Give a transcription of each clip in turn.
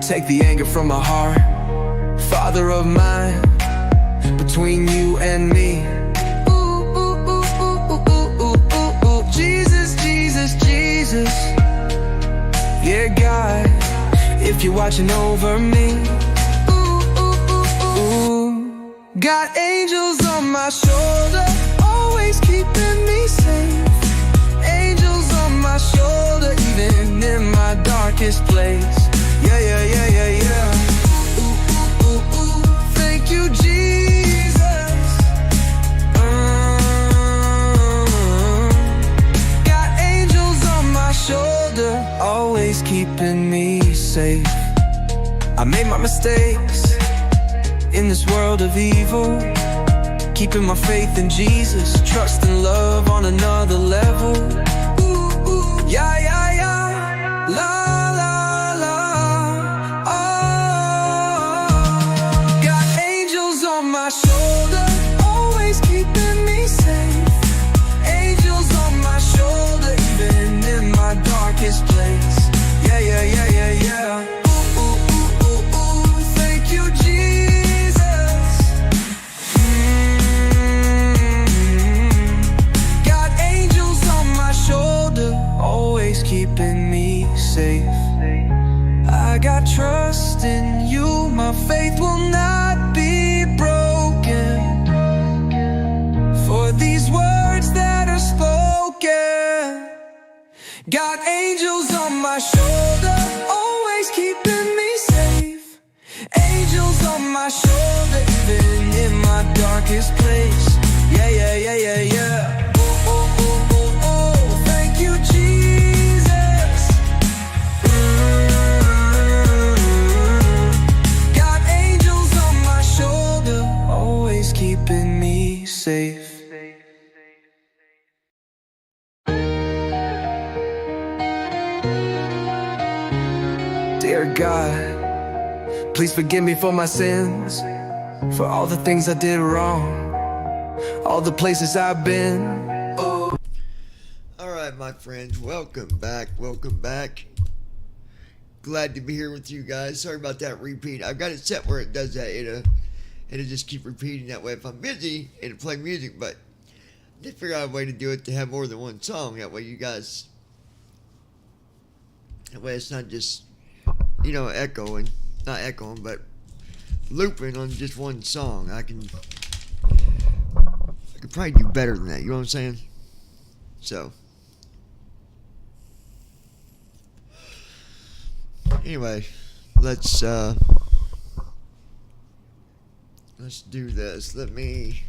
Take the anger from my heart, Father of mine, between you and me. Ooh, ooh, ooh, ooh, ooh, ooh, ooh, ooh. Jesus, Jesus, Jesus. Yeah, God, if you're watching over me. Ooh, ooh, ooh, ooh. Got angels on my shoulder, always keeping me safe. Angels on my shoulder, even in my darkest place. Yeah, yeah, yeah, yeah, yeah. Ooh, ooh, ooh, thank you, Jesus. Got angels on my shoulder, always keeping me safe. I made my mistakes in this world of evil, keeping my faith in Jesus, trust and love on another level. Ooh, ooh, yeah, yeah, yeah. La, la, la. Oh, got angels on my shoulder, always keeping me safe. Angels on my shoulder, even in my darkest place. Yeah, yeah, yeah, yeah, yeah. Keeping me safe. I got trust in you, my faith will not be broken. For these words that are spoken, got angels on my shoulder, always keeping me safe. Angels on my shoulder, even in my darkest place. Yeah, yeah, yeah, yeah, yeah. Oh, oh, oh, oh, oh. Thank you, Jesus. Keeping me safe. Dear God, please forgive me for my sins, for all the things I did wrong, all the places I've been. Oh. Alright, my friends, welcome back. Glad to be here with you guys. Sorry about that repeat. I've got it set where it does that. It'll just keep repeating that way. If I'm busy, it'll play music, but I did figure out a way to do it to have more than one song. That way you guys, that way it's not just, echoing, not echoing, but looping on just one song. I could probably do better than that, you know what I'm saying? So, anyway, let's do this. Let me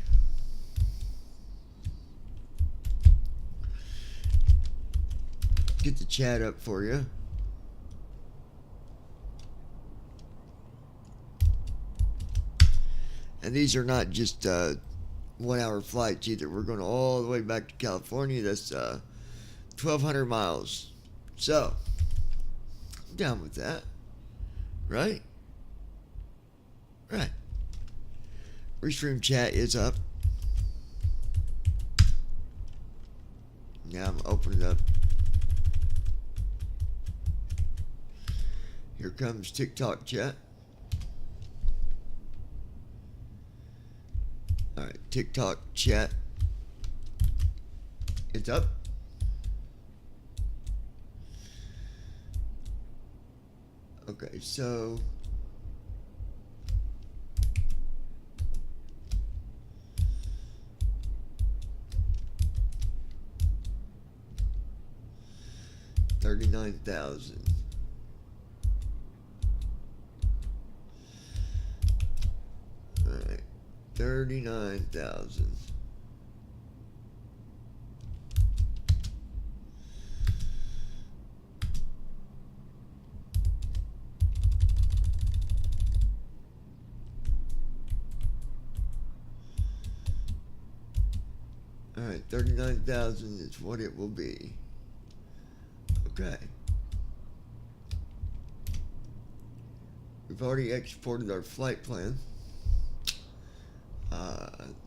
get the chat up for you. And these are not just 1 hour flights either. We're going all the way back to California. That's 1,200 miles. So, I'm down with that. Right? Right. Restream chat is up. Now I'm opening up. Here comes TikTok chat. Alright, TikTok chat. It's up. Okay, so $39,000. All right, 39,000. All right, 39,000 is what it will be. Okay. We've already exported our flight plan.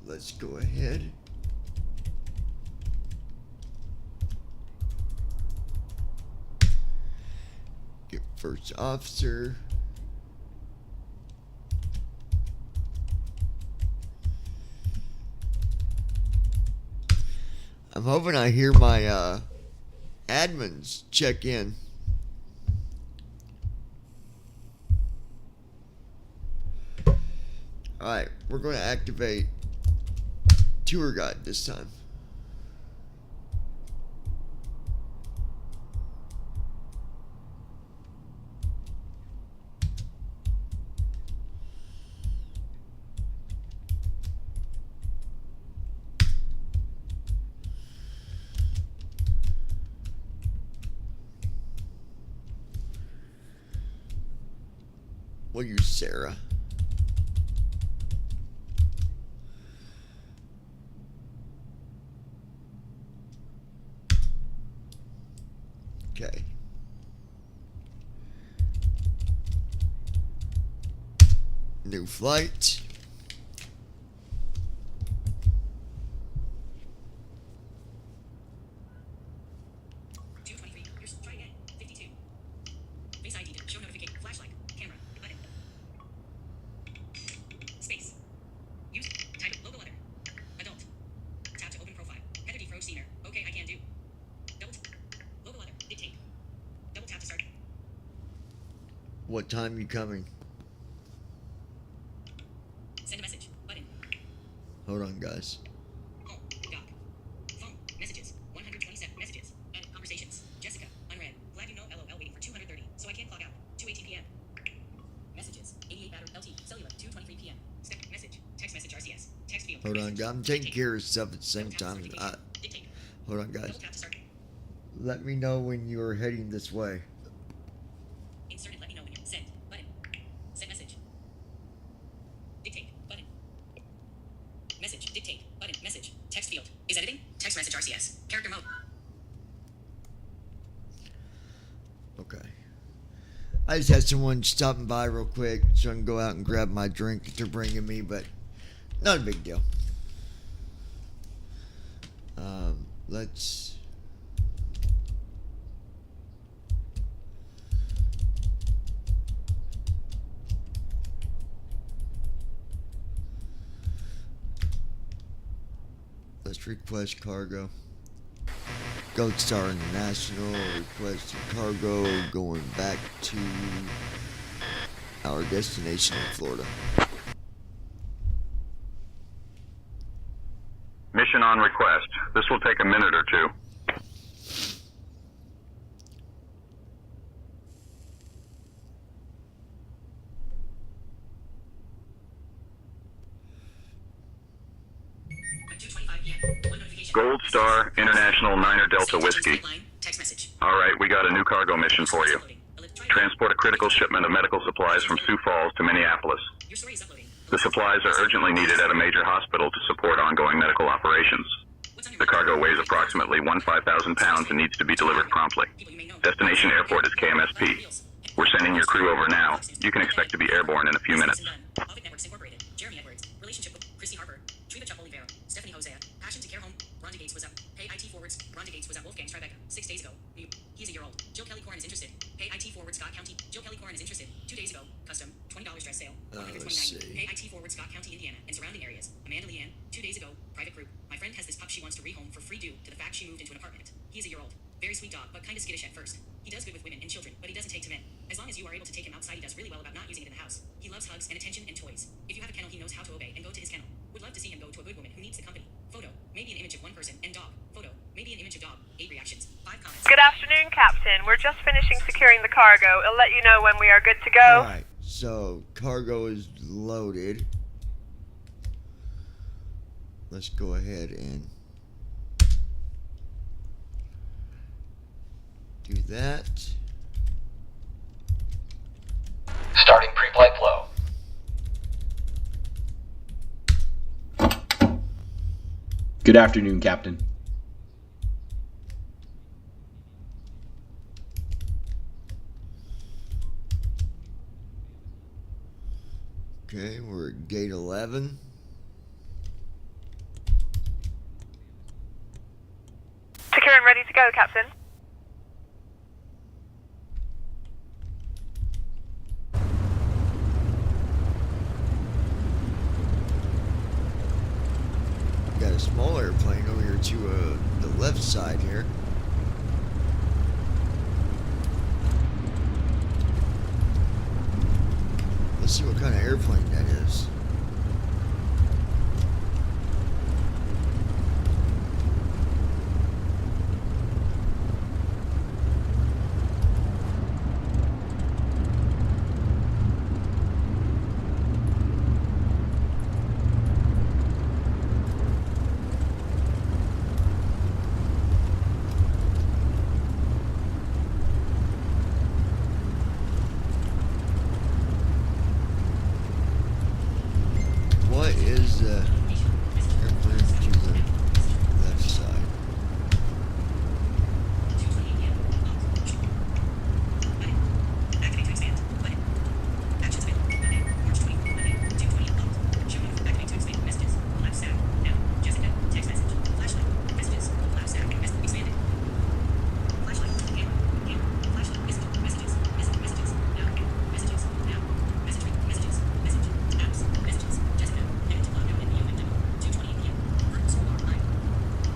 Let's go ahead. Get first officer. I'm hoping I hear my admins check in. Alright, we're going to activate tour guide this time. We'll use Sarah. Okay. New flight. What time you coming? Send a message. Button. Hold on, guys. Home. Doc. Phone. Messages. 127 messages. Edit conversations. Jessica. Unread. Glad you know LOL waiting for 230. So I can't clock out. 2:18 p.m. Messages. 88 battery LT. Cellular. 2:23 p.m. Step message. Text message RCS. Text field. Hold on, guys. I'm taking care of stuff at the same time. Dictate. Hold on, guys. Double tap to start. Let me know when you're heading this way. Inserted. Let me know when you're sent. Button. Send message. Dictate. Button. Message. Dictate. Button. Message. Text field. Is editing. Text message RCS. Character mode. Okay. I just had someone stopping by real quick so I can go out and grab my drink that they're bringing me, but not a big deal. Let's... Let's request cargo. Gold Star International requesting cargo going back to our destination in Florida. Mission on request. This will take a minute or two. Gold Star International Niner Delta Whiskey. Text message. All right, we got a new cargo mission for you. Transport a critical shipment of medical supplies from Sioux Falls to Minneapolis. Your story is uploading. The supplies are urgently needed at a major hospital to support ongoing medical operations. The cargo weighs approximately 15,000 pounds and needs to be delivered promptly. Destination airport is KMSP. We're sending your crew over now. You can expect to be airborne in a few minutes. Ovid Networks Incorporated. Jeremy Edwards. Relationship with Christy Harper. Triva Chup Oliveira. Stephanie Hosea. Passion to care home. Rhonda Gates was up. Pay IT forwards. Rhonda Gates was at Wolfgang's Tribeca 6 days ago. New. He's a year old. Jill Kelly Corrin is interested. Pay IT forward Scott County. Jill Kelly Corrin is interested. 2 days ago. Custom. $20 dress sale. Let's see. Pay IT forward Scott County, Indiana, and surrounding areas. Amanda Leanne. 2 days ago. Private group. My friend has this pup she wants to rehome for free due to the fact she moved into an apartment. He's a year old. Very sweet dog, but kinda skittish at first. He does good with women and children, but he doesn't take to men. As long as you are able to take him outside, he does really well about not using it in the house. He loves hugs and attention and toys. If you have a kennel, he knows how to obey and go to his kennel. Would love to see him go to a good woman who needs the company. Photo. Maybe an image of one person and dog. Photo. Maybe an image of dog. 8 reactions. 5 comments. Good afternoon, Captain. We're just finishing securing the cargo. I'll let you know when we are good to go. Alright, so cargo is loaded. Let's go ahead and do that. Starting pre-flight flow. Good afternoon, Captain. Okay, we're at gate 11. Secure and ready to go, Captain. Got a small airplane over here to the left side here. Let's see what kind of airplane that is. What is the airplane to the left side? Activate to expand. Button. Actions available. Monday, March 20. Monday, 2:20. Show notif. Activate to expand. Messages. Collapse stack. Now. Jessica. Text message. Flashlight. Messages. Collapse stack. Expanded. Flashlight. Camera. Camera. Flashlight. Messages. Messages. Messages. Now. Messages. Now. Message. Messages. Message. Apps. Messages. Jessica. Edit to log out in the window. 2:20 p.m. Vertical scroll bar. I.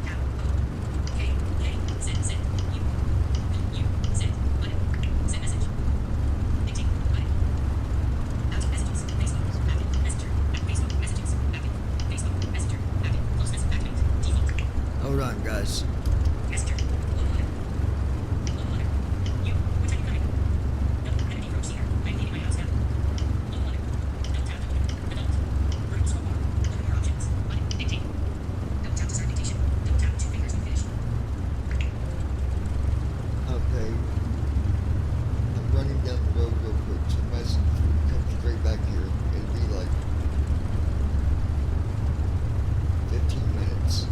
Tab. O. K. K. Send. Send. U. U. Send. Button. Send message. Dictate. Button. Out of messages. Facebook. Active. Messenger. Facebook. Messages. Active. Facebook. Messenger. Active. Close message. Activate. Default. Hold on, guys. Messenger. Local letter. Local letter. You. What time you coming? No. Kennedy Road Cedar. I'm leaving my house now. Local letter. Double tap to open. Adult. Vertical scroll bar. Look at more options. Button. Dictate. Double tap to start dictation. Double tap with 2 fingers to finish. Okay. I'm running down the road real quick. So message come straight back here. It'll be like 15 minutes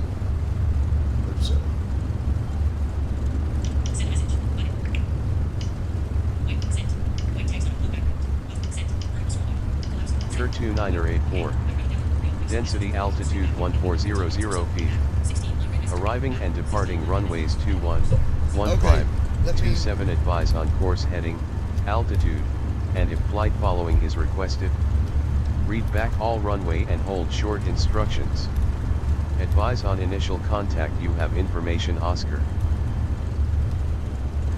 or so. Send message. Button. Wait. Sent. Wait. Text on. Look background. Sent. Vertical scroll bar. Collapse. Tur 2984. Density altitude 1400 feet. 16. Arriving and departing runways 21, 15, Okay, let me- 27 advise on course heading, altitude, and if flight following is requested. Read back all runway and hold short instructions. Advise on initial contact you have information Oscar.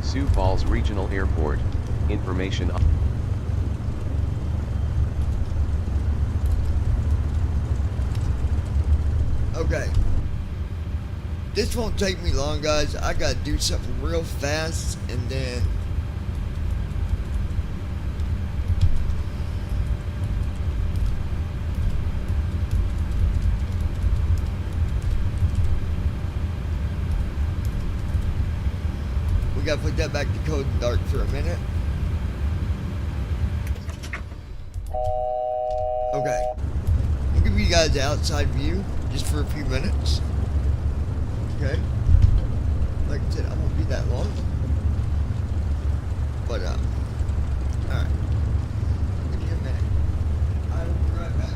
Sioux Falls Regional Airport, information Okay. This won't take me long, guys. I gotta do something real fast and then. We gotta put that back to code and dark for a minute. Okay. I'll give you guys the outside view just for a few minutes. Okay? Like I said, I won't be that long. But, alright. Give me a minute. I will be right back.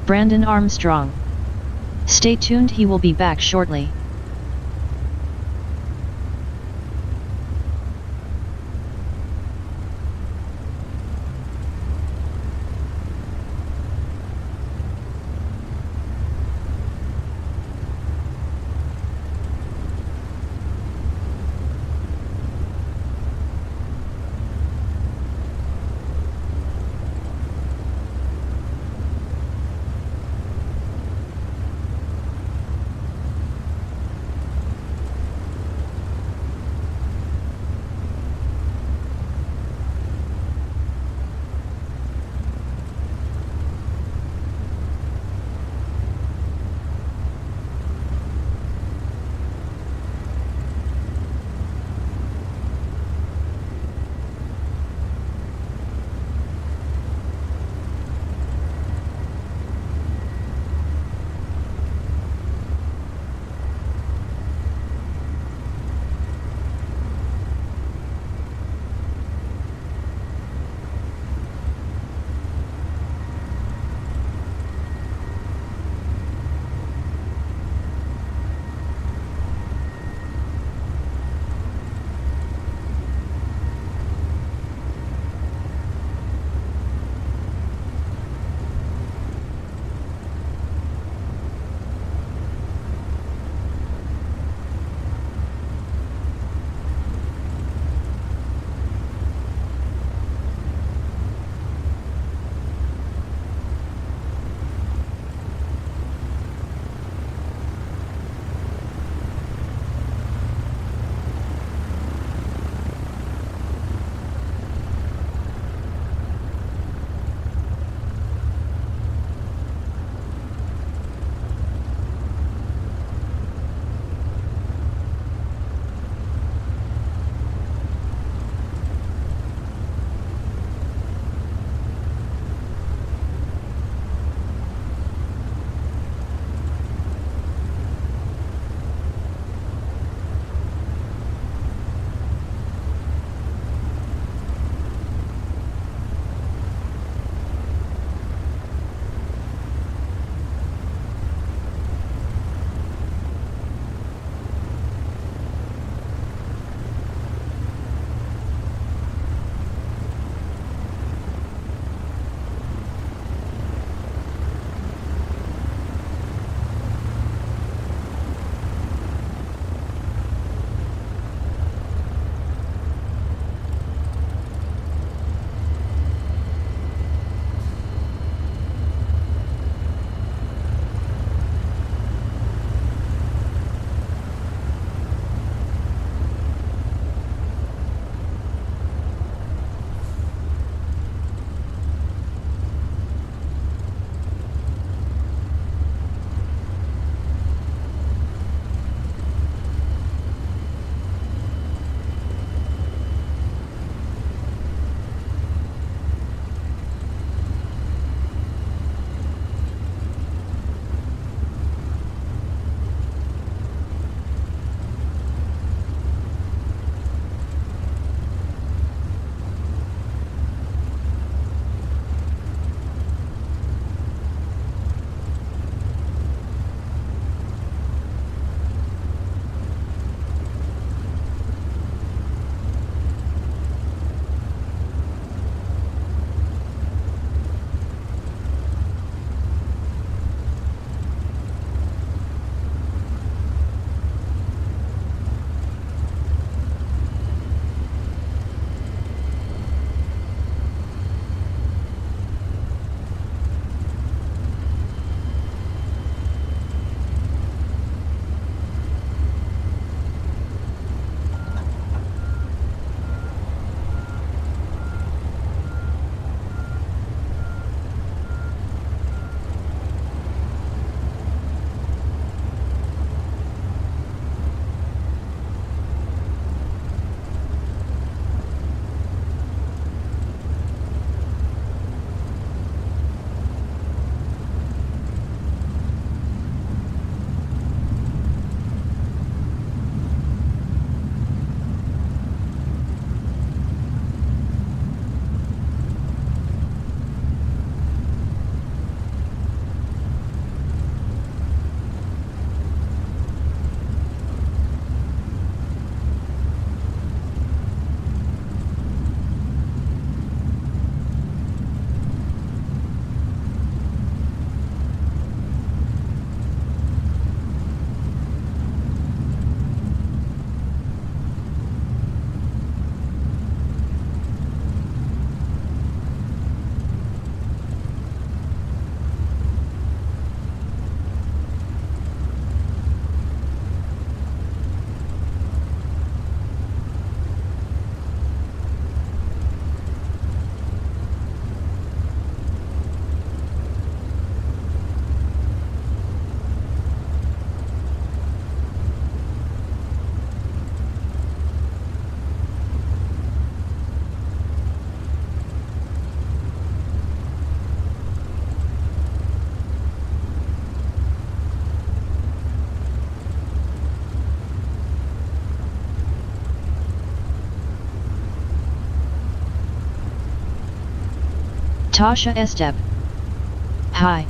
Brandon Armstrong. Stay tuned, he will be back shortly. Tasha Estep. Hi.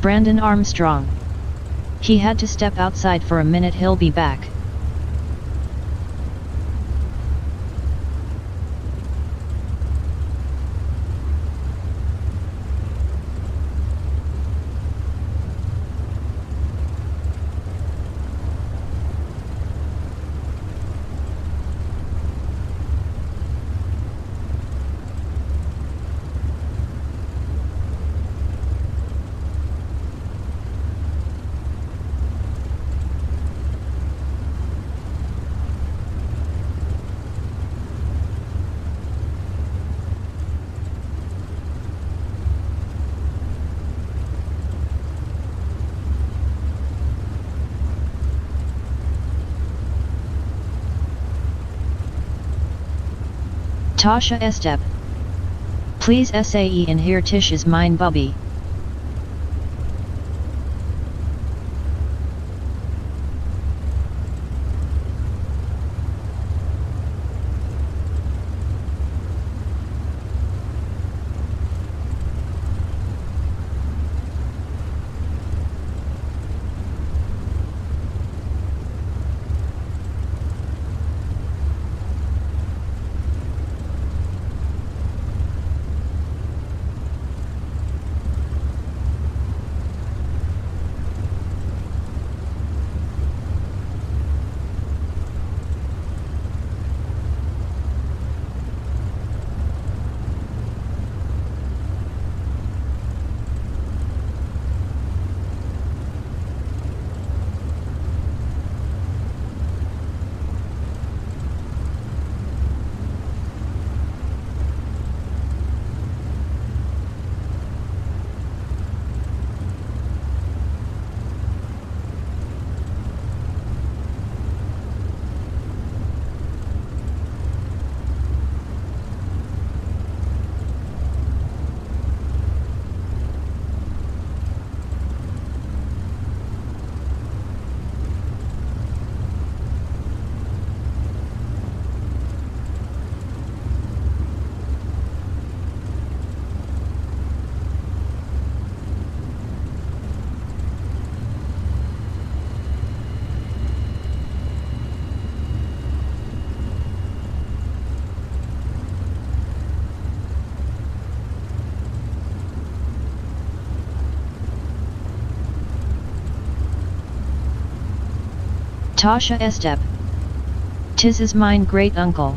Brandon Armstrong. He had to step outside for a minute, he'll be back. Tasha Estep. Please SAE in here, Tish is mine, Bubby. Tasha Estep. 'Tis is mine great uncle.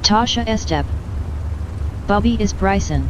Tasha Estep. Bobby is Bryson.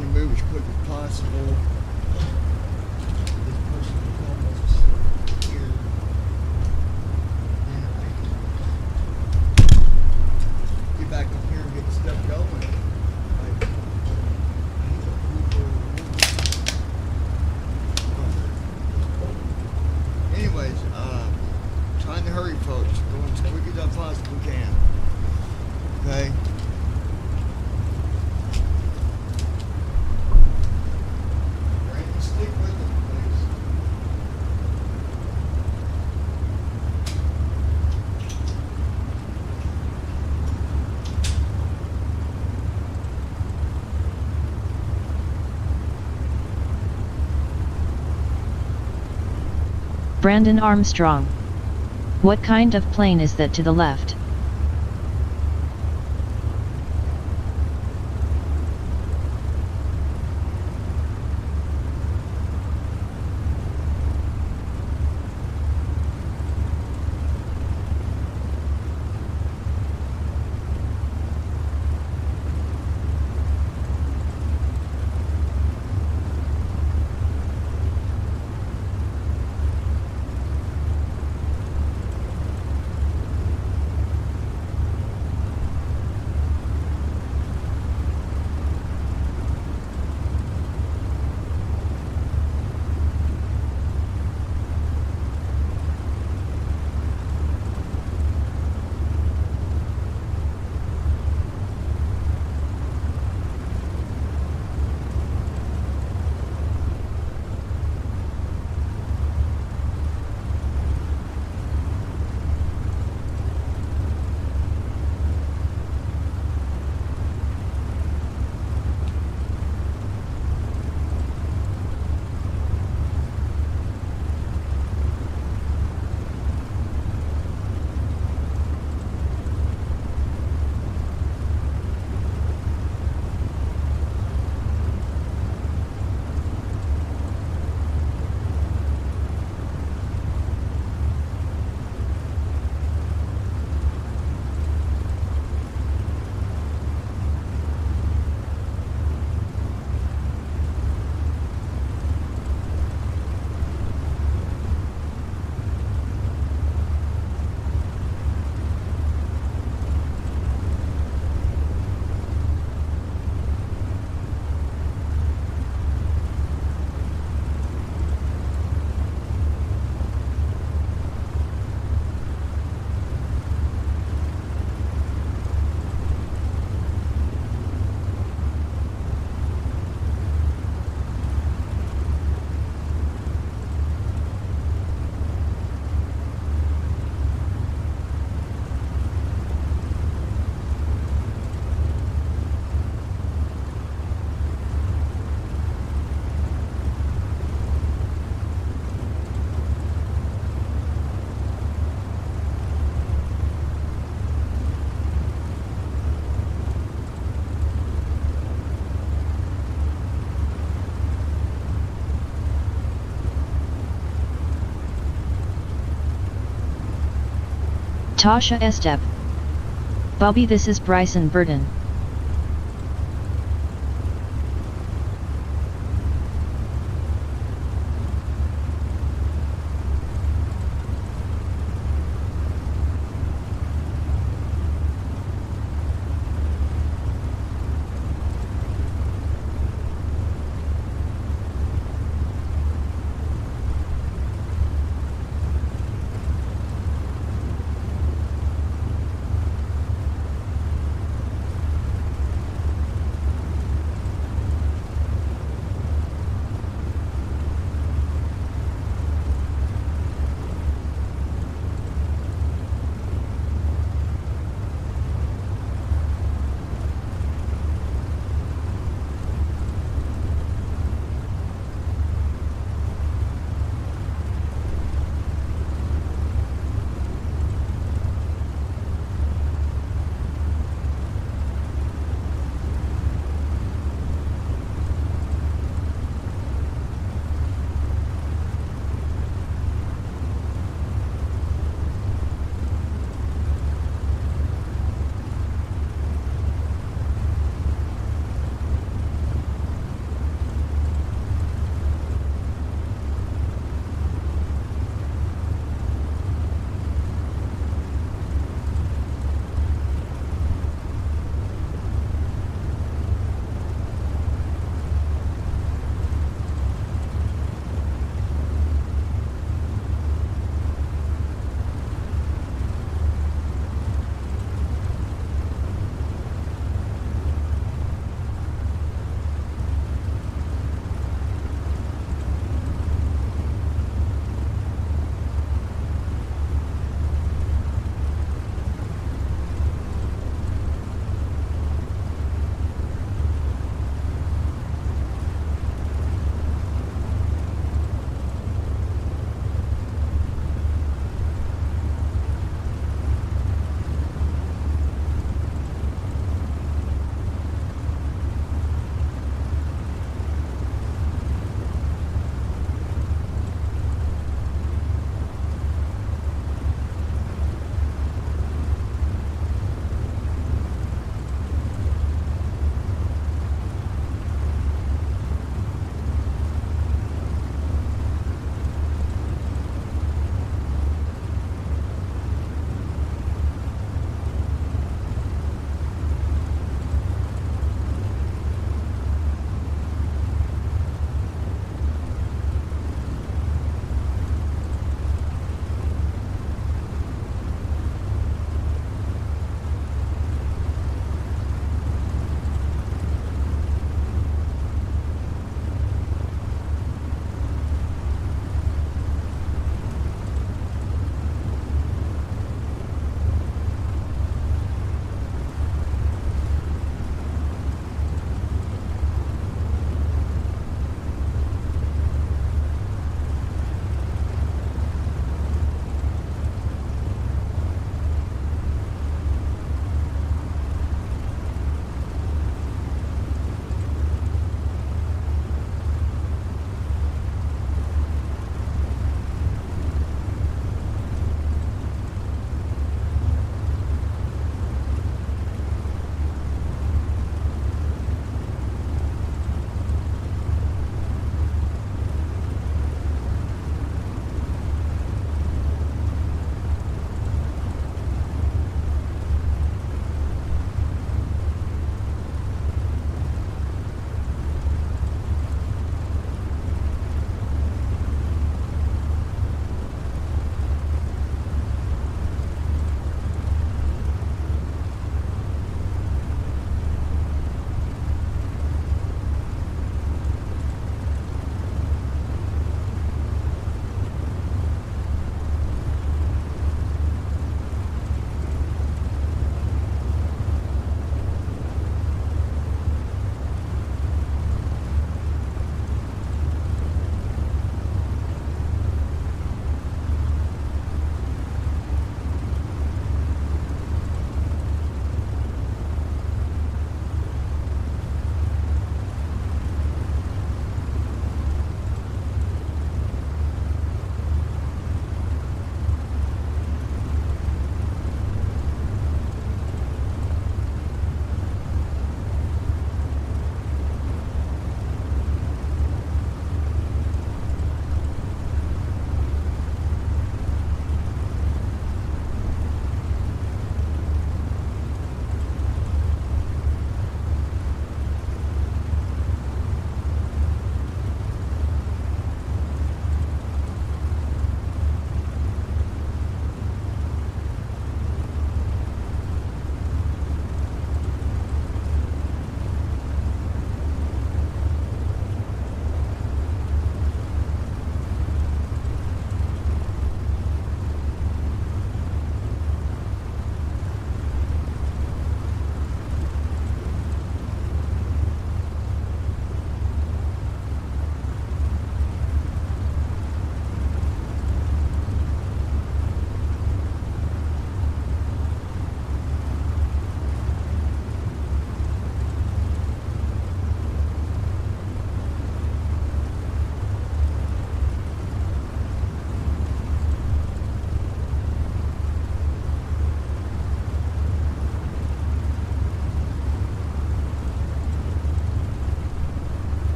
trying to move as quick as possible. This person is almost here. And I can get back up here and get the stuff going. Anyways, trying to hurry, folks. Going as quick as I possibly can. Okay. Brandon, stick with it, please. Brandon Armstrong. What kind of plane is that to the left? Tasha Estep. Bobby, this is Bryson Burton.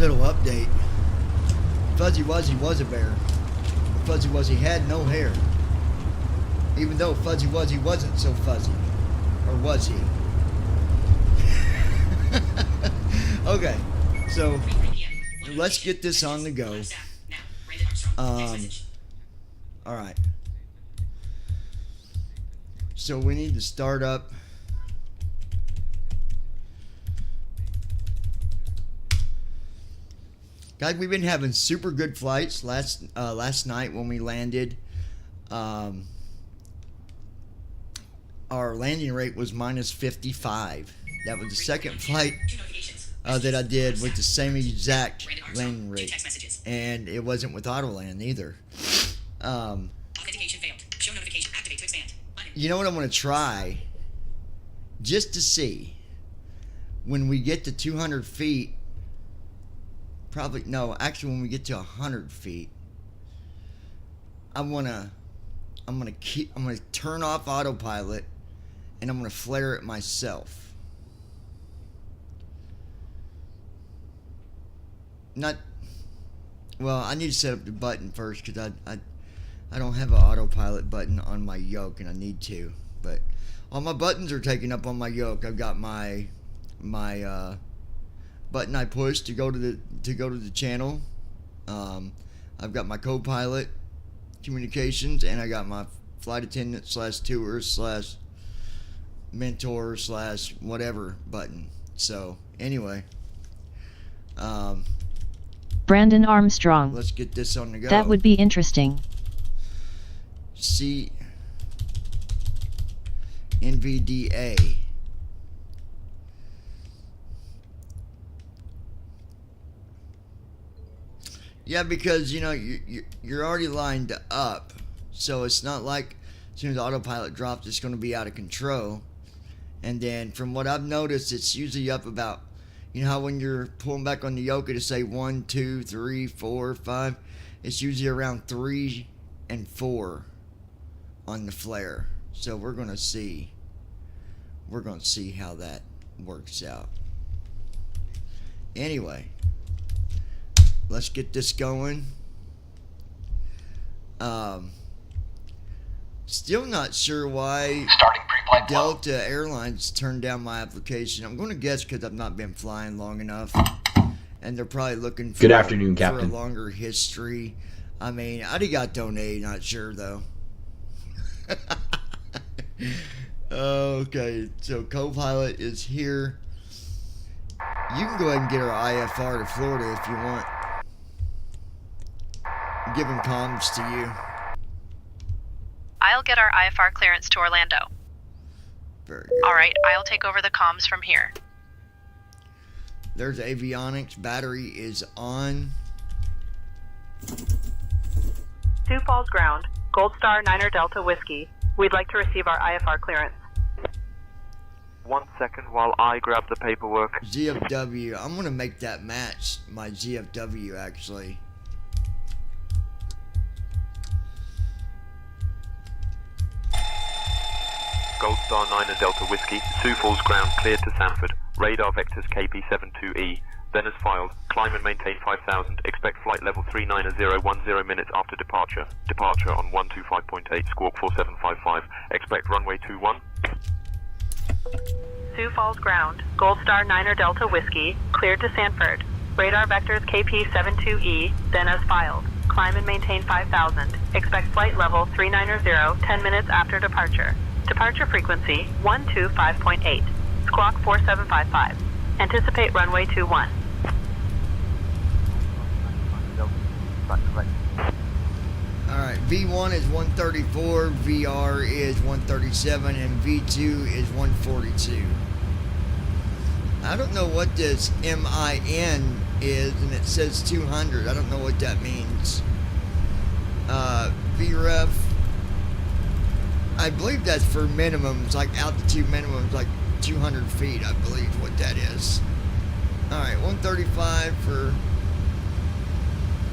little update. Fuzzy Wuzzy was a bear. Fuzzy Wuzzy had no hair. Even though Fuzzy Wuzzy wasn't so fuzzy. Or was he? Okay, so let's get this on the go. Alright. So we need to start up. Guys, we've been having super good flights. Last night when we landed, our landing rate was minus 55. That was the second flight that I did with the same exact landing rate, and it wasn't with Autoland either. Authentication failed. Show notification. Activate to expand. You know what I'm going to try, just to see, when we get to 200 feet. Probably, no, actually when we get to 100 feet, I'm gonna turn off autopilot, and I'm gonna flare it myself. Not, well, I need to set up the button first, because I don't have an autopilot button on my yoke, and I need to, but all my buttons are taken up on my yoke. I've got my button I push to go to the channel. I've got my co-pilot communications, and I got my flight attendant / tour / mentor / whatever button. So anyway, Brandon Armstrong. let's get this on the go. That would be interesting. See, NVDA. Yeah, because, you know, you're already lined up, so it's not like as soon as autopilot drops, it's going to be out of control. And then from what I've noticed, it's usually up about, you know how when you're pulling back on the yoke, it'll say 1, 2, 3, 4, 5. It's usually around 3 and 4 on the flare. So we're going to see how that works out. Anyway, let's get this going. Still not sure why Starting pre-flight flow. Delta Airlines turned down my application. I'm going to guess because I've not been flying long enough, and they're probably looking for, Good afternoon, for Captain. a longer history. I mean, arigato ne, not sure though. Okay, so co-pilot is here. You can go ahead and get our IFR to Florida if you want. Give him comms to you. I'll get our IFR clearance to Orlando. Very good. Alright, I'll take over the comms from here. There's avionics. Battery is on. Sioux Falls ground. Gold Star Niner Delta Whiskey. We'd like to receive our IFR clearance. 1 second while I grab the paperwork. ZFW. I'm going to make that match my ZFW, actually. Gold Star Niner Delta Whiskey. Sioux Falls ground cleared to Sanford. Radar vectors KP72E. Then as filed. Climb and maintain 5000. Expect flight level 390 10 minutes after departure. Departure on 125.8. Squawk 4755. Expect runway 21. Sioux Falls ground. Gold Star Niner Delta Whiskey. Cleared to Sanford. Radar vectors KP72E. Then as filed. Climb and maintain 5000. Expect flight level 390 10 minutes after departure. Departure frequency 125.8. Squawk 4755. Anticipate runway 21. Alright, V1 is 134, VR is 137, and V2 is 142. I don't know what this MIN is, and it says 200. I don't know what that means. VREF, I believe that's for minimums, like altitude minimums, like 200 feet, I believe what that is. Alright, 135 for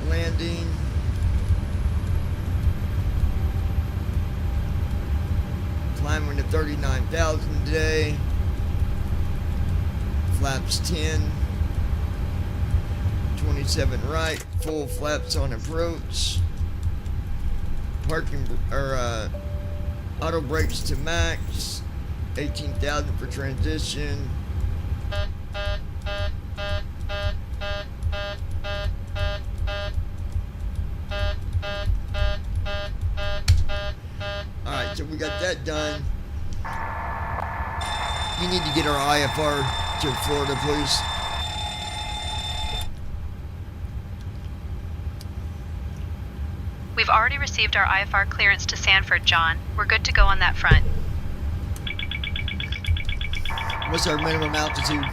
landing. Climbing to 39,000 today. Flaps 10. 27 right, full flaps on approach. Parking or auto brakes to max. 18,000 for transition. Alright, so we got that done. You need to get our IFR to Florida, please. We've already received our IFR clearance to Sanford, John. We're good to go on that front. What's our minimum altitude?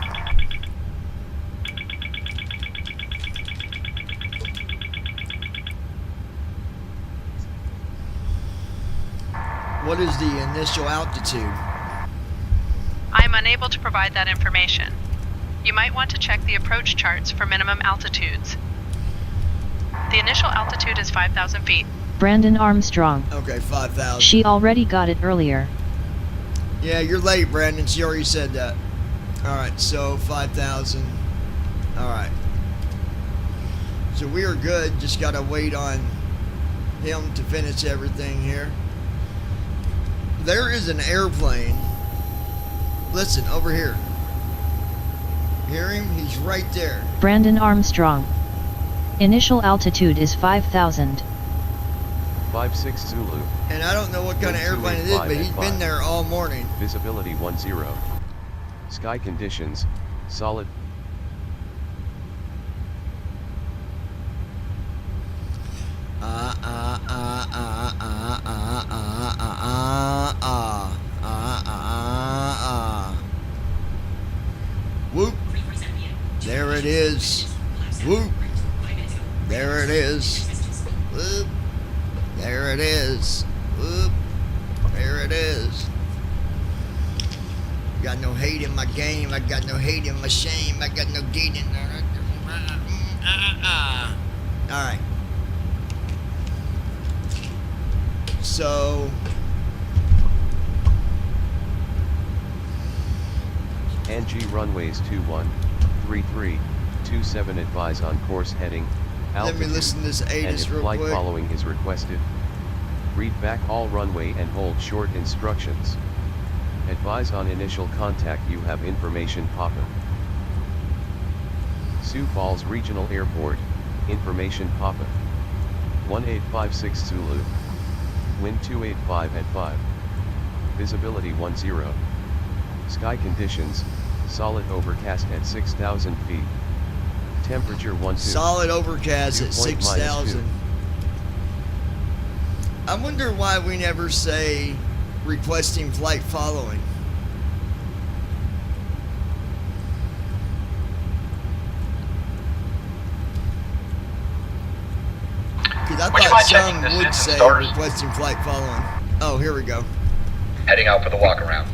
What is the initial altitude? I'm unable to provide that information. You might want to check the approach charts for minimum altitudes. The initial altitude is 5,000 feet. Brandon Armstrong. Okay, 5,000. She already got it earlier. Yeah, you're late, Brandon. She already said that. Alright, so 5,000. Alright. So we are good. Just gotta wait on him to finish everything here. There is an airplane. Listen, over here. Hear him? He's right there. Brandon Armstrong. Initial altitude is 5,000. 56 Zulu. And I don't know what kind of airplane it is, but he's been there all morning. Visibility 10. Sky conditions, solid. Whoop. There it is. Whoop. There it is. Whoop. There it is. Whoop. There it is. Got no hate in my game. I got no hate in my shame. I got no gate in there. Alright. So NG runways 213327 advise on course heading, altitude, let me listen to this and ATIS if real flight quick. following is requested. Read back all runway and hold short instructions. Advise on initial contact you have information poppin'. Sioux Falls Regional Airport, information poppin'. 1856 Zulu. Wind 285 at 5. Visibility 10. Sky conditions, solid overcast at 6,000 feet. Temperature 12. Solid overcast at Dew point -2. 6,000. I wonder why we never say requesting flight following. Because I Would you thought mind checking some this would in say stars? requesting flight following. Oh, here we go. Heading out for the walk around.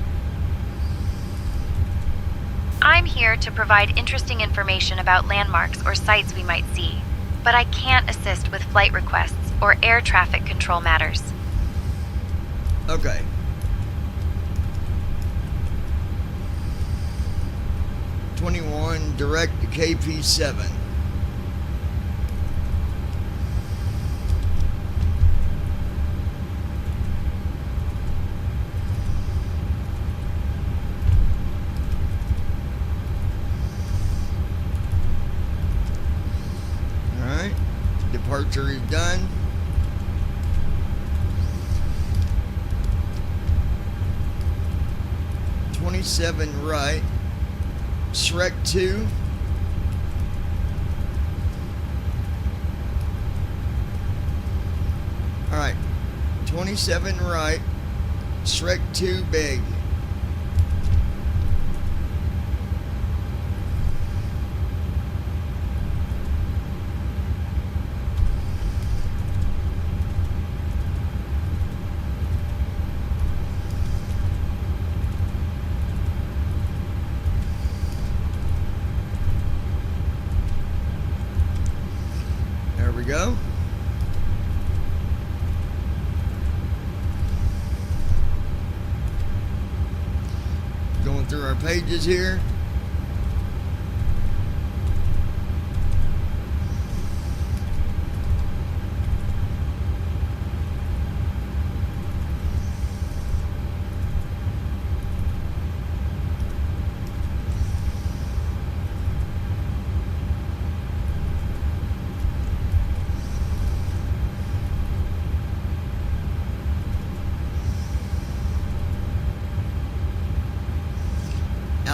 I'm here to provide interesting information about landmarks or sites we might see, but I can't assist with flight requests or air traffic control matters. Okay. Direct to KP7. Alright. Departure is done. .27 right. Shrek 2. Alright. 27 right. Shrek 2 big. There we go. Going through our pages here.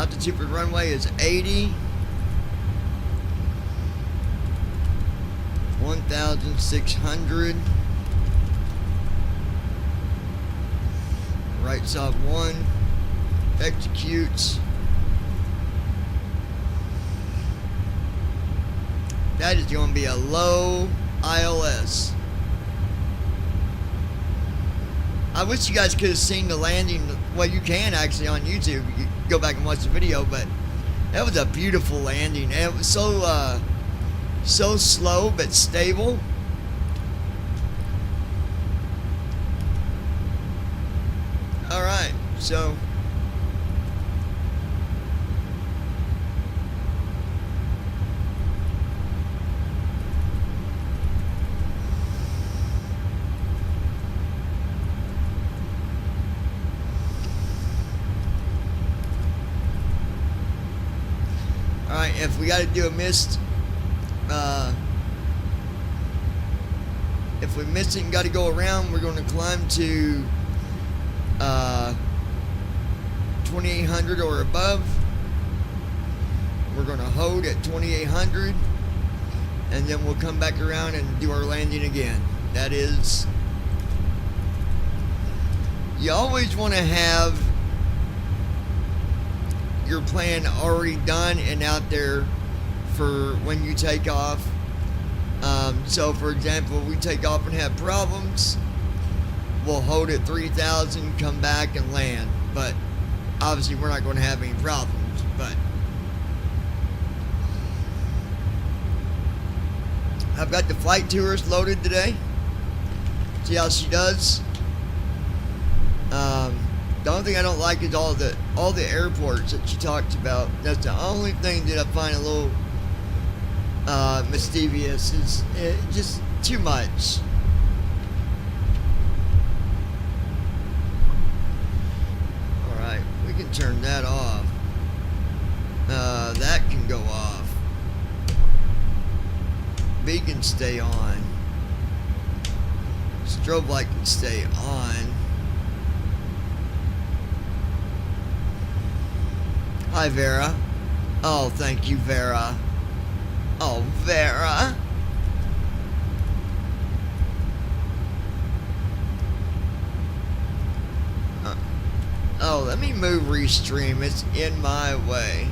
Altitude for the runway is 80. 1,600. Right side 1. Executes. That is going to be a low ILS. I wish you guys could have seen the landing. Well, you can actually on YouTube. You can go back and watch the video, but that was a beautiful landing. And it was so slow but stable. All right, so. Alright, if we got to do a missed, if we missed it and got to go around, we're going to climb to 2,800 or above. We're going to hold at 2,800, and then we'll come back around and do our landing again. That is, you always want to have your plan already done and out there for when you take off. So for example, if we take off and have problems, we'll hold at 3,000, come back and land. But obviously we're not going to have any problems. But I've got the flight tourist loaded today. See how she does. The only thing I don't like is all the airports that she talked about. That's the only thing that I find a little mischievous. Is just too much. All right, we can turn that off. That can go off. B can stay on. Strobe light can stay on. Hi, Vera. Oh, thank you, Vera. Oh, Vera. Oh, let me move Restream. It's in my way.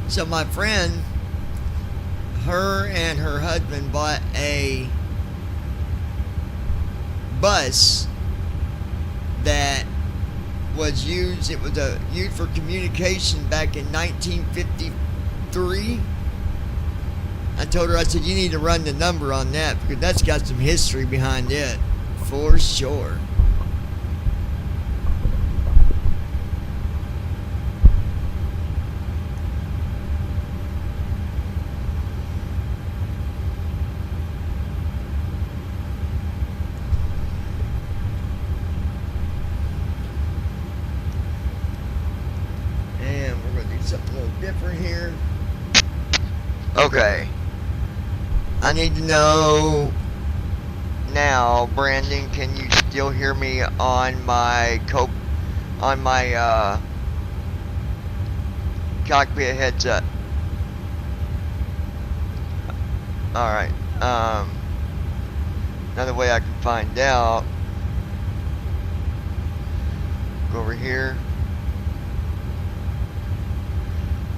So my friend, her and her husband bought a bus that was used. It was used for communication back in 1953. I told her, I said, you need to run the number on that because that's got some history behind it, for sure. And we're going to do something a little different here. Okay. I need to know now, Brandon, can you still hear me on my cockpit headset? Alright, another way I can find out, go over here,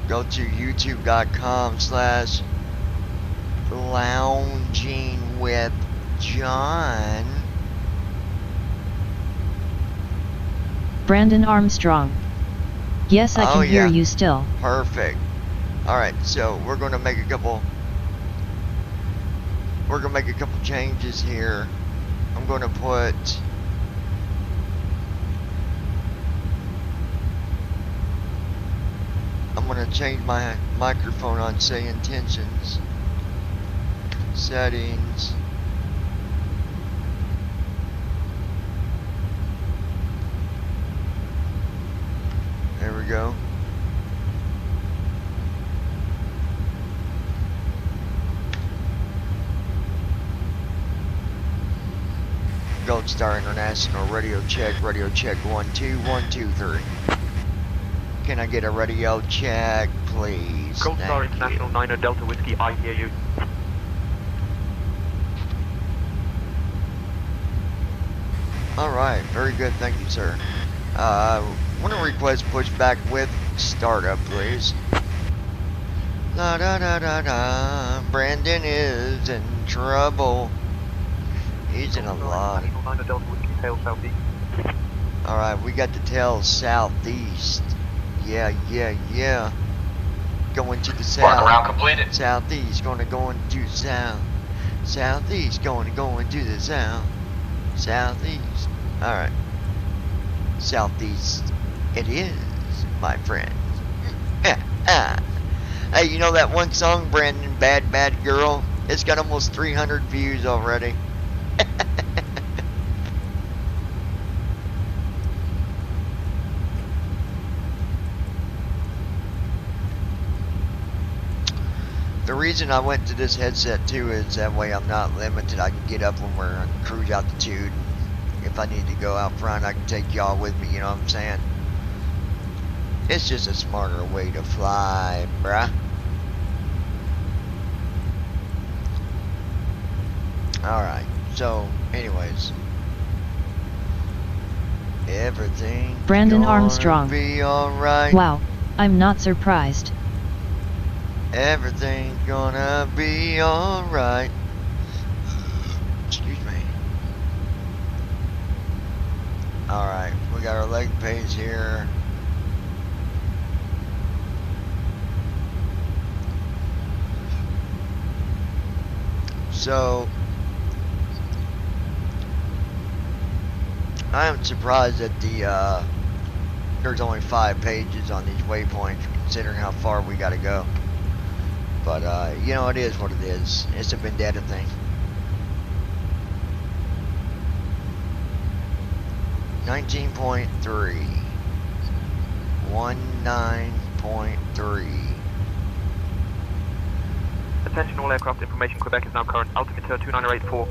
go to youtube.com/lounging with John. Brandon Armstrong. Yes, I can hear you still. Perfect. Alright, so we're gonna make a couple changes here. I'm gonna change my microphone on say intentions. Settings. There we go. Gold Star International radio check 1 2 1 2 3. Can I get a radio check, please? Gold Star International 9 Delta Whiskey, I hear you. Alright, very good, thank you, sir. Want to request pushback with startup, please. La da da da da. Brandon is in trouble. He's in a lot. Alright, we got the tail southeast. Yeah. Going to the south. Walk around completed. Southeast, gonna go into south. Southeast, going into the south. Southeast. Alright. Southeast. It is, my friend. Hey, you know that one song, Brandon, Bad Bad Girl? It's got almost 300 views already. The reason I went to this headset too is that way I'm not limited. I can get up when we're on cruise altitude. If I need to go out front, I can take y'all with me, you know what I'm saying? It's just a smarter way to fly, bruh. Alright, so anyways. Everything Brandon Armstrong. Be alright. Wow, I'm not surprised. Everything's gonna be alright. Excuse me. Alright, we got our leg page here. So, I am surprised that there's only 5 pages on these waypoints, considering how far we gotta go. But, you know, it is what it is. It's a vendetta thing. 19.3. 19.3. Attention all aircraft information, Quebec is now current, altimeter 2984.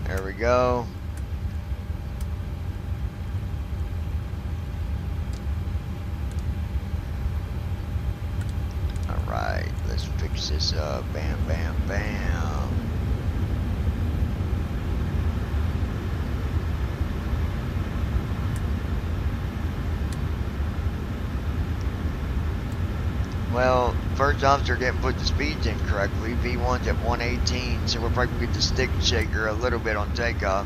There we go. Alright, let's fix this up. Bam, bam, bam. Well, first officer didn't put the speeds in correctly. V1's at 118, so we're probably going to get the stick shaker a little bit on takeoff.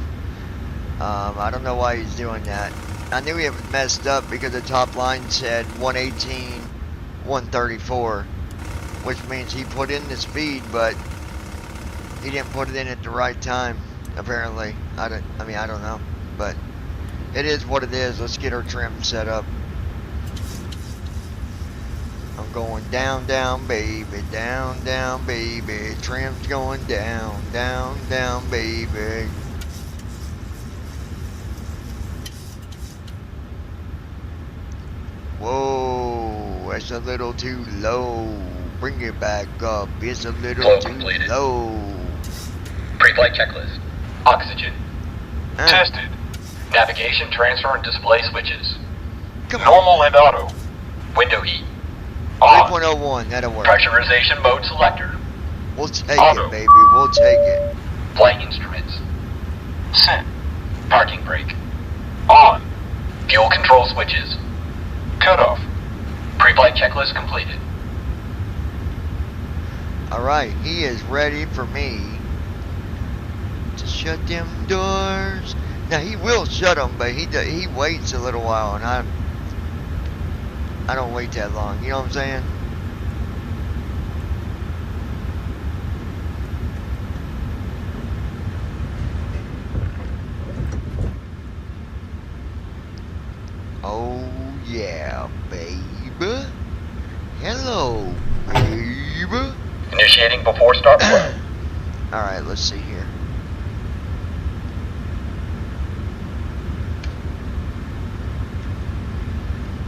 I don't know why he's doing that. I knew he was messed up because the top line said 118, 134, which means he put in the speed, but he didn't put it in at the right time, apparently. I don't know, but it is what it is. Let's get our trim set up. I'm going down, down, baby, down, down, baby. Trim's going down, down, down, baby. Whoa, that's a little too low. Bring it back up. It's a little too low. Pre-flight checklist. Oxygen. Tested. Navigation, transfer, and display switches. Normal and auto. Window heat. 3.01, that'll work. Pressurization mode selector. We'll take it, baby. We'll take it. Flight instruments. Set. Parking brake. On. Fuel control switches. Cut off. Pre-flight checklist completed. Alright, he is ready for me to shut them doors. Now he will shut them, but he waits a little while, and I don't wait that long. You know what I'm saying? Oh yeah, baby. Hello, baby. Initiating before start. Alright, let's see here.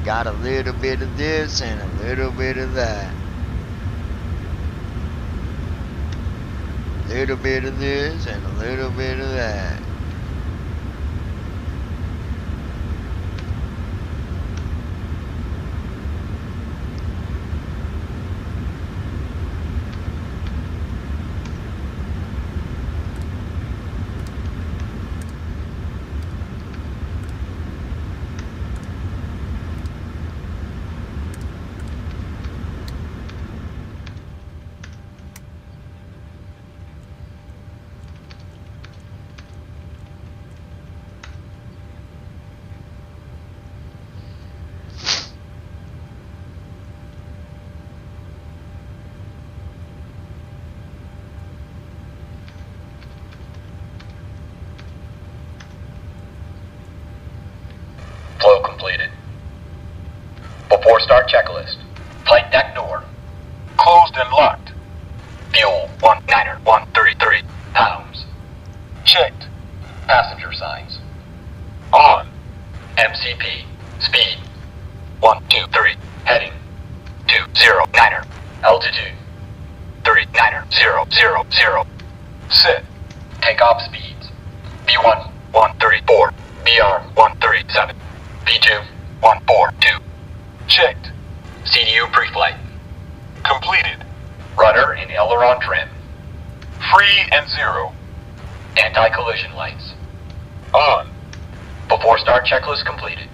Got a little bit of this and a little bit of that. Little bit of this and a little bit of that. Flow completed. Before start checklist. Flight deck door. Closed and locked. Fuel 133 pounds. Checked. Passenger signs. On. MCP. Speed 123. Heading 209er. Altitude 39000. Set. Takeoff speeds. B1 134. BR 137. B2 142. Checked. CDU pre-flight. Completed. Rudder and aileron trim. Free and zero. Anti-collision lights. On. Before start checklist completed.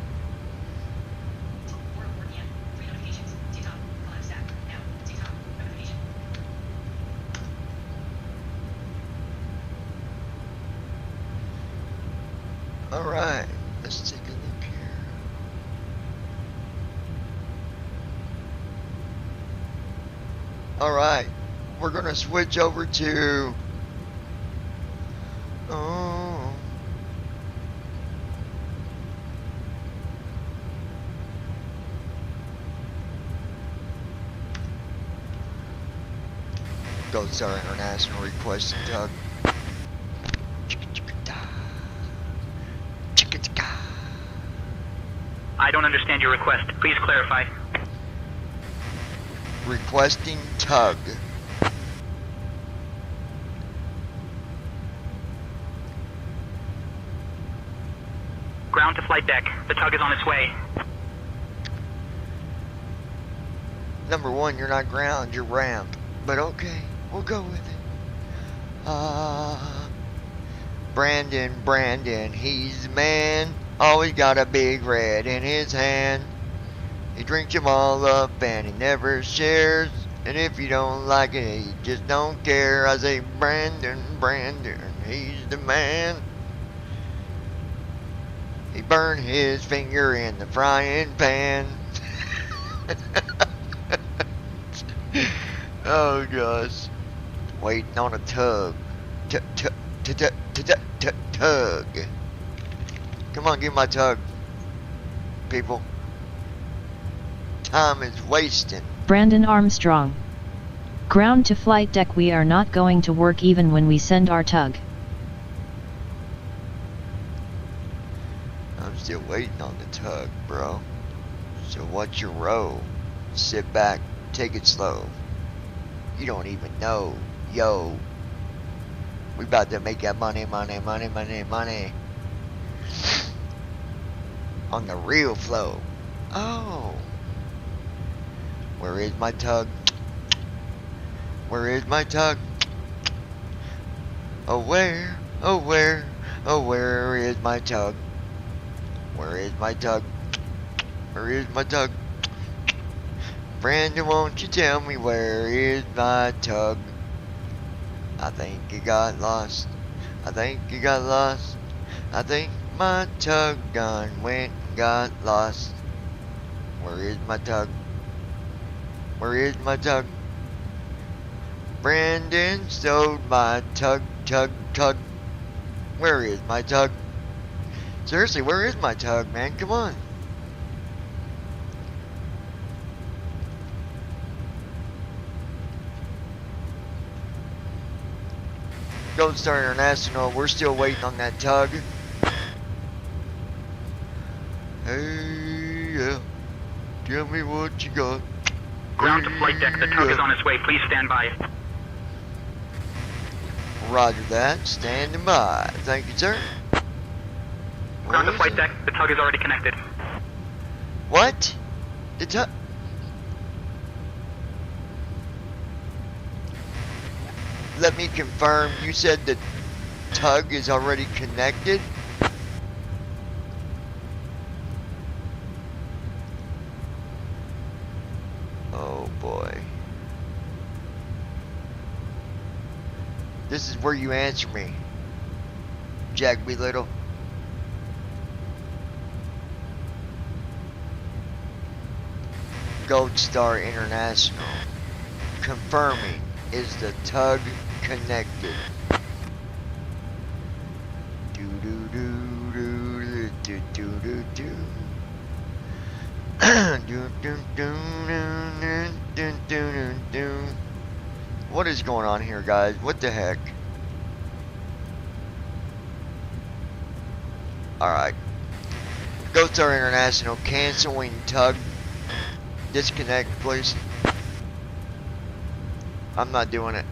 Alright, let's take a look here. Alright, we're gonna switch over to Gold Star International requesting Doug. I don't understand your request. Please clarify. Requesting tug. Ground to flight deck. The tug is on its way. Number one, you're not ground, you're ramp. But okay, we'll go with it. Brandon, he's the man. Always got a big red in his hand. He drinks them all up and he never shares. And if you don't like it, he just don't care. I say, Brandon, he's the man. He burned his finger in the frying pan. Oh gosh. Waiting on a tug. Tug. Come on, give me my tug. People. Time is wasting. Brandon Armstrong. Ground to flight deck, we are not going to work even when we send our tug. I'm still waiting on the tug, bro. So what's your row? Sit back, take it slow. You don't even know, yo. We about to make that money. On the real flow. Oh. Where is my tug? Where is my tug? Oh where? Oh where? Oh where is my tug? Where is my tug? Where is my tug? Brandon, won't you tell me where is my tug? I think it got lost. I think it got lost. I think my tug gun went and got lost. Where is my tug? Where is my tug? Brandon stole my tug. Where is my tug? Seriously, where is my tug, man? Come on. Gold Star International, we're still waiting on that tug. Hey, yeah. Tell me what you got. Ground to flight deck. The tug is on its way. Please stand by. Roger that. Standing by. Thank you, sir. Ground to flight deck. The tug is already connected. What? The tug... Let me confirm. You said the tug is already connected? Oh boy. This is where you answer me, Jack B. Little. Gold Star International. Confirming. Is the tug connected? What is going on here, guys? What the heck? Alright. Gold Star International canceling tug. Disconnect, please. I'm not doing it.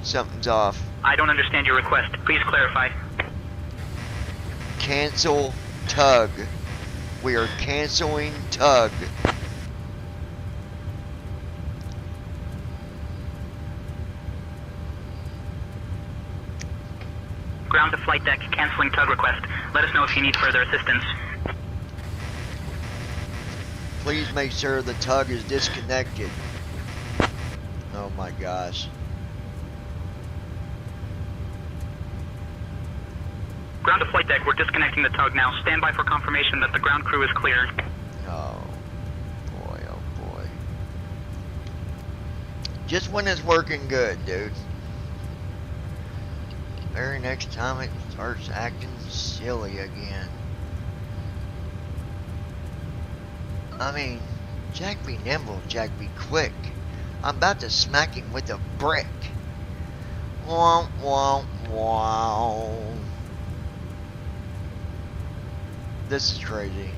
Something's off. I don't understand your request. Please clarify. Cancel tug. We are canceling tug. Ground to flight deck. Canceling tug request. Let us know if you need further assistance. Please make sure the tug is disconnected. Oh my gosh. Ground to flight deck, we're disconnecting the tug now. Stand by for confirmation that the ground crew is clear. Oh boy, oh boy. Just when it's working good, dude. Very next time it starts acting silly again. I mean, Jack be nimble, Jack be quick. I'm about to smack him with a brick. Wow, wow, wow. This is crazy.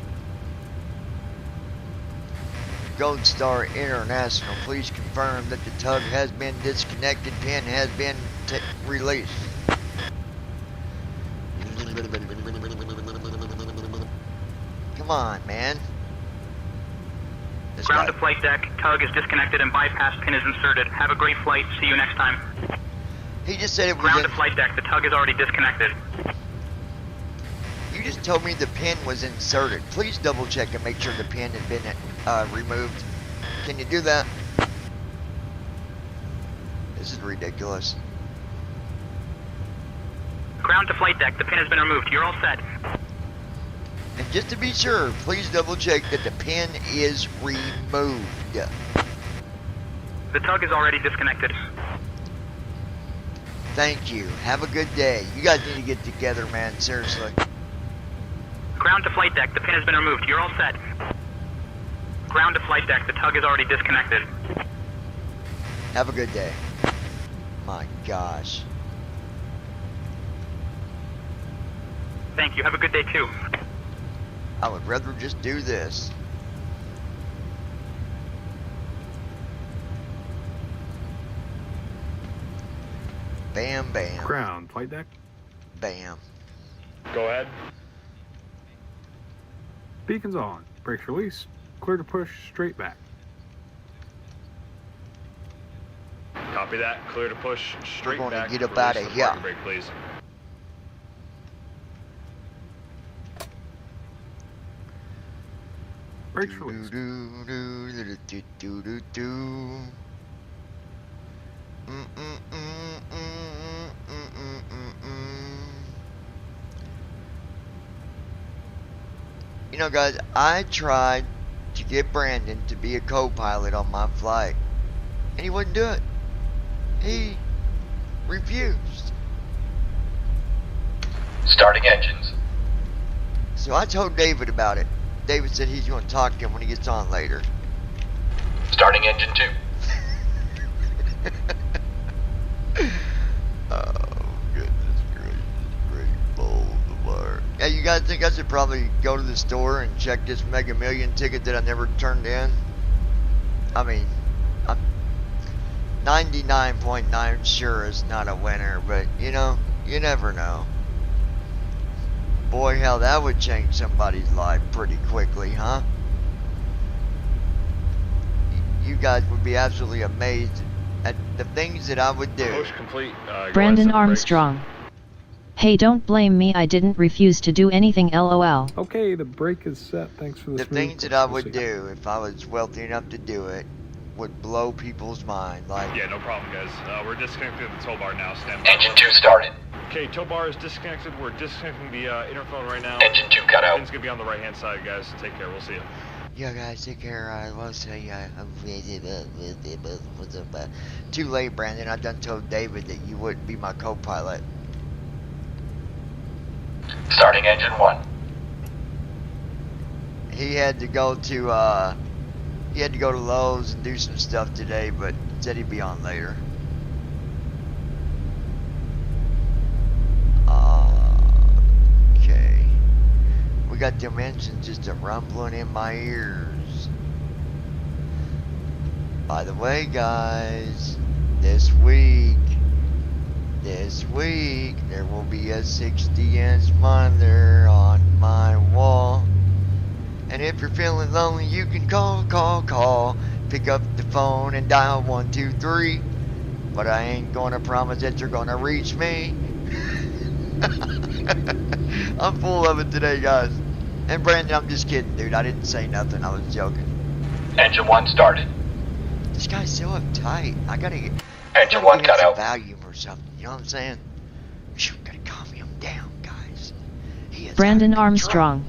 Gold Star International, please confirm that the tug has been disconnected. Pin has been released. Come on, man. Ground to flight deck, tug is disconnected and bypass pin is inserted. Have a great flight. See you next time. He just said it was Ground to flight deck, the tug is already disconnected. You just told me the pin was inserted. Please double check and make sure the pin has been removed. Can you do that? This is ridiculous. Ground to flight deck, the pin has been removed. You're all set. And just to be sure, please double check that the pin is removed. The tug is already disconnected. Thank you. Have a good day. You guys need to get together, man. Seriously. Ground to flight deck. The pin has been removed. You're all set. Ground to flight deck. The tug is already disconnected. Have a good day. My gosh. Thank you. Have a good day, too. I would rather just do this. Bam, bam. Ground, flight deck. Bam. Go ahead. Beacons on. Brakes release. Clear to push straight back. Copy that. Clear to push straight We're back. going to get up out of here. Brake, please. Brakes release. You know, guys, I tried to get Brandon to be a co-pilot on my flight, and he wouldn't do it. He refused. Starting engines. So I told David about it. David said he's going to talk to him when he gets on later. Starting engine 2. Oh, goodness gracious, great balls of fire. Yeah, you guys think I should probably go to the store and check this Mega Million ticket that I never turned in? I mean, I'm 99.9 sure it's not a winner, but, you know, you never know. Boy, hell, that would change somebody's life pretty quickly, huh? You guys would be absolutely amazed at the things that I would do. Push complete. Brandon Armstrong. Hey, don't blame me, I didn't refuse to do anything, lol. Okay, the brake is set. Thanks for the The smooth things that I would processing. do if I was wealthy enough to do it would blow people's mind. Like, Yeah, no problem, guys. We're disconnecting the tow bar now. Stand by. Engine 2 started. Okay, tow bar is disconnected. We're disconnecting the interphone right now. Engine 2 cut out. Pin's gonna be on the right hand side, guys. Take care. We'll see you. yeah, guys, take care. I will say, too late, Brandon. I done told David that you wouldn't be my co-pilot. Starting engine 1. He had to go to Lowe's and do some stuff today, but said he'd be on later. Okay. We got them engines just a rumbling in my ears. By the way, guys, this week, there will be a 60-inch monitor on my wall. And if you're feeling lonely, you can call. Pick up the phone and dial 123. But I ain't gonna promise that you're gonna reach me. I'm full of it today, guys. And Brandon, I'm just kidding, dude. I didn't say nothing. I was joking. Engine 1 started. This guy's so uptight. I gotta get. Engine 1 cut out. Volume or something. You know what I'm saying? Shoot, gotta calm him down, guys. He is Brandon out of control. Armstrong.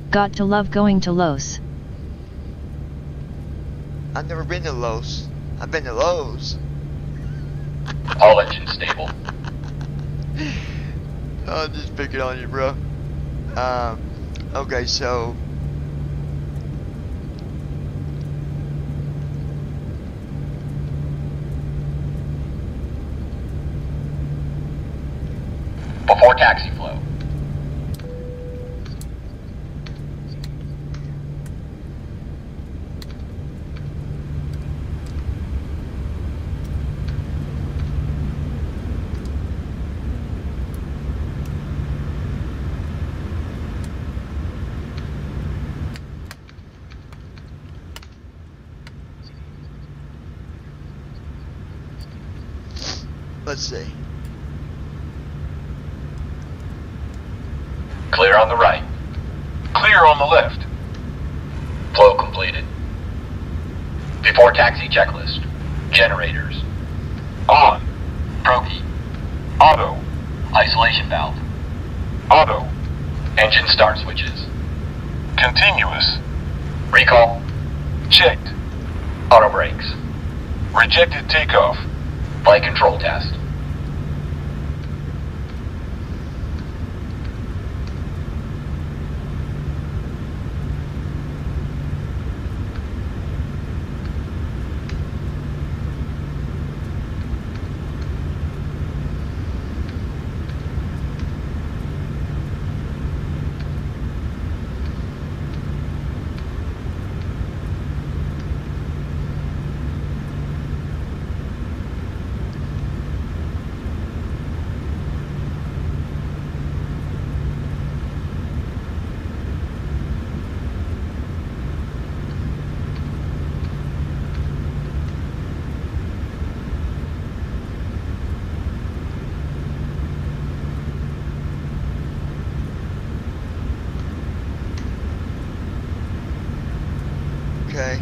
Got to love going to Los. I've never been to Los. I've been to Lowe's. All engines stable. I'll just pick it on you, bro. Okay, so. Before taxi flow. Let's see. Clear on the right. Clear on the left. Flow completed. Before taxi checklist. Generators. On. Progi. Auto. Isolation valve. Auto. Engine start switches. Continuous. Recall. Checked. Auto brakes. Rejected takeoff. Flight control test. Okay.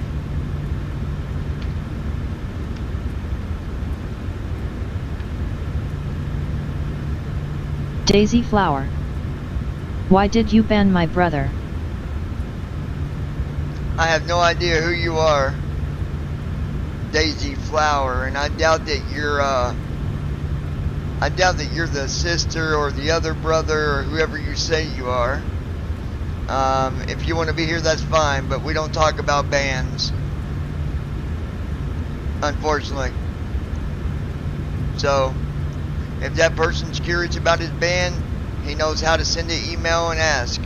Daisy Flower. Why did you ban my brother? I have no idea who you are, Daisy Flower, and I doubt that you're the sister or the other brother or whoever you say you are. If you want to be here, that's fine, but we don't talk about bans, unfortunately. So, if that person's curious about his ban, he knows how to send an email and ask.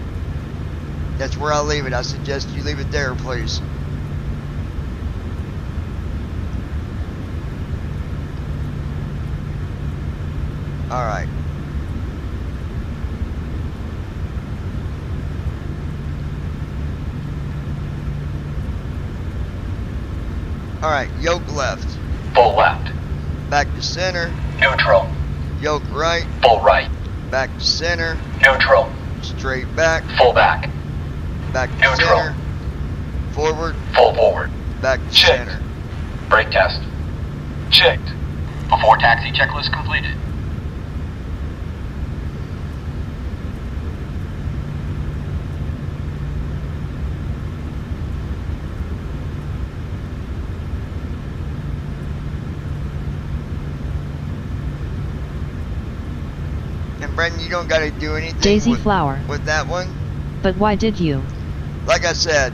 That's where I'll leave it. I suggest you leave it there, please. Alright. Alright, yoke left. Full left. Back to center. Neutral. Yoke right. Full right. Back to center. Neutral. Straight back. Full back. Back to Neutral. center. Forward. Full forward. Back to Checked. center. Brake test. Checked. Before taxi checklist completed. And Brendan, you don't gotta do anything Daisy with, Flower. with that one. But why did you? Like I said,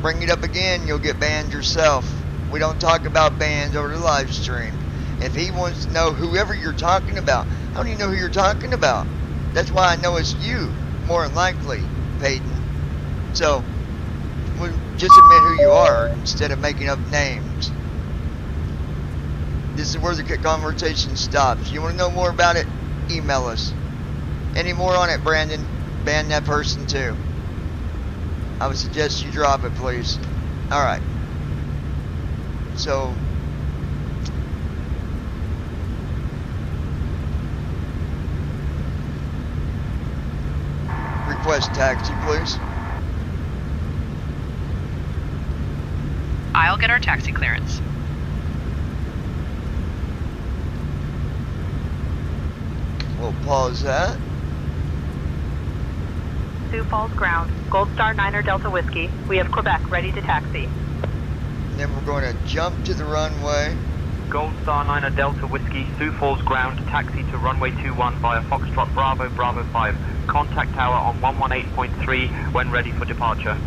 bring it up again, you'll get banned yourself. We don't talk about bans over the live stream. If he wants to know whoever you're talking about, how do you know who you're talking about? That's why I know it's you, more than likely, Peyton. So, we'll just admit who you are instead of making up names. This is where the conversation stops. You want to know more about it? Email us. Any more on it, Brandon? Ban that person too. I would suggest you drop it, please. Alright. So, request taxi, please. I'll get our taxi clearance. We'll pause that. Sioux Falls ground. Gold Star Niner Delta Whiskey. We have Quebec ready to taxi. And then we're going to jump to the runway. Gold Star 9 Delta Whiskey, Sioux Falls ground, taxi to runway 21 via Foxtrot Bravo Bravo 5. Contact tower on 118.3 when ready for departure.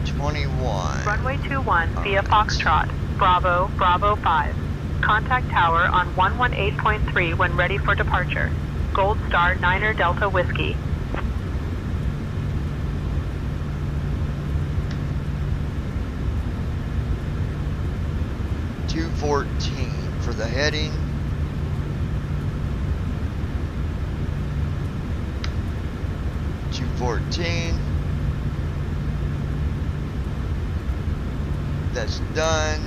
21. Runway 21 via Foxtrot Bravo Bravo 5. Contact tower on 118.3 when ready for departure. Gold Star Niner Delta Whiskey. .214 for the heading. .214. That's done.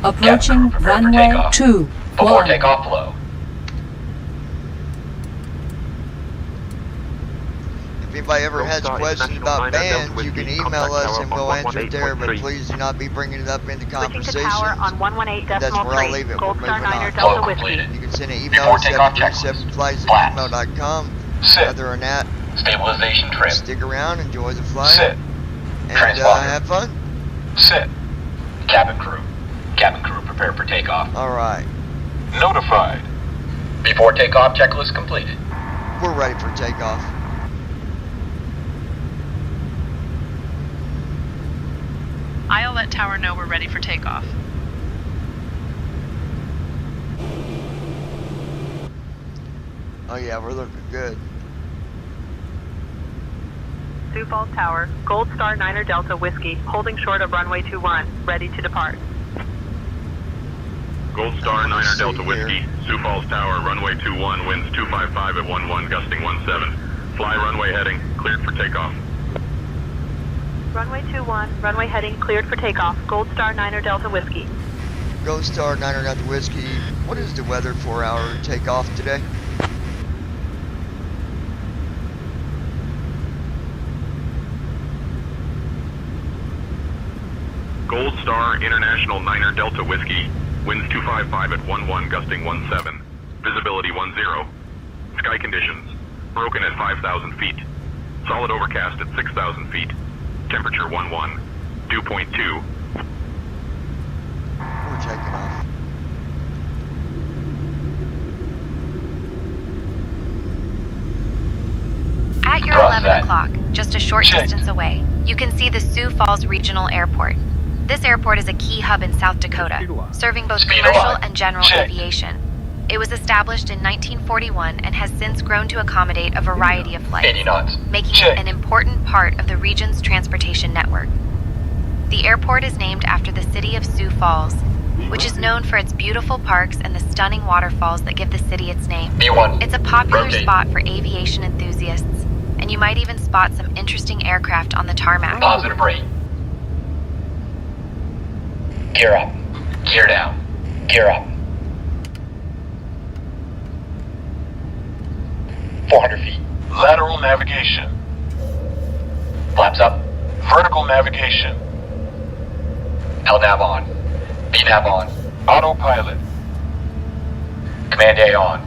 Approaching runway 21. Before takeoff flow. If anybody ever has questions about bands, you can email us and we'll answer it there, but please do not be bringing it up into conversation. Tower on 118.3. That's where I'll leave it. Gold We're Star moving Niner on. Delta Whiskey. You can send an email to 737flights@gmail.com. Other than that, Stabilization trim. stick around, enjoy the flight, Sit. and Transponder. have fun. Sit. Cabin crew. Cabin crew prepare for takeoff. Alright, Notified. Before takeoff, checklist completed. we're ready for takeoff. I'll let Tower know we're ready for takeoff. Oh yeah, we're looking good. Sioux Falls Tower, Gold Star Niner Delta Whiskey, holding short of runway 21, ready to depart. Gold Star Niner Delta Whiskey, Sioux Falls Tower, runway 21, winds 255 at 11, gusting 17. Fly runway heading, cleared for takeoff. Runway 21, runway heading cleared for takeoff. Gold Star Niner Delta Whiskey. Gold Star Niner Delta Whiskey, what is the weather for our takeoff today? Gold Star International Niner Delta Whiskey, winds 255 at 11, gusting 17. Visibility 10. Sky conditions, broken at 5,000 feet. Solid overcast at 6,000 feet. Temperature 11. Dew point 2. We're taking off. At your 11 o'clock, just a short distance away, you can see the Sioux Falls Regional Airport. This airport is a key hub in South Dakota, serving both commercial and general aviation. It was established in 1941 and has since grown to accommodate a variety of flights, making it an important part of the region's transportation network. The airport is named after the city of Sioux Falls, which is known for its beautiful parks and the stunning waterfalls that give the city its name. It's a popular spot for aviation enthusiasts, and you might even spot some interesting aircraft on the tarmac. Positive rate. Gear up. Gear down. Gear up. 400 feet. Lateral navigation. Flaps up. Vertical navigation. LNAV on. BNAV on. Autopilot. Command A on.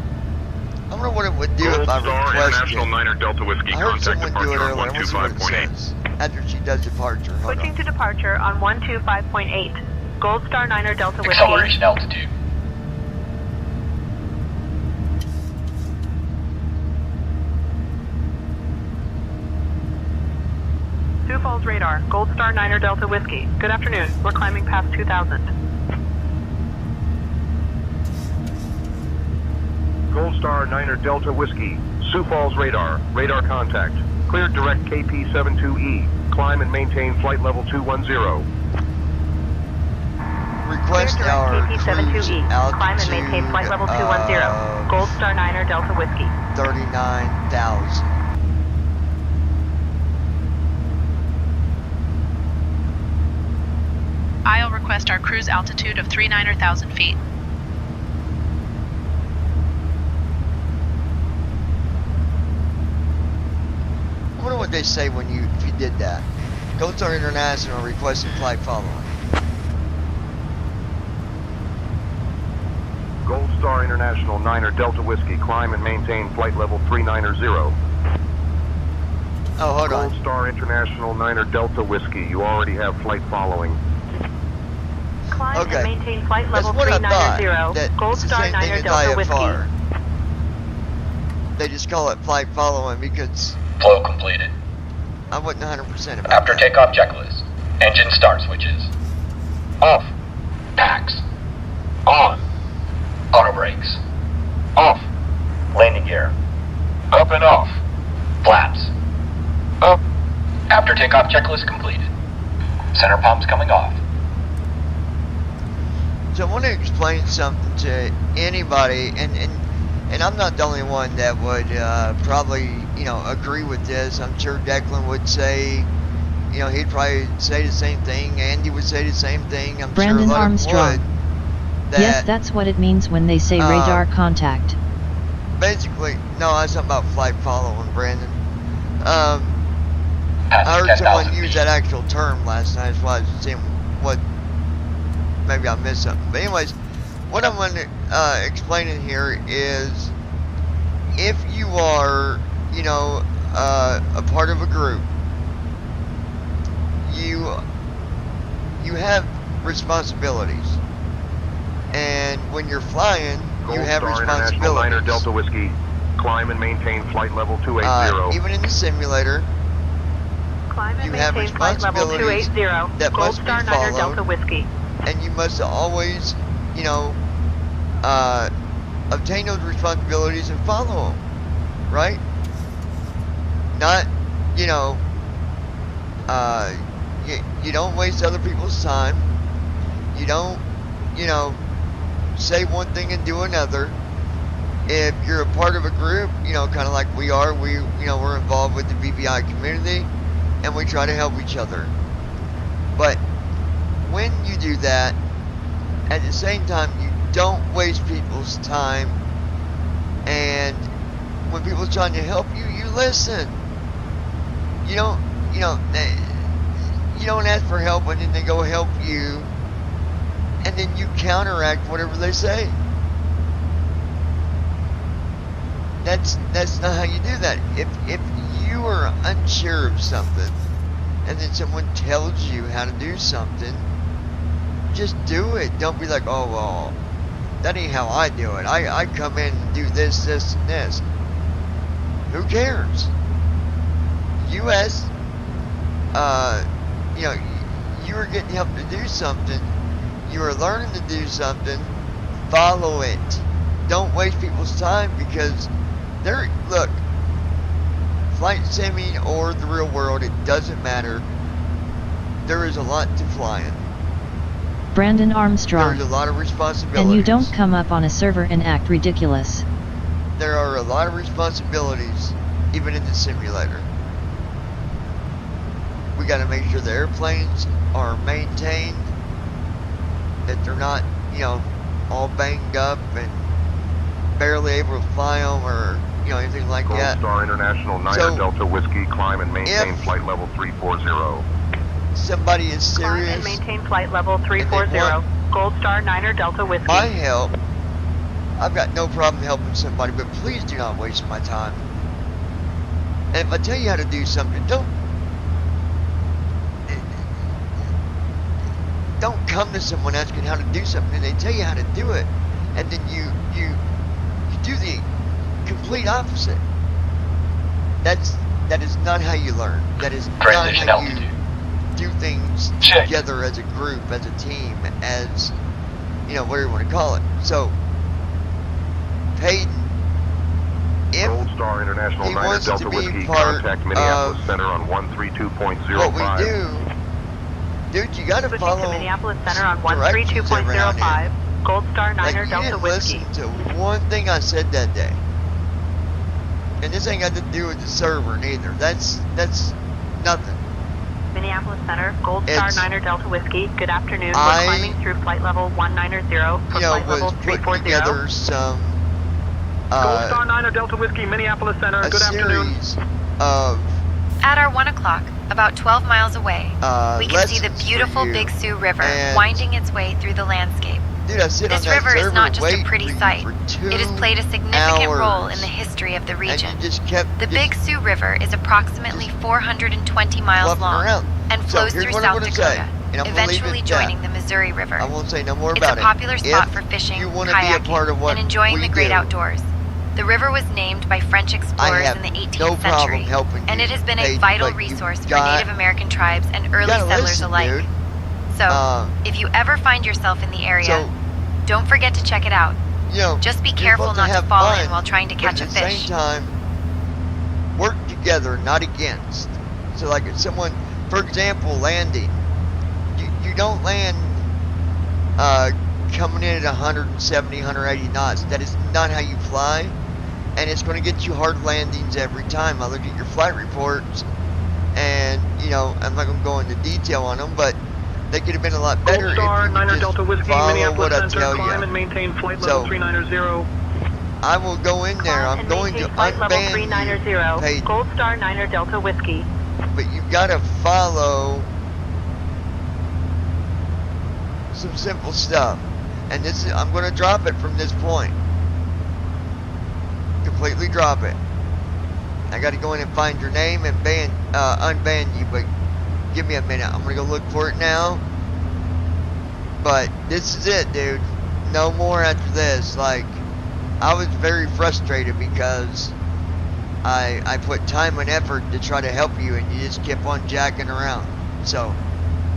I wonder what it would do Gold if I Star requested International it. Niner Delta Whiskey, I heard contact someone do it departure earlier. on Let's see what it 125.8. says after she does departure. Hold Switching on. to departure on 125.8. Gold Star Niner Delta Whiskey. Acceleration altitude. Sioux Falls radar, Gold Star Niner Delta Whiskey. Good afternoon. We're climbing past 2,000. Gold Star Niner Delta Whiskey, Sioux Falls radar, radar contact. Cleared direct KP72E. Climb and maintain flight level 210. Request our cruise altitude Climb and maintain flight level 210. Gold Star Niner Delta Whiskey. 39,000. I'll request our cruise altitude of 39,000 feet. I wonder what they say when if you did that. Gold Star International requesting flight following. Gold Star International Niner Delta Whiskey, climb and maintain flight level 390. Oh, hold on. Gold Star International Niner Delta Whiskey, you already have flight following. Climb Okay. and maintain flight level That's what I 390. thought. That Gold it's the Star same thing Niner as Delta Whiskey. IFR. They just call it flight following because Flow completed. I wasn't 100% about After that. takeoff checklist. Engine start switches. Off. Packs. On. Auto brakes. Off. Landing gear. Up and off. Flaps. Up. After takeoff checklist completed. Center pumps coming off. So I want to explain something to anybody, and I'm not the only one that would probably, agree with this. I'm sure Declan would say, he'd probably say the same thing. Andy would say the same thing. I'm Brandon sure a lot Armstrong. of them would. Yes, that's what it means when they say radar contact. Basically, no, I was talking about flight following, Brandon. I heard someone use that actual term last night. That's why I was seeing what, maybe I missed something. But anyways, what I'm going to explain in here is, if you are, you know, a part of a group, you have responsibilities, and when you're flying, you have responsibilities. International 9er Delta Whiskey, climb and maintain flight level 280. Even in the simulator, Climb and you have maintain flight level responsibilities 280. that Gold must be Star 9er Delta followed, Whiskey. and you must always, you know, obtain those responsibilities and follow them, right? Not, you know, you don't waste other people's time. You don't, you know, say one thing and do another. If you're a part of a group, you know, kind of like we are, you know, we're involved with the BVI community, and we try to help each other. But when you do that, at the same time, you don't waste people's time, and when people are trying to help you, you listen. You don't, you know, you don't ask for help and then they go help you, and then you counteract whatever they say. That's not how you do that. If you are unsure of something, and then someone tells you how to do something, just do it. Don't be like, oh well, that ain't how I do it. I come in and do this, this, and this. Who cares? You asked, you know, you were getting help to do something. You are learning to do something. Follow it. Don't waste people's time, because look, flight sim or the real world, it doesn't matter. There is a lot to flying. Brandon Armstrong. There's a lot of responsibilities. And you don't come up on a server and act ridiculous. There are a lot of responsibilities, even in the simulator. We got to make sure the airplanes are maintained, that they're not, you know, all banged up and barely able to fly them, or, you know, anything like Gold that. Star International 9er Delta Whiskey, climb and maintain flight level 340. Somebody is serious. Climb and maintain flight level 340. Gold Star 9er Delta Whiskey. My help, I've got no problem helping somebody, but please do not waste my time. And if I tell you how to do something, don't come to someone asking how to do something and they tell you how to do it, and then you do the complete opposite. That is not how you learn. That is not how you do things together as a group, as a team, as, you know, whatever you want to call it. So, Peyton, if Gold Star International he 9er wants Delta to be Whiskey, part contact Minneapolis of Center on 132.05. what we do, dude, you gotta Switching follow to Minneapolis Center on directions around here. 132.05. Gold Star 9er Like, you Delta didn't Whiskey. listen to one thing I said that day. And this ain't got to do with the server neither. That's nothing. Minneapolis Center, Gold Star It's- 9er Delta Whiskey. Good afternoon. I, We're climbing through flight level 190 for You know, flight level was putting 340. together some Gold Star 9er Delta Whiskey, Minneapolis Center. a Good afternoon. series of At our 1 o'clock, about 12 miles away, we can see the lessons for beautiful you. Big Sioux River And- winding its way through the landscape. Dude, I sit This on that river is server not just a waiting pretty for you sight. for 2 It has played a significant role hours. in the history of the region. And you just kept The Big Sioux River is approximately 420 miles fluffing long around. and So flows here's through what I'm South gonna Dakota, say, and I'm gonna leave eventually it at joining that. the Missouri River. I won't say no more It's about a it. popular spot If for fishing, you want to be a part of kayaking, what and enjoying we the great do, outdoors. The river was named by French explorers have in the 18th no problem century, helping and you, it has been a Paige, vital but you resource for got- Native American tribes and early gotta settlers listen, alike. dude. So, if you ever find yourself in the area, So, don't forget to check it out. you know, Just be you're careful supposed not to have fall fun, in while trying to but catch a at the fish. same time, work together, not against. So, like, if someone, for example, landing, you don't land coming in at 170, 180 knots. That is not how you fly, and it's going to get you hard landings every time. I look at your flight reports, and, you know, I'm not going to go into detail on them, but they could have been a lot better Gold Star if you would 9er just Delta Whiskey, follow Minneapolis what I Center. tell Climb you. and maintain flight So, level 390. I will go in there. I'm going to flight level unban 390, you, Peyton. Gold Star 9er Delta Whiskey. But you've got to follow some simple stuff. And this is, I'm going to drop it from this point. Completely drop it. I got to go in and find your name and unban you, but give me a minute. I'm going to go look for it now. But this is it, dude. No more after this. Like, I was very frustrated because I put time and effort to try to help you, and you just kept on jacking around. So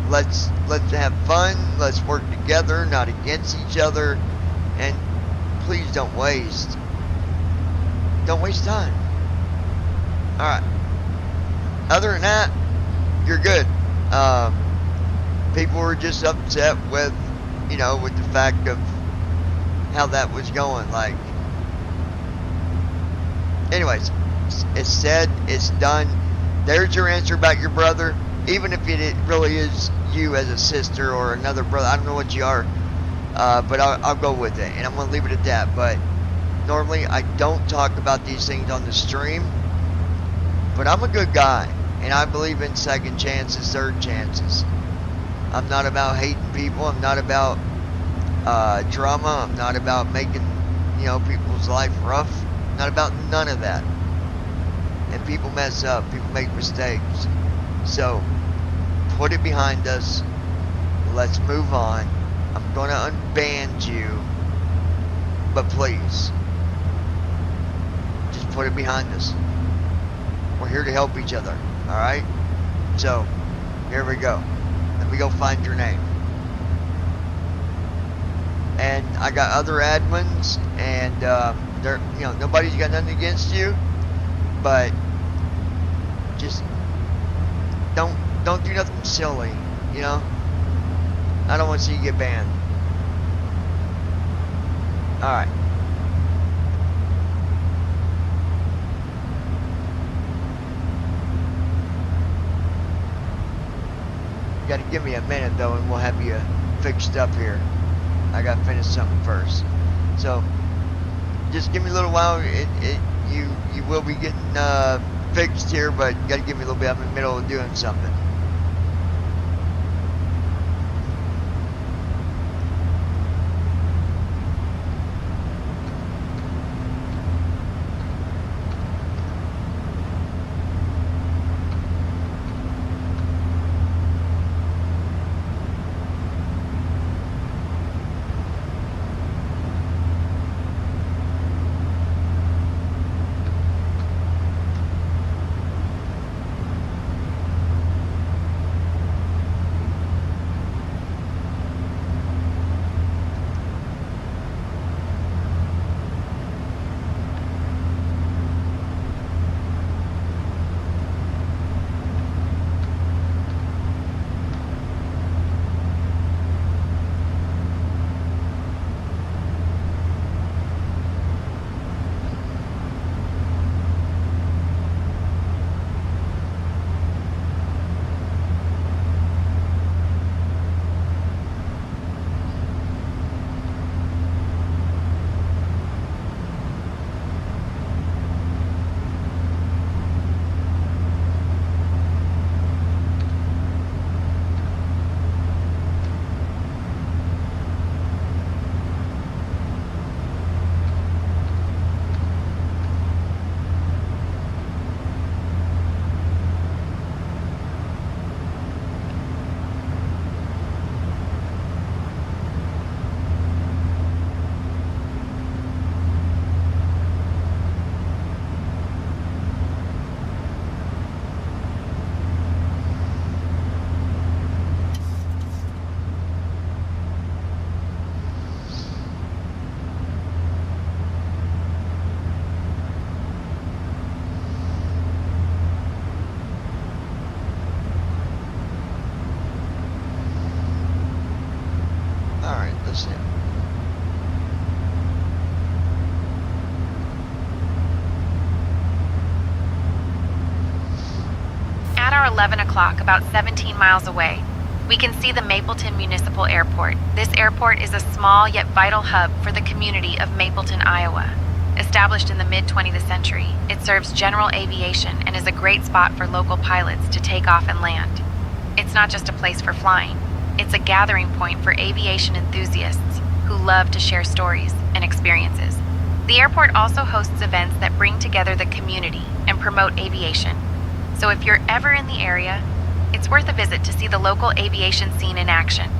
let's have fun. Let's work together, not against each other. And please don't waste time. All right. Other than that, you're good. People were just upset with, you know, with the fact of how that was going. Like, anyways, it's said, it's done. There's your answer about your brother. Even if it really is you as a sister or another brother, I don't know what you are, but I'll go with it, and I'm going to leave it at that. But normally I don't talk about these things on the stream, but I'm a good guy, and I believe in second chances, third chances. I'm not about hating people. I'm not about drama. I'm not about making, you know, people's life rough. I'm not about none of that. And people mess up. People make mistakes. So put it behind us. Let's move on. I'm going to unban you. But please, just put it behind us. We're here to help each other. Alright? So, here we go. Let me go find your name. And I got other admins, and they're, you know, nobody's got nothing against you, but just don't do nothing silly, you know. I don't want to see you get banned. All right. You gotta give me a minute though, and we'll have you fixed up here. I gotta finish something first. So just give me a little while. You will be getting fixed here, but you gotta give me a little bit. I'm in the middle of doing something. At our 11 o'clock, about 17 miles away, we can see the Mapleton Municipal Airport. This airport is a small yet vital hub for the community of Mapleton, Iowa. Established in the mid-20th century, it serves general aviation and is a great spot for local pilots to take off and land. It's not just a place for flying, it's a gathering point for aviation enthusiasts who love to share stories and experiences. The airport also hosts events that bring together the community and promote aviation. So if you're ever in the area, it's worth a visit to see the local aviation scene in action.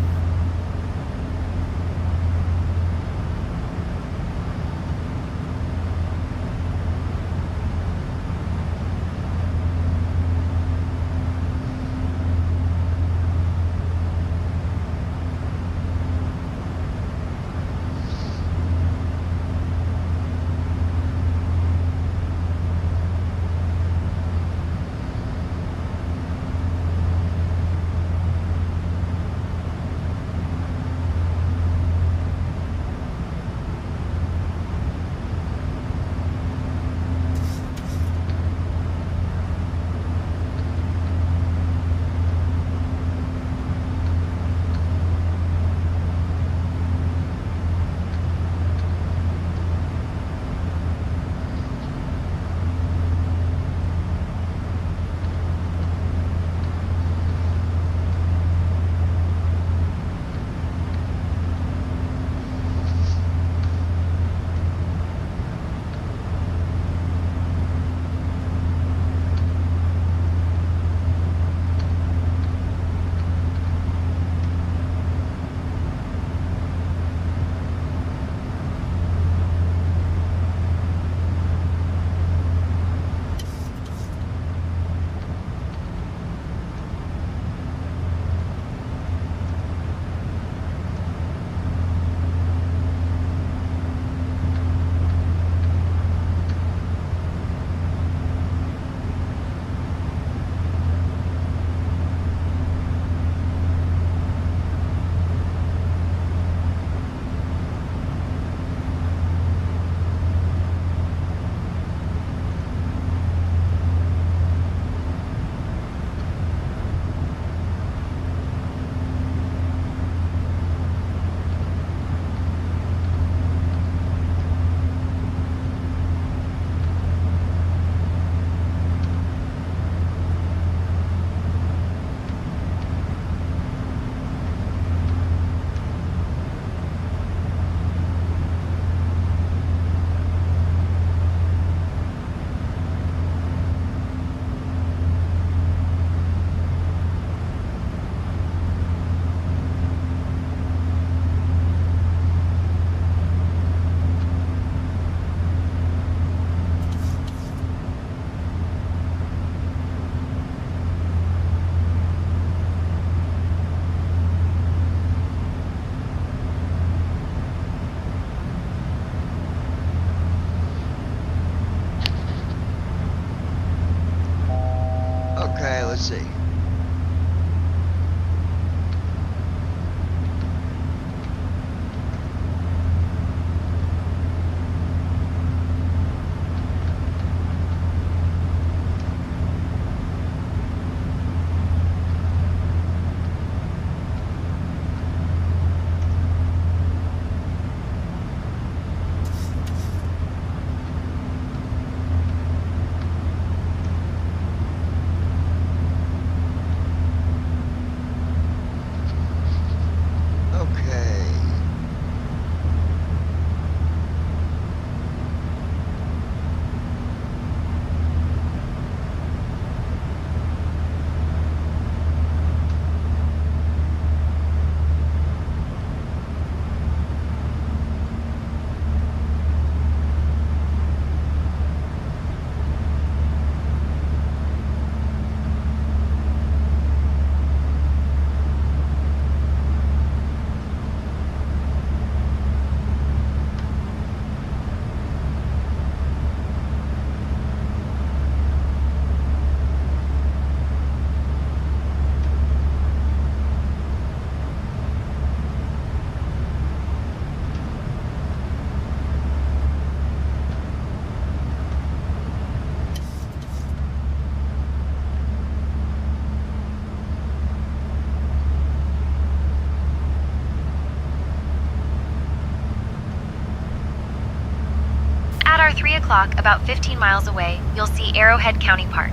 Okay, let's see. star 3 o'clock, about 15 miles away, you'll see Arrowhead County Park.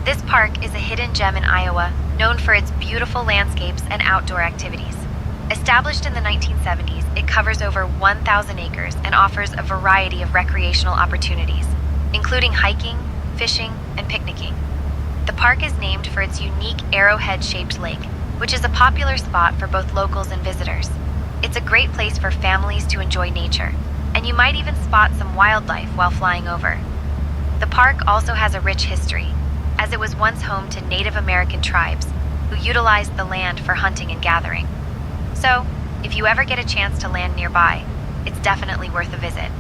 This park is a hidden gem in Iowa, known for its beautiful landscapes and outdoor activities. Established in the 1970s, it covers over 1,000 acres and offers a variety of recreational opportunities, including hiking, fishing, and picnicking. The park is named for its unique arrowhead-shaped lake, which is a popular spot for both locals and visitors. It's a great place for families to enjoy nature, and you might even spot some wildlife while flying over. The park also has a rich history, as it was once home to Native American tribes who utilized the land for hunting and gathering. So, if you ever get a chance to land nearby, it's definitely worth a visit.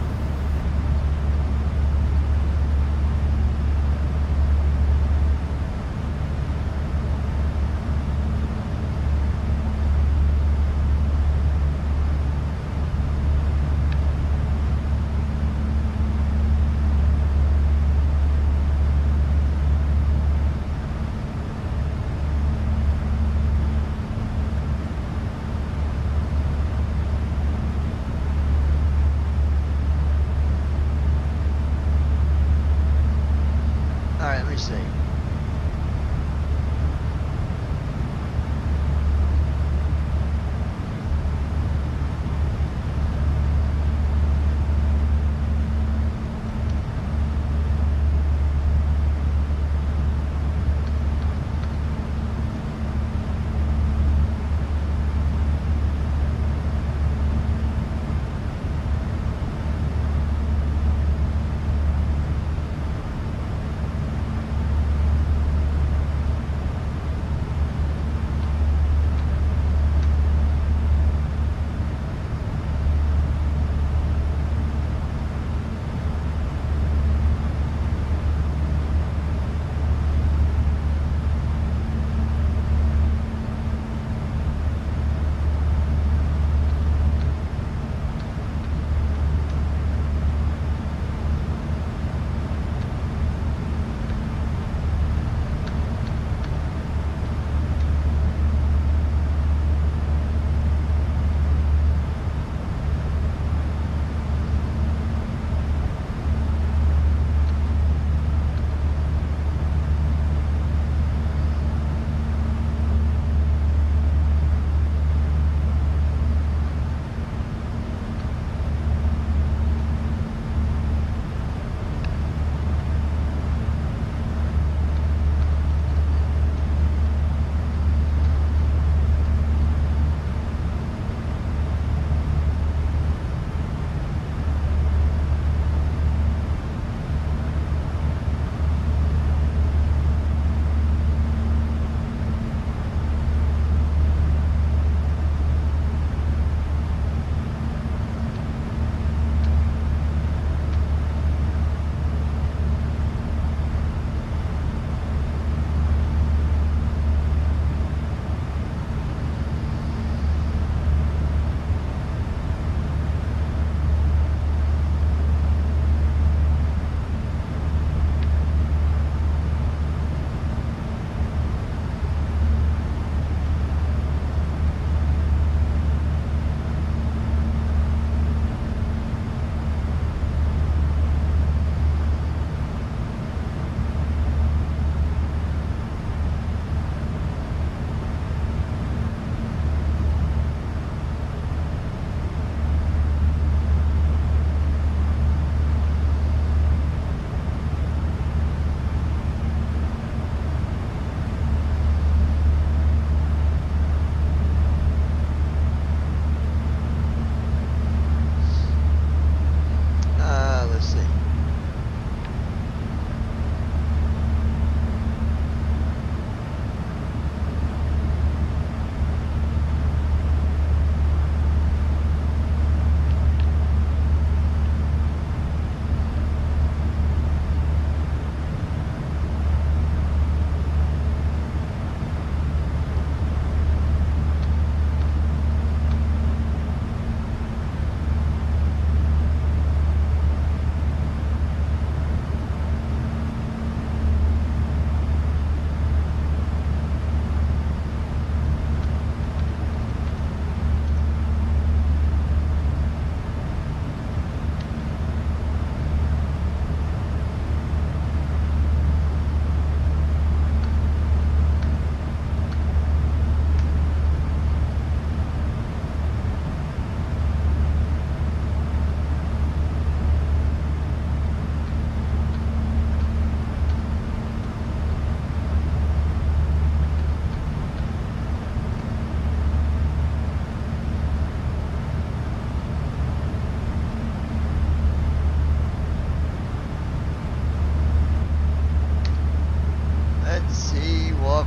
Alright, let me see.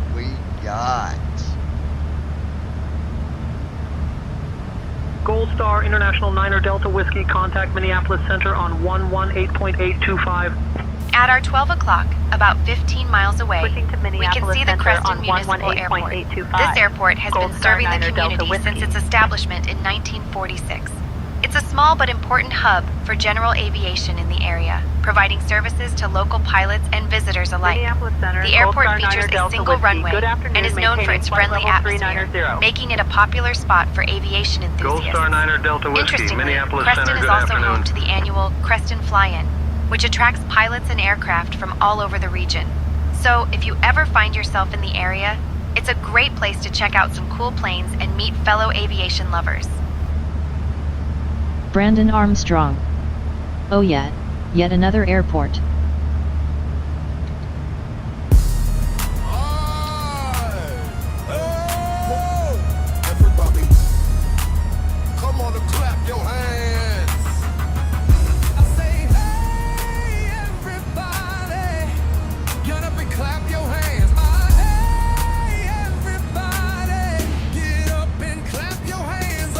what we got. Gold Star International 9er Delta Whiskey, contact Minneapolis Center on 118.825. At our 12 o'clock, about 15 miles away, we can see the Creston Municipal Airport. This airport has been serving the community since its establishment in 1946. It's a small but important hub for general aviation in the area, providing services to local pilots and visitors alike. The airport features a single runway and is known for its friendly atmosphere, making it a popular spot for aviation enthusiasts. Gold Star 9er Delta Whiskey, Interestingly, Minneapolis Creston Center, is good also afternoon. home to the annual Creston Fly-In, which attracts pilots and aircraft from all over the region. So, if you ever find yourself in the area, it's a great place to check out some cool planes and meet fellow aviation lovers. Brandon Armstrong. Oh yeah, yet another airport. Everybody, come on and clap your hands. I say, hey, everybody, get up and clap your hands. Hey, everybody, get up and clap your hands.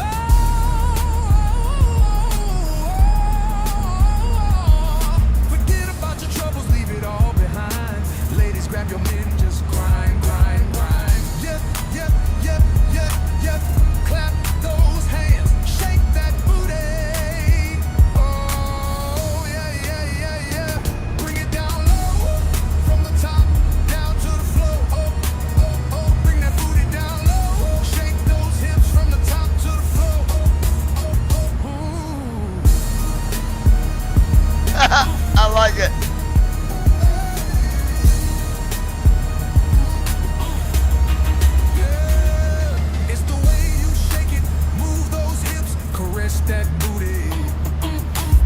Forget about your troubles, leave it all behind. Ladies, grab your men, just grind, grind, grind. Yep, yep, yep, yep, yep. Clap those hands, shake that booty. Oh, yeah, yeah, yeah, yeah. Bring it down low, from the top down to the floor. Oh, oh, oh. Bring that booty down low, shake those hips from the top to the floor. Oh, oh, oh. I like it. It's the way you shake it, move those hips, caress that booty.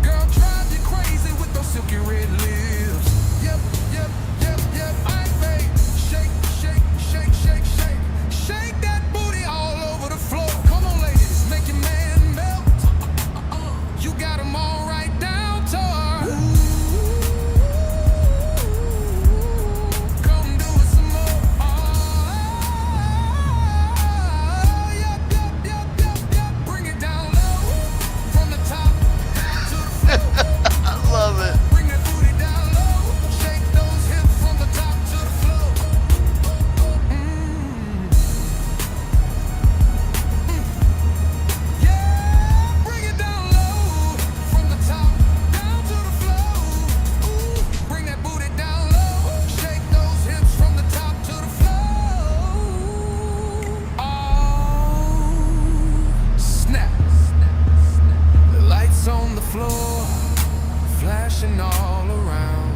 Girl, drive you crazy with those silky red lips. Yep, yep, yep, yep. I say, shake, shake, shake, shake, shake. Shake that booty all over the floor. Come on, ladies, make your man melt. You got 'em all right down to her. Come do it some more. Yep, yep, yep, yep, yep. Bring it down low, from the top down to the floor. I love it. Bring that booty down low, shake those hips from the top to the floor. Yeah, bring it down low, from the top down to the floor. Ooh, bring that booty down low, shake those hips from the top to the floor. Oh, snap. The lights on the floor, flashing all around.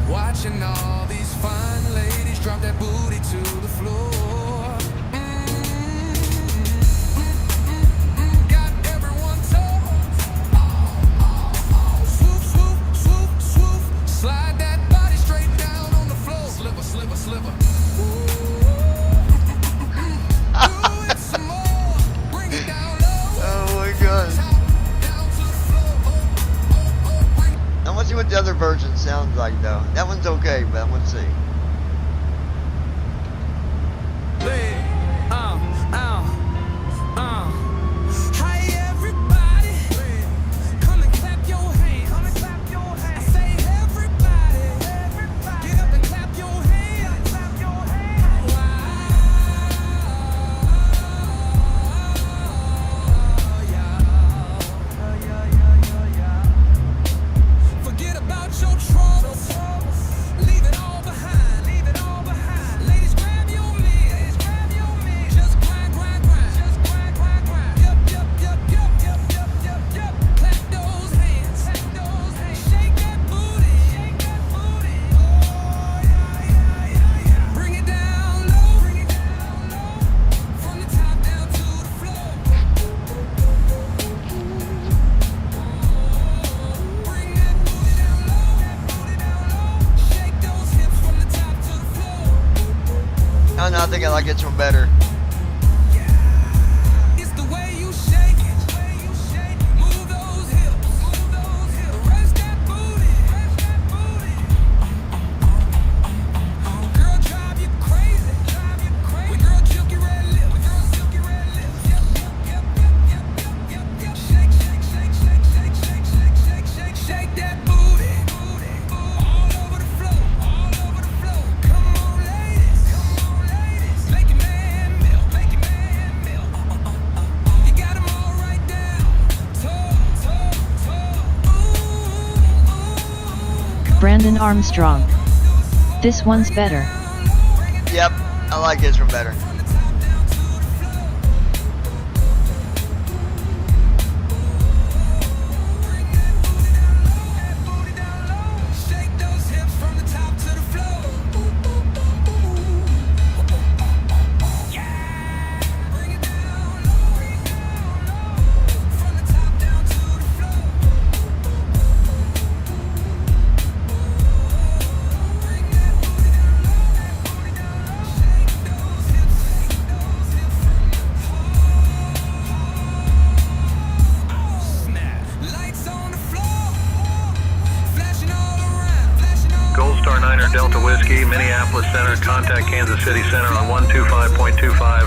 Watching all these fine ladies drop that booty to the floor. Got everyone toes. Swoop, swoop, swoop, swoop. Slide that body straight down on the floor. Sliver, sliver, sliver. Do it some more. Bring it down low. Oh my god. I want to see what the other version sounds like though. That one's okay, but I want to see. Hi everybody, come and clap your hands. I say everybody, get up and clap your hands. Forget about your troubles, leave it all behind. Ladies, grab your men, just grind, grind, grind. Yep, yep, yep, yep, yep, yep, yep, yep. Clap those hands, shake that booty. Oh, yeah, yeah, yeah, yeah. Bring it down low, from the top down to the floor. Bring that booty down low, shake those hips from the top to the floor. Oh no, I think I like this one better. It's the way you shake it, move those hips, rest that booty. Girl, drive you crazy Brandon Armstrong. This one's better. Yep, I like this one better. Gold Star 9er Delta Whiskey, Minneapolis Center, contact Kansas City Center on 125.25.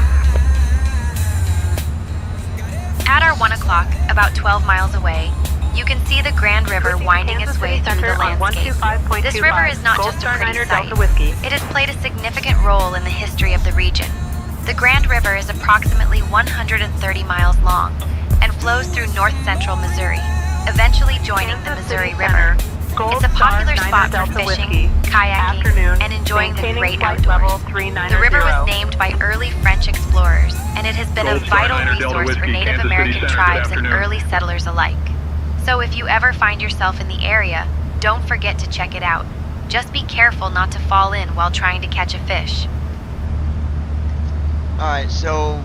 At our 1 o'clock, about 12 miles away, you can see the Grand River winding its way through the landscape. This river is not just a pretty sight. It has played a significant role in the history of the region. The Grand River is approximately 130 miles long and flows through north-central Missouri, eventually joining the Missouri River. It's a popular spot for fishing, kayaking, and enjoying the great outdoors. The river was named by early French explorers, and it has been a vital resource for Native American tribes and early settlers alike. So if you ever find yourself in the area, don't forget to check it out. Just be careful not to fall in while trying to catch a fish. Alright, so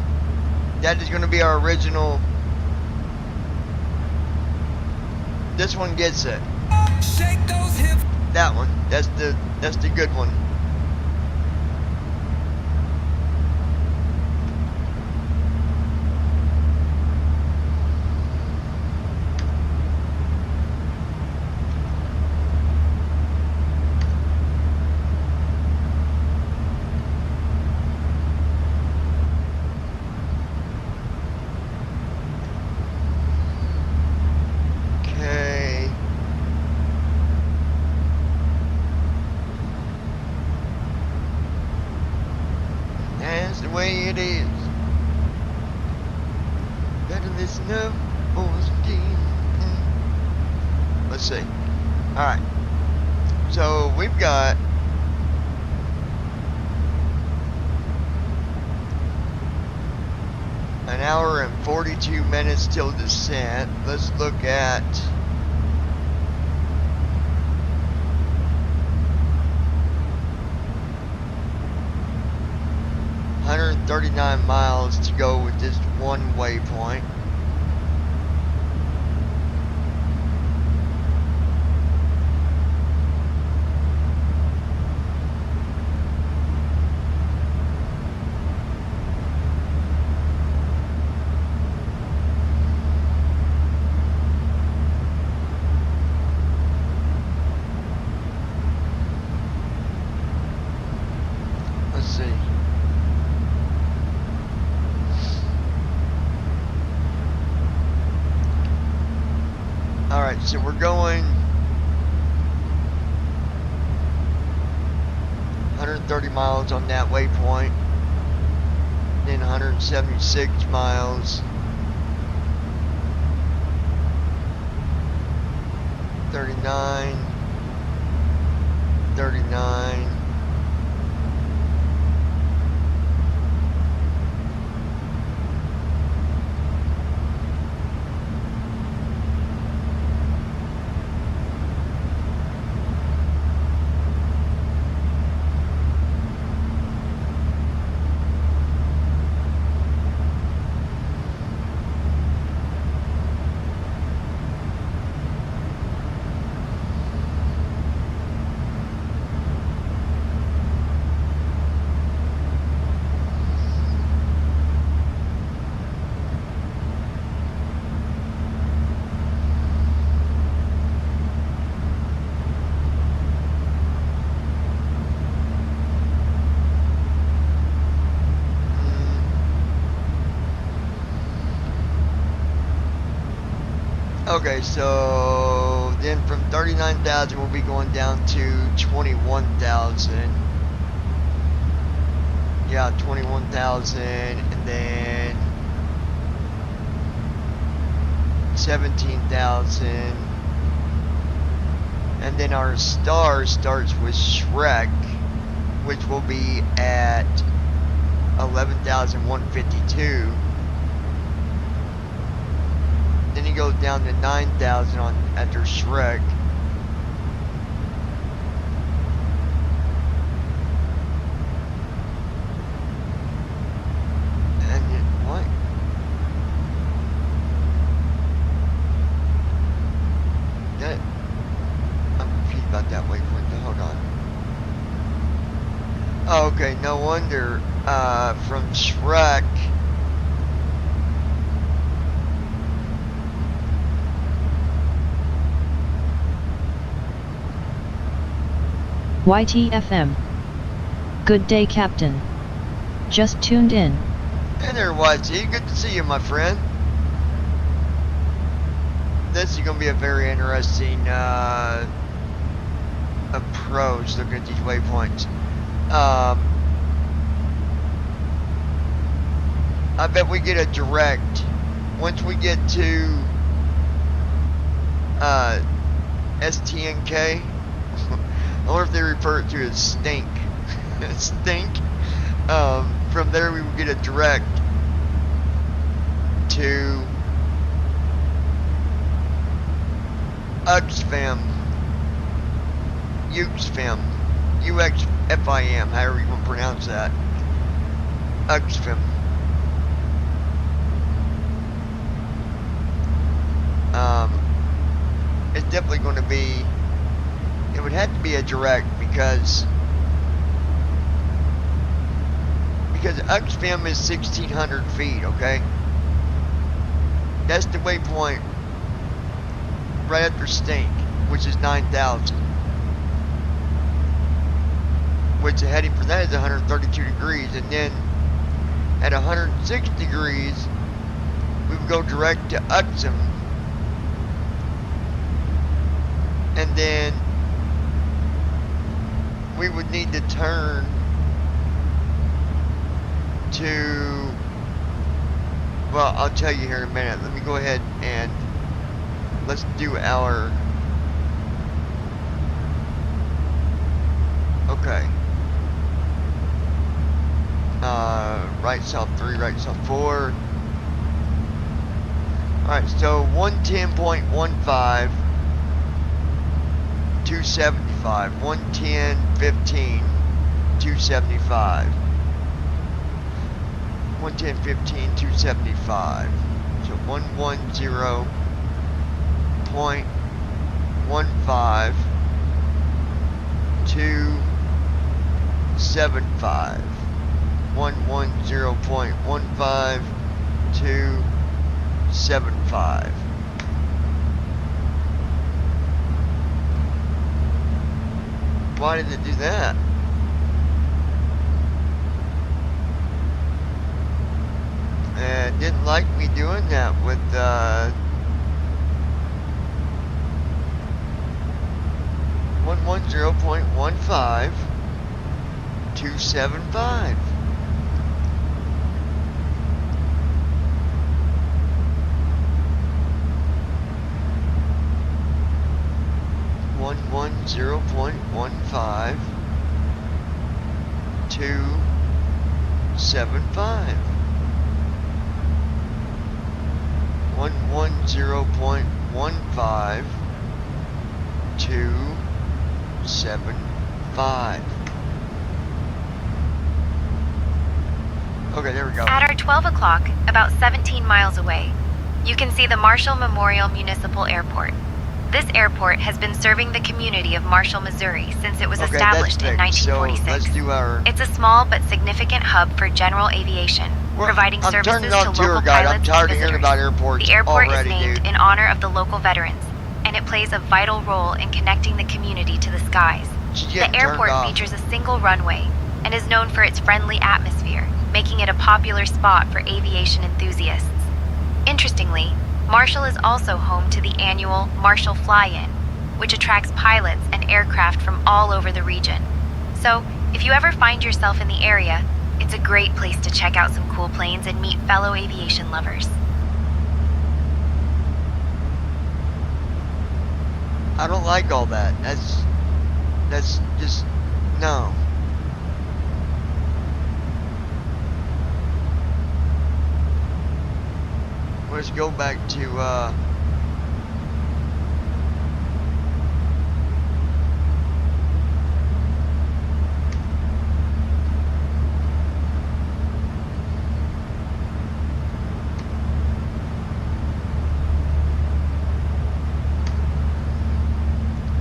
that is going to be our original. This one gets it. That one. That's the good one. The way it is. Better listen up, boys and girls. Let's see. Alright. So we've got an hour and 42 minutes till descent. Let's look at $139 miles to go with this one waypoint. Let's see. Alright, so we're going 130 miles on that waypoint, then 176 miles, 39, 39, Okay, so then from 39,000 we'll be going down to 21,000. Yeah, 21,000, and then 17,000, And then our star starts with Shrek, which will be at 11,152. Then he goes down to 9,000 on after Shrek. And then, what? That, I'm confused about that waypoint. Hold on. Oh, okay, no wonder. From Shrek. YTFM. Good day, Captain. Just tuned in. Hey there, YT. Good to see you, my friend. This is going to be a very interesting approach looking at these waypoints. I bet we get a direct once we get to STNK. I wonder if they refer to it as Stink. Stink. From there we will get a direct to UXFIM. UXFIM. UXFIM, however you want to pronounce that. UXFIM. It's definitely going to be, it would have to be a direct because UXFIM is 1,600 feet, okay? That's the waypoint right after Stink, which is 9,000. Which the heading for that is 132 degrees, and then at 106 degrees, we would go direct to UXFIM, and then we would need to turn to, well, I'll tell you here in a minute. Let me go ahead and let's do our, okay, right south 3, right south 4. Alright, so 110.15, 275, 110.15, 275, 110.15, 275, so 110.15, 275, 110.15, 275. Why did it do that? And didn't like me doing that with 110.15, 275. One 0.15, 275. 110.15, 275. Okay, there we go. At our 12 o'clock, about 17 miles away, you can see the Marshall Memorial Municipal Airport. This airport has been serving the community of Marshall, Missouri since it was established in 1946. So it's a small but significant hub for general aviation, providing services to local pilots and visitors. The airport is named in honor of the local veterans, and it plays a vital role in connecting the community to the skies. The airport features a single runway and is known for its friendly atmosphere, making it a popular spot for aviation enthusiasts. Interestingly, Marshall is also home to the annual Marshall Fly-In, which attracts pilots and aircraft from all over the region. So, if you ever find yourself in the area, it's a great place to check out some cool planes and meet fellow aviation lovers. I don't like all that. That's just, no. Let's go back to,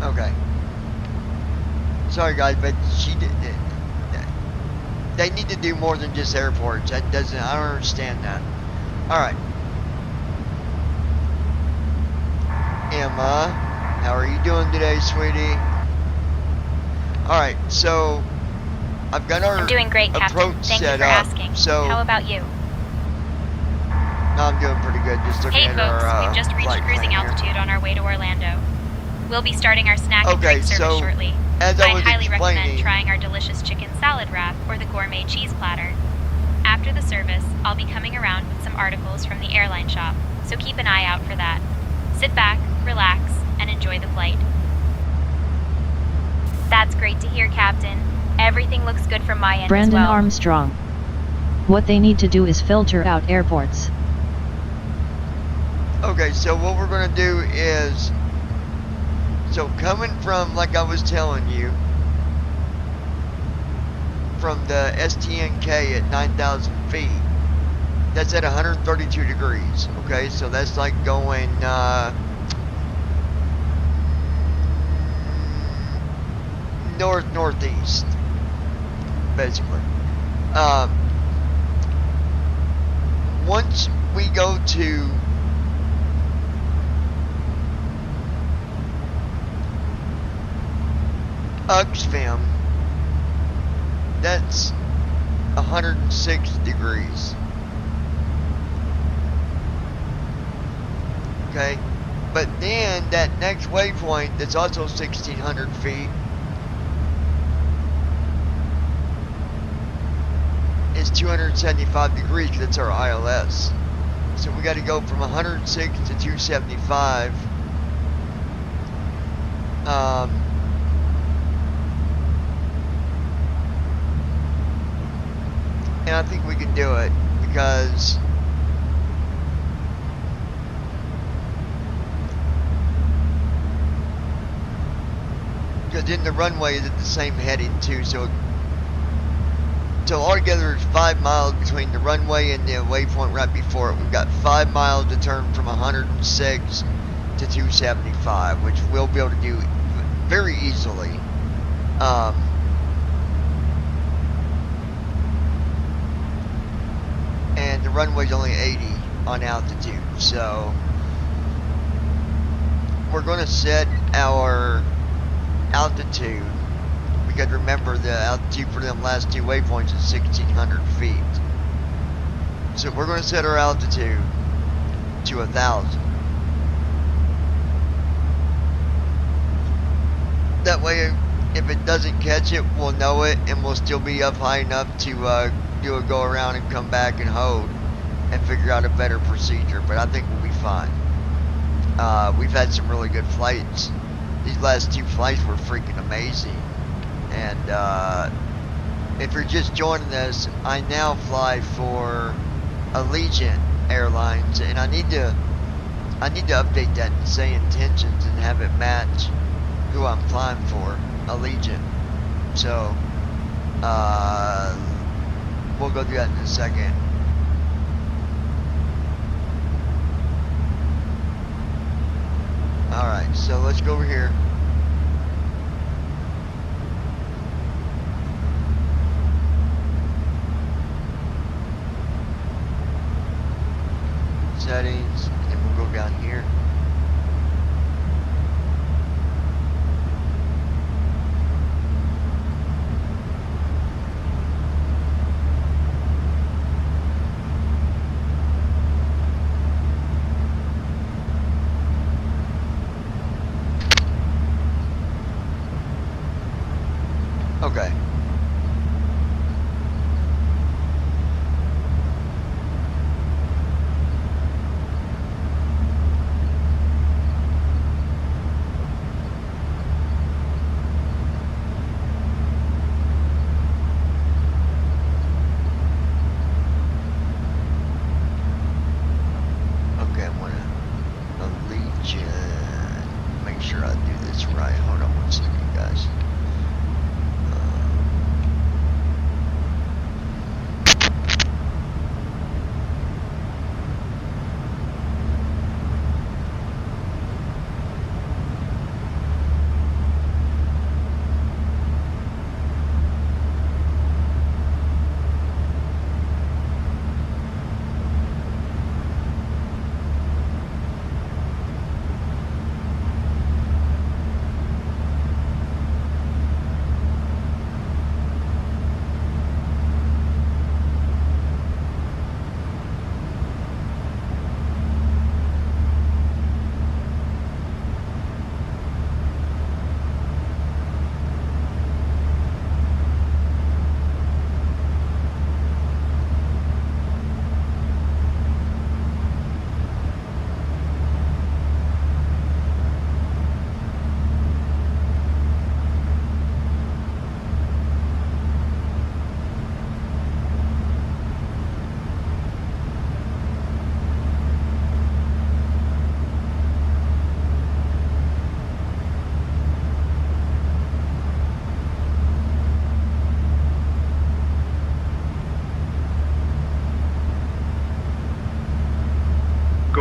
okay. Sorry guys, but they need to do more than just airports. I don't understand that. Alright. Emma, how are you doing today, sweetie? Alright, so I've got our I'm doing great, Captain. Thank you for asking. So how about you? I'm doing pretty good. Just looking Hey at folks, our we've just reached flight cruising plan here. altitude on our way to Orlando. We'll be starting our snack and drink service so shortly. as I I'd was highly recommend explaining, trying our delicious chicken salad wrap or the gourmet cheese platter. After the service, I'll be coming around with some articles from the airline shop, so keep an eye out for that. Sit back, relax, and enjoy the flight. That's great to hear, Captain. Everything looks good from my end Brandon as well. Armstrong. What they need to do is filter out airports. Okay, so what we're going to do is, so coming from, like I was telling you, from the STNK at 9,000 feet, that's at 132 degrees, okay? So that's like going, northeast, basically. Once we go to Uxfam, that's 106 degrees. Okay, but then that next waypoint that's also 1,600 feet is 275 degrees because it's our ILS. So we got to go from 106 to 275. And I think we can do it because then the runway is at the same heading too, so altogether it's 5 miles between the runway and the waypoint right before it. We've got 5 miles to turn from 106 to 275, which we'll be able to do very easily. And the runway's only 80 on altitude, so we're going to set our altitude, because remember the altitude for them last two waypoints is 1,600 feet. So we're going to set our altitude to 1,000. That way, if it doesn't catch it, we'll know it, and we'll still be up high enough to do a go around and come back and hold and figure out a better procedure. But I think we'll be fine. We've had some really good flights. These last two flights were freaking amazing. And if you're just joining us, I now fly for Allegiant Airlines, and I need to update that and say intentions and have it match who I'm flying for, Allegiant. So we'll go do that in a second. Alright, so let's go over here. Settings, and then we'll go down here. Okay.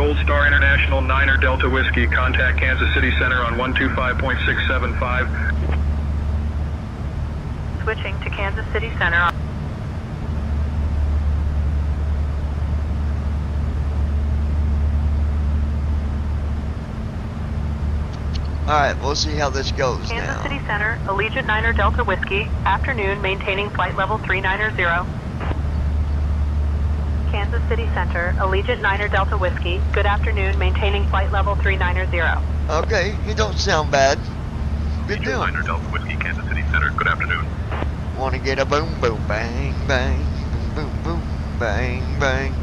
Gold Star International 9er Delta Whiskey. Contact Kansas City Center on 125.675. Switching to Kansas City Center. Alright, we'll see how this goes Kansas now. City Center, Allegiant 9er Delta Whiskey. Afternoon, maintaining flight level 390. Kansas City Center, Allegiant 9er Delta Whiskey. Good afternoon, maintaining flight level 390. Okay, you don't sound bad. Good deal. 9er Delta Whiskey, Kansas City Center. Good afternoon. Wanna get a boom boom bang bang, boom boom boom bang bang.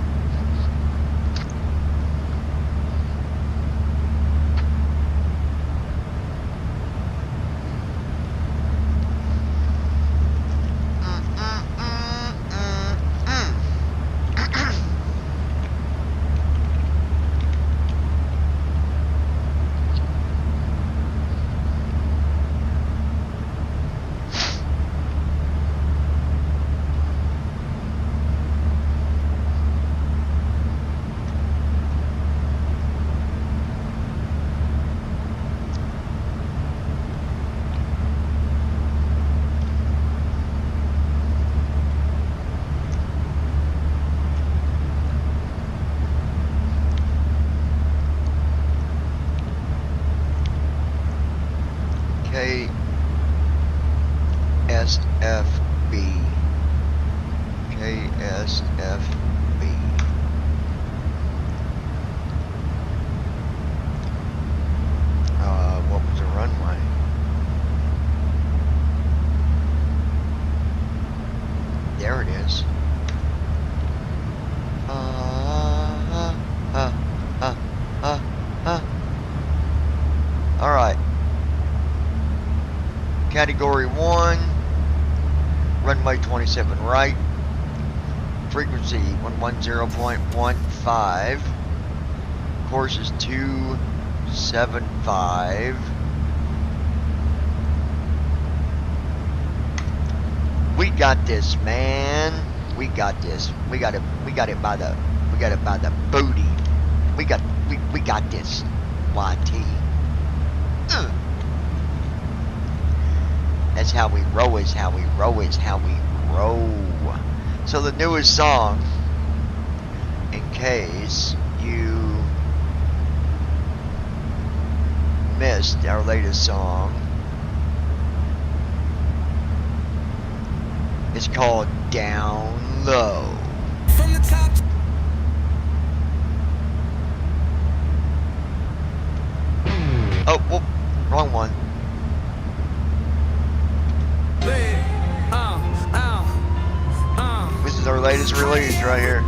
KSFB. KSFB. What was the runway? There it is. All right. Category 1, runway 27 right, frequency 110.15, course is 275. We got this, man. We got this. We got it by the booty. We got this. YT. That's how we roll, is how we roll, is how we roll. So the newest song, in case you missed our latest song, is called Down Low. From the top. Oh, whoop, wrong one. This is our latest release right here.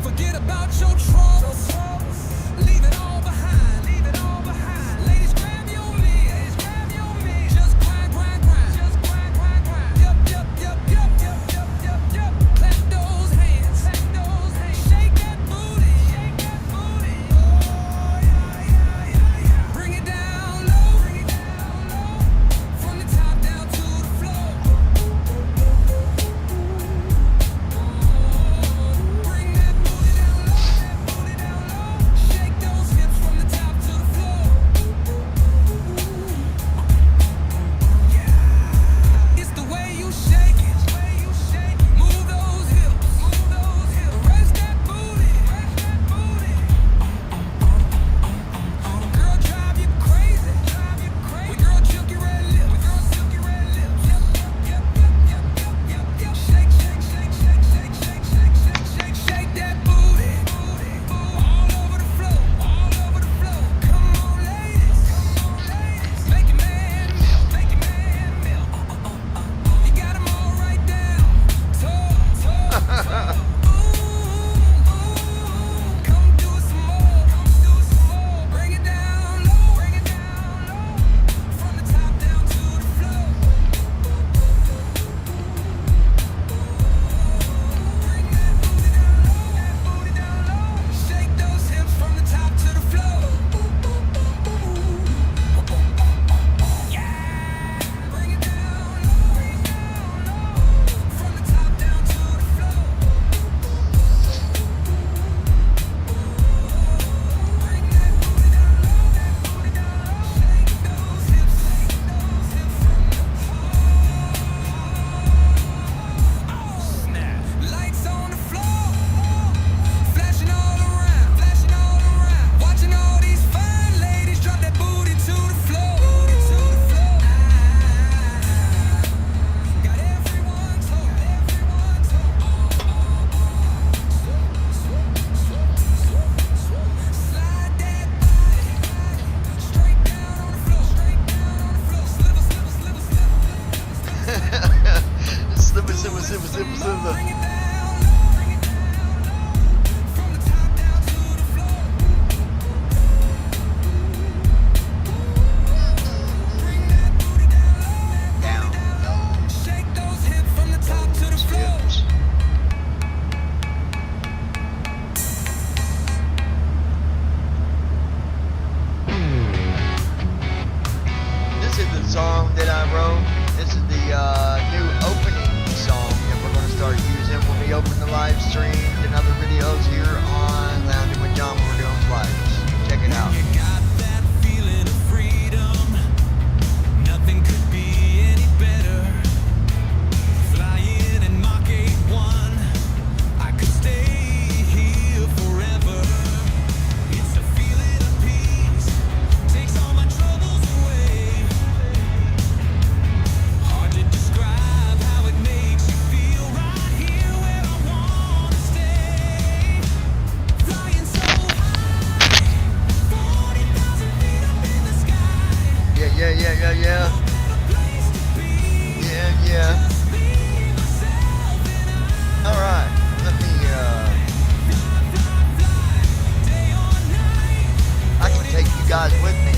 Forget about your troubles. Leave it all behind. Leave it all behind. Ladies, grab your legs. Grab your legs. Just grind, grind, grind. Just grind, grind, grind. Yup, yup, yup, yup, yup, yup. song that I wrote. This is the new opening song that we're going to start using when we open the live streams and other videos here on Lounging with John when we're doing flights. Check it out. You got that feeling of freedom. Nothing could be any better. Flying in Mach 8-1, I could stay here forever. It's a feeling of peace, takes all my troubles away. Hard to describe how it makes you feel right here where I wanna stay. Flying so high, 40,000 feet up in the sky. Yeah. Yeah. Alright, let me, I can take you guys with me.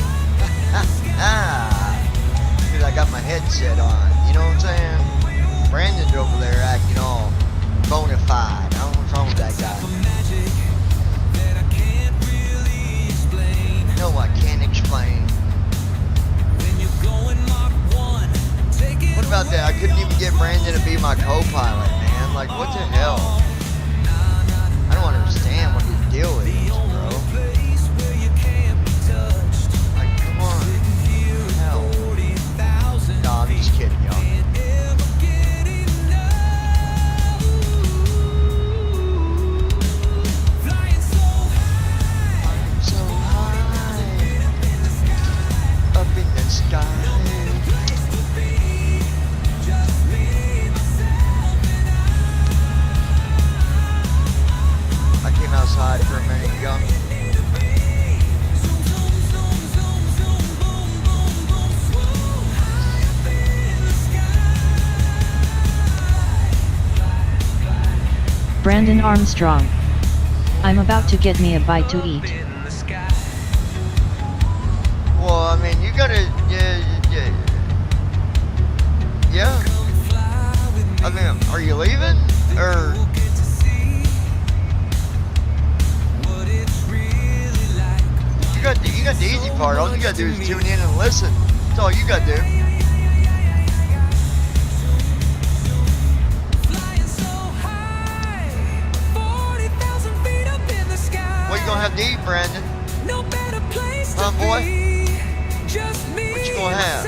Because I got my headset on, you know what I'm saying? Brandon's over there acting all bona fide. I don't know what's wrong with that guy. No, I can't explain. What about that? I couldn't even get Brandon to be my co-pilot, man. Like, what the hell? I don't understand what his deal is, bro. Like, come on. Hell. No, I'm just kidding, y'all. I'm so high, up in the sky. Outside for a minute ago. Brandon Armstrong. I'm about to get me a bite to eat. Well, I mean, you gotta, yeah. I mean, are you leaving? Or... You got the easy part. All you gotta do is tune in and listen. That's all you gotta do. What you gonna have to eat, Brandon? Huh, boy? What you gonna have?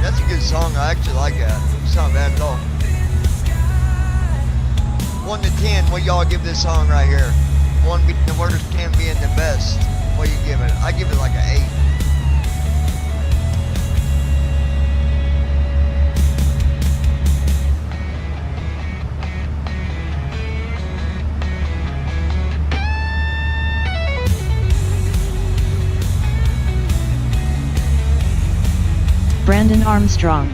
That's a good song. I actually like that. It's not bad at all. 1 to 10, what y'all give this song right here? 1 being the worst, 10 being the best. What you give it? I give it like an 8. Brandon Armstrong.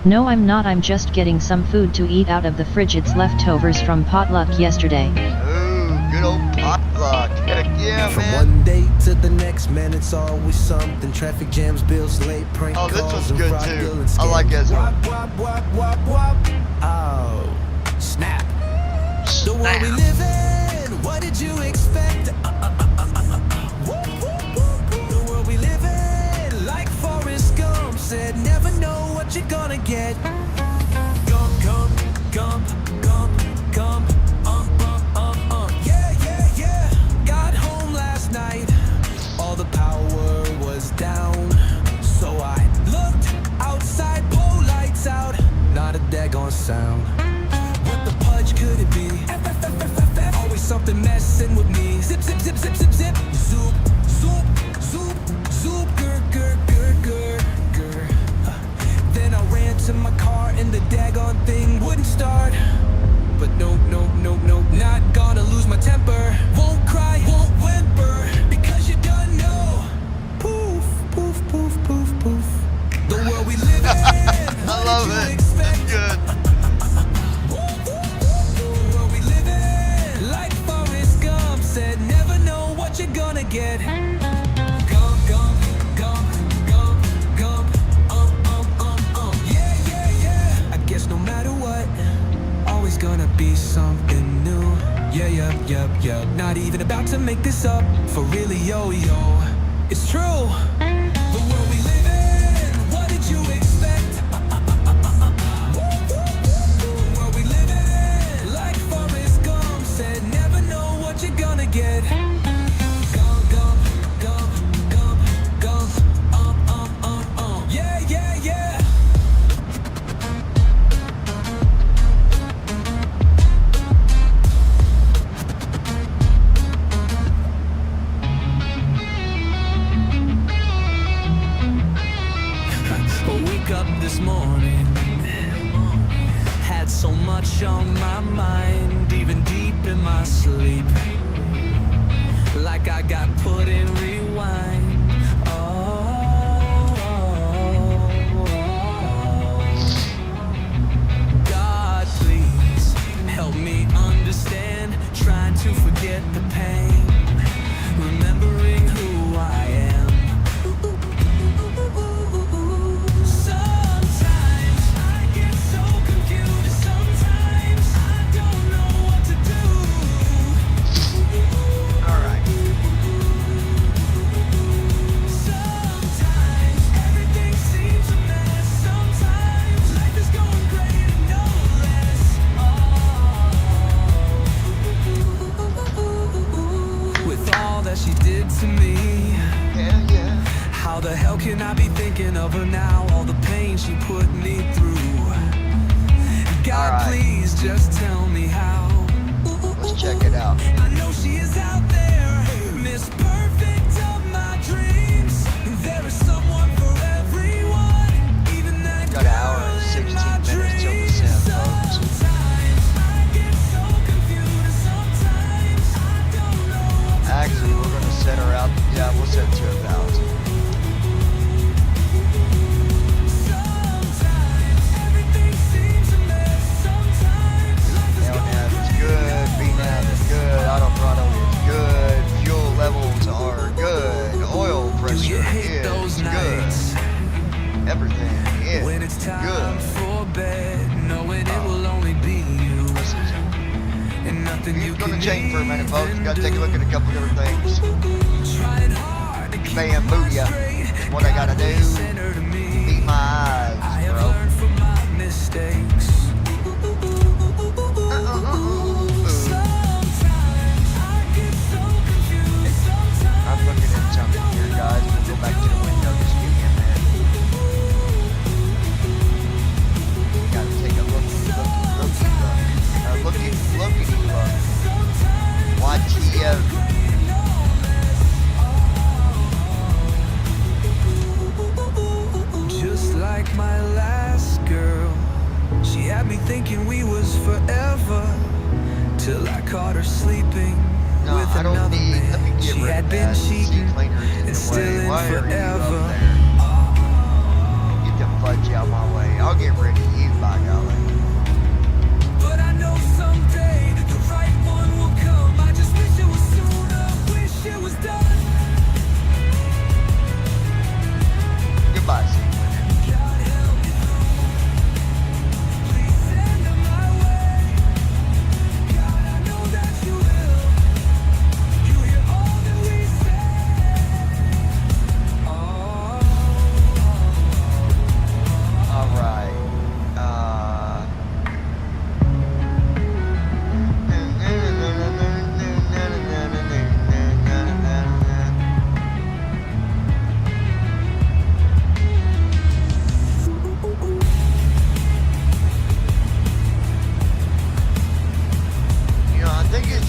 No, I'm not. I'm just getting some food to eat out of the fridge. It's leftovers from potluck yesterday. Ooh, good old potluck. Heck yeah, From man. one day to the next, man, it's always something. Traffic jams, bills late, prank calls, this one's good and too. dealing I like this one. Wop. Oh, snap. The world we live in, what did you expect? The world we live in, like Forrest Gump said, never know what you're gonna get. Gump. Yeah. Got home last night, all the power was down. So I looked outside, pole lights out, not a daggone sound. What the pudge could it be? Always something messing with me. Zip. Zoop, gur. Then I ran to my car and the daggone thing wouldn't start. But nope, not gonna lose my temper. Won't cry, won't whimper, because you don't know. Poof. The world we live in. I love it. That's good. The world we live in, like Forrest Gump said, never know what you're gonna get. Yeah. I guess no matter what, always gonna be something new. Yeah. Yeah, not even about to make this up. For really, yo, it's true. The world we live in, what did you expect? The world we live in, like Forrest Gump said, never know what you're gonna get. Yeah, yeah, yeah. Wake up this morning, had so much on my mind, even deep in my sleep, like I got put in rewind. God, please help me understand, trying to forget the pain, remembering who I am. She did to me. Yeah. How the hell can I be thinking of her now? All the pain she put me through. God, please just tell me how. Let's check it out. I know she is out there, Miss Perfect of my dreams. There is someone for everyone, even that got an hour and 16 minutes till the sound, folks. Actually, we're going to set her out. Yeah, we'll set to 1,000. LNAV is good. BNAV is good. Autothrottle is good. Fuel levels are good. Oil pressure is good. Everything is when it's time good. For bed, knowing it will only be you. And nothing you can do. Change for a minute, folks. Got to take a look at a couple different things. Bambudia is what I gotta do. Beat my eyes, bro. I'm looking at something here, guys. We'll go back to the window. Just give me a minute. Gotta take a look. Watch here. Just like my last girl, she had me thinking we was forever, till I caught her sleeping with another man. She had been cheating and still in forever. Get the fudge out my way. I'll get rid of you, by golly. But I know someday the right one will come. I just wish it was sooner, wish it was done. Goodbye, see you later. Please send her my way. God, I know that you will. You hear all that we say. All right.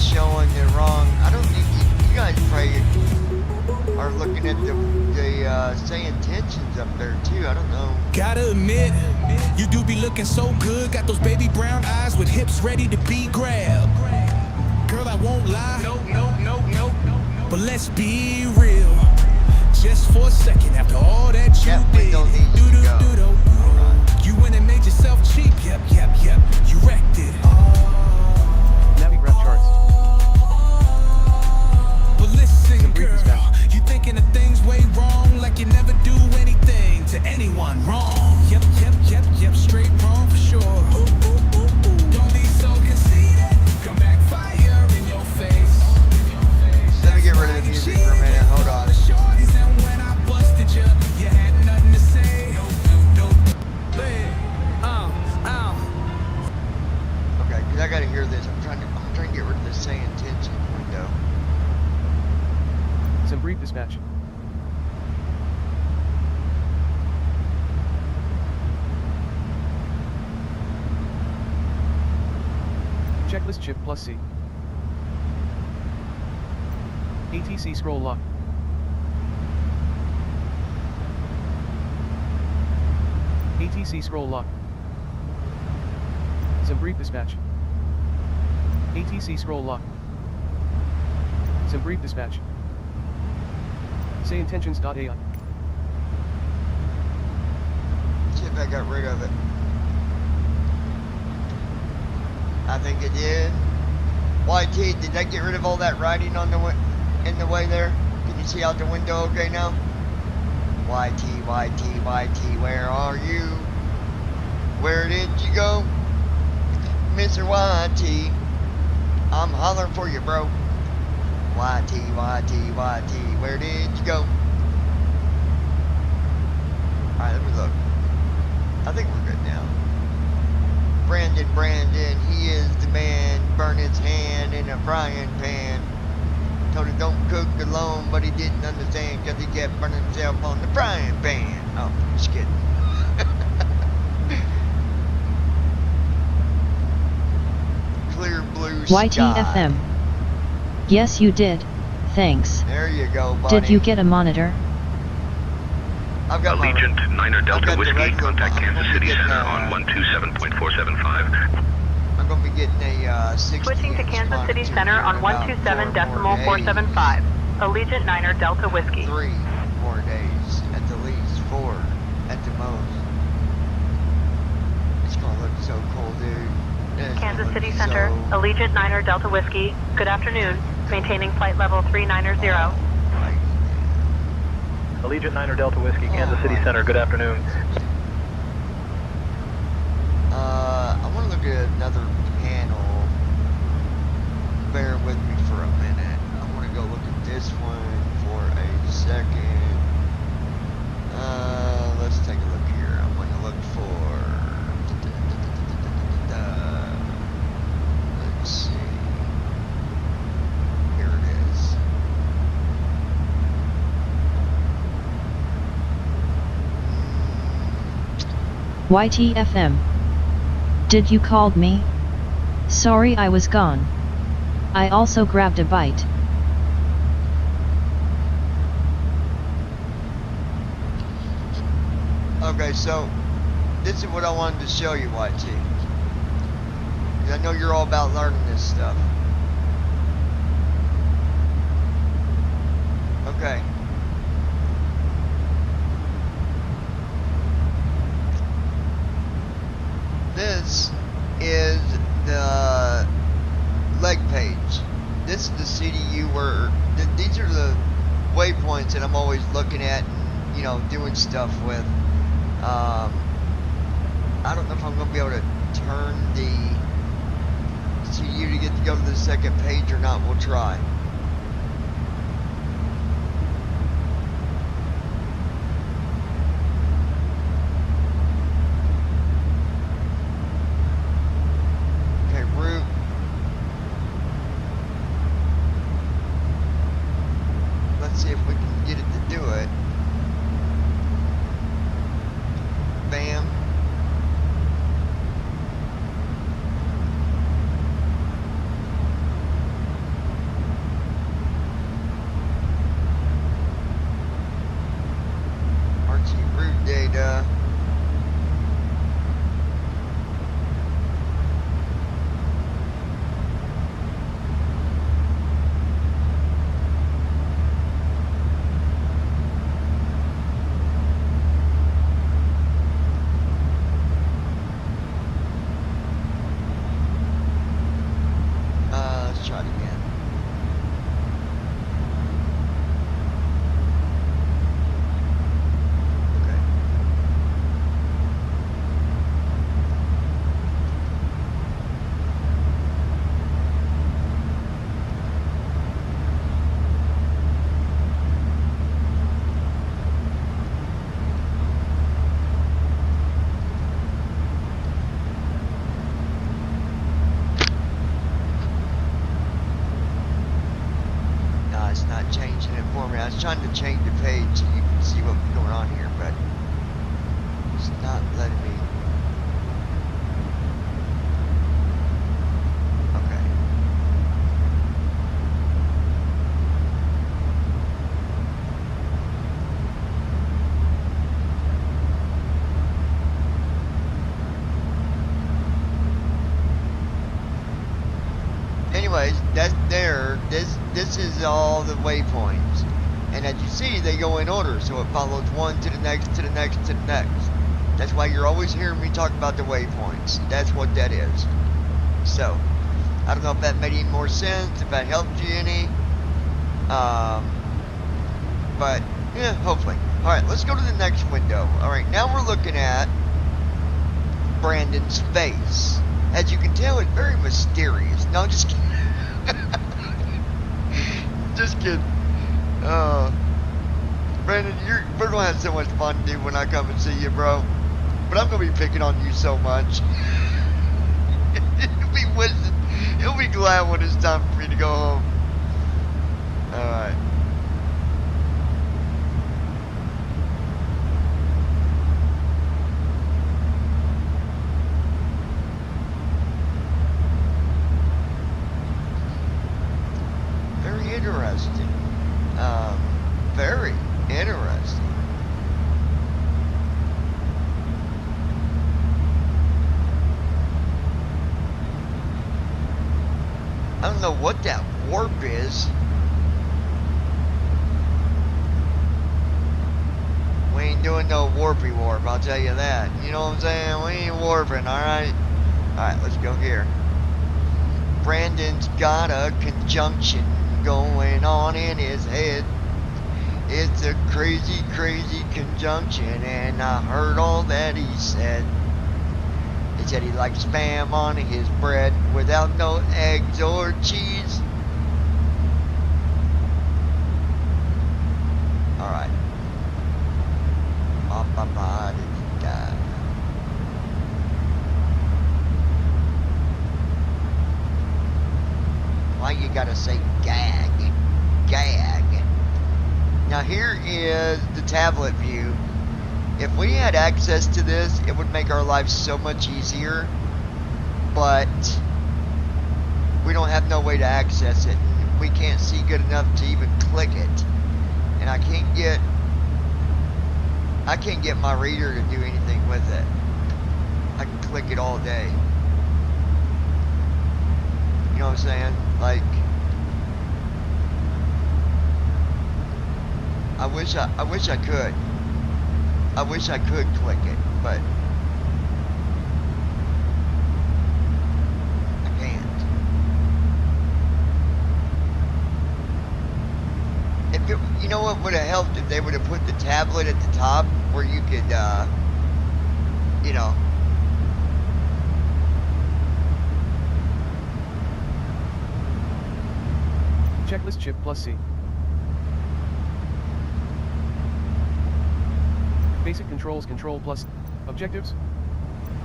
Showing the wrong. I don't think you guys probably are looking at the saying tensions up there too. I don't know. Gotta admit, you do be looking so good. Got those baby brown eyes with hips ready to be grabbed. Girl, I won't lie. No. But let's be real. Just for a second, after all that you did, you went and made yourself cheap. Yep. You wrecked it. Girl, you thinking of things way wrong, like you never do anything to anyone wrong. Yep, straight wrong for sure. Don't be so conceited, come backfire in your face. brief dispatch. Checklist chip plus C. ATC scroll lock. ATC scroll lock. Some brief dispatch. ATC scroll lock. Some brief dispatch. Say intentions.ai. See if I got rid of it. I think it did. YT, did that get rid of all that writing on the in the way there? Can you see out the window okay now? YT, where are you? Where did you go? Mr. YT, I'm hollering for you, bro. YT, where did you go? Alright, let me look. I think we're good now. Brandon, he is the man. Burn his hand in a frying pan. Told him don't cook alone, but he didn't understand because he kept burning himself on the frying pan. Oh, just kidding. Clear blue sky. YTFM. Yes, you did. Thanks. There you go, buddy. Did you get a monitor? I've got Allegiant Niner Delta Whiskey, contact Kansas City Center on 127.475. I'm going to be getting a 60. Switching to Kansas City Center on 127.475. Allegiant Niner Delta Whiskey. 3 more days, at the least 4 at the most. It's going to look so cool, dude. Kansas City Center, Allegiant Niner Delta Whiskey. Good afternoon. Maintaining flight level 390. Allegiant Niner Delta Whiskey, Kansas City Center. Good afternoon. I want to look at another panel. Bear with me for a minute. I want to go look at this one for a second. Let's take a look here. I'm going to look for. Let's see. Here it is. YTFM. Did you call me? Sorry I was gone. I also grabbed a bite. Okay, so this is what I wanted to show you, YT. I know you're all about learning this stuff. Okay. This is the leg page. This is the CDU where these are the waypoints that I'm always looking at and, you know, doing stuff with. I don't know if I'm going to be able to turn the CDU to get to go to the second page or not. We'll try. Okay, route. Let's see if we can get it to do it. Bam. Archie route data. changing it for me. I was trying to change the page so you can see what's going on here, but it's not letting me. Okay. Anyways, that's there. This is all the waypoints, and as you see, they go in order, so it follows one to the next, to the next, to the next. That's why you're always hearing me talk about the waypoints. That's what that is. So, I don't know if that made any more sense, if that helped you any. But yeah, hopefully. All right, let's go to the next window. All right, now we're looking at Brandon's face. As you can tell, it's very mysterious. No, just kidding. Just kidding. Brandon, we're going to have so much fun, dude, when I come and see you, bro. But I'm going to be picking on you so much. He'll be glad when it's time for me to go home. Alright. Very interesting. Very interesting. I don't know what that warp is. We ain't doing no warpy warp, I'll tell you that. You know what I'm saying? We ain't warping, alright? Alright, let's go here. Brandon's got a conjunction going on in his head. It's a crazy, crazy conjunction, and I heard all that he said. He said he likes spam on his bread without no eggs or cheese. Alright. Why you gotta say gag? Gag. Now here is the tablet view. If we had access to this, it would make our lives so much easier. But we don't have no way to access it. We can't see good enough to even click it. And I can't get my reader to do anything with it. I can click it all day. You know what I'm saying? Like, I wish I could. I wish I could click it, but I can't. If it, you know what would have helped if they would have put the tablet at the top where you could, you know. Checklist chip plus C. Basic controls control plus. Objectives.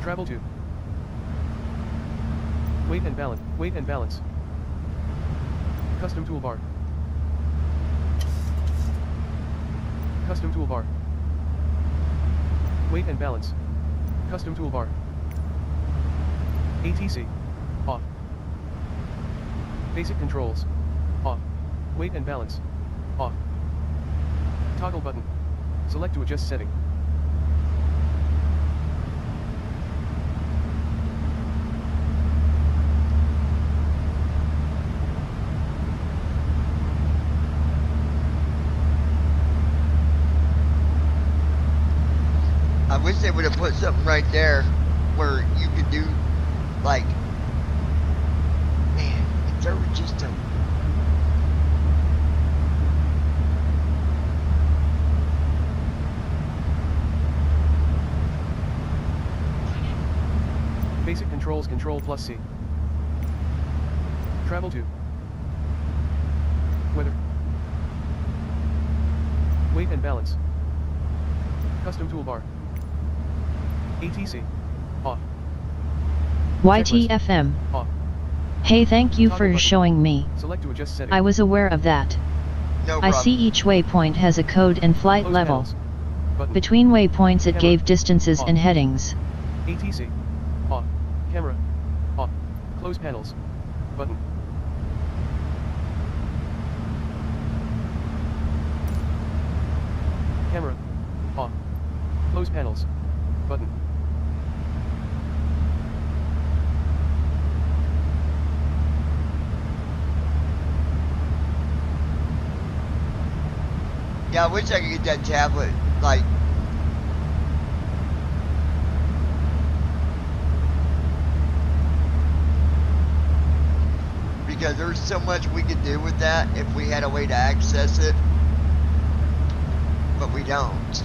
Travel to. Weight and balance. Weight and balance. Custom toolbar. Custom toolbar. Weight and balance. Custom toolbar. ATC. Off. Basic controls. Off. Weight and balance. Off. Toggle button. Select to adjust setting. I wish they would have put something right there where you could do, like, man, if there were just a Basic controls control plus C. Travel to. Weather. Weight and balance. Custom toolbar. ATC. Off. YTFM. Off. Hey, thank you Toggle for button. showing me. Select to adjust setting. I was aware of that. No I problem. see each waypoint has a code and flight Close level. panels. Button. Between waypoints it Camera. gave distances Off. and headings. ATC. Off. Camera. Off. Close panels. Button. Camera. Off. Close panels. Button. Yeah, I wish I could get that tablet, like, because there's so much we could do with that if we had a way to access it, but we don't.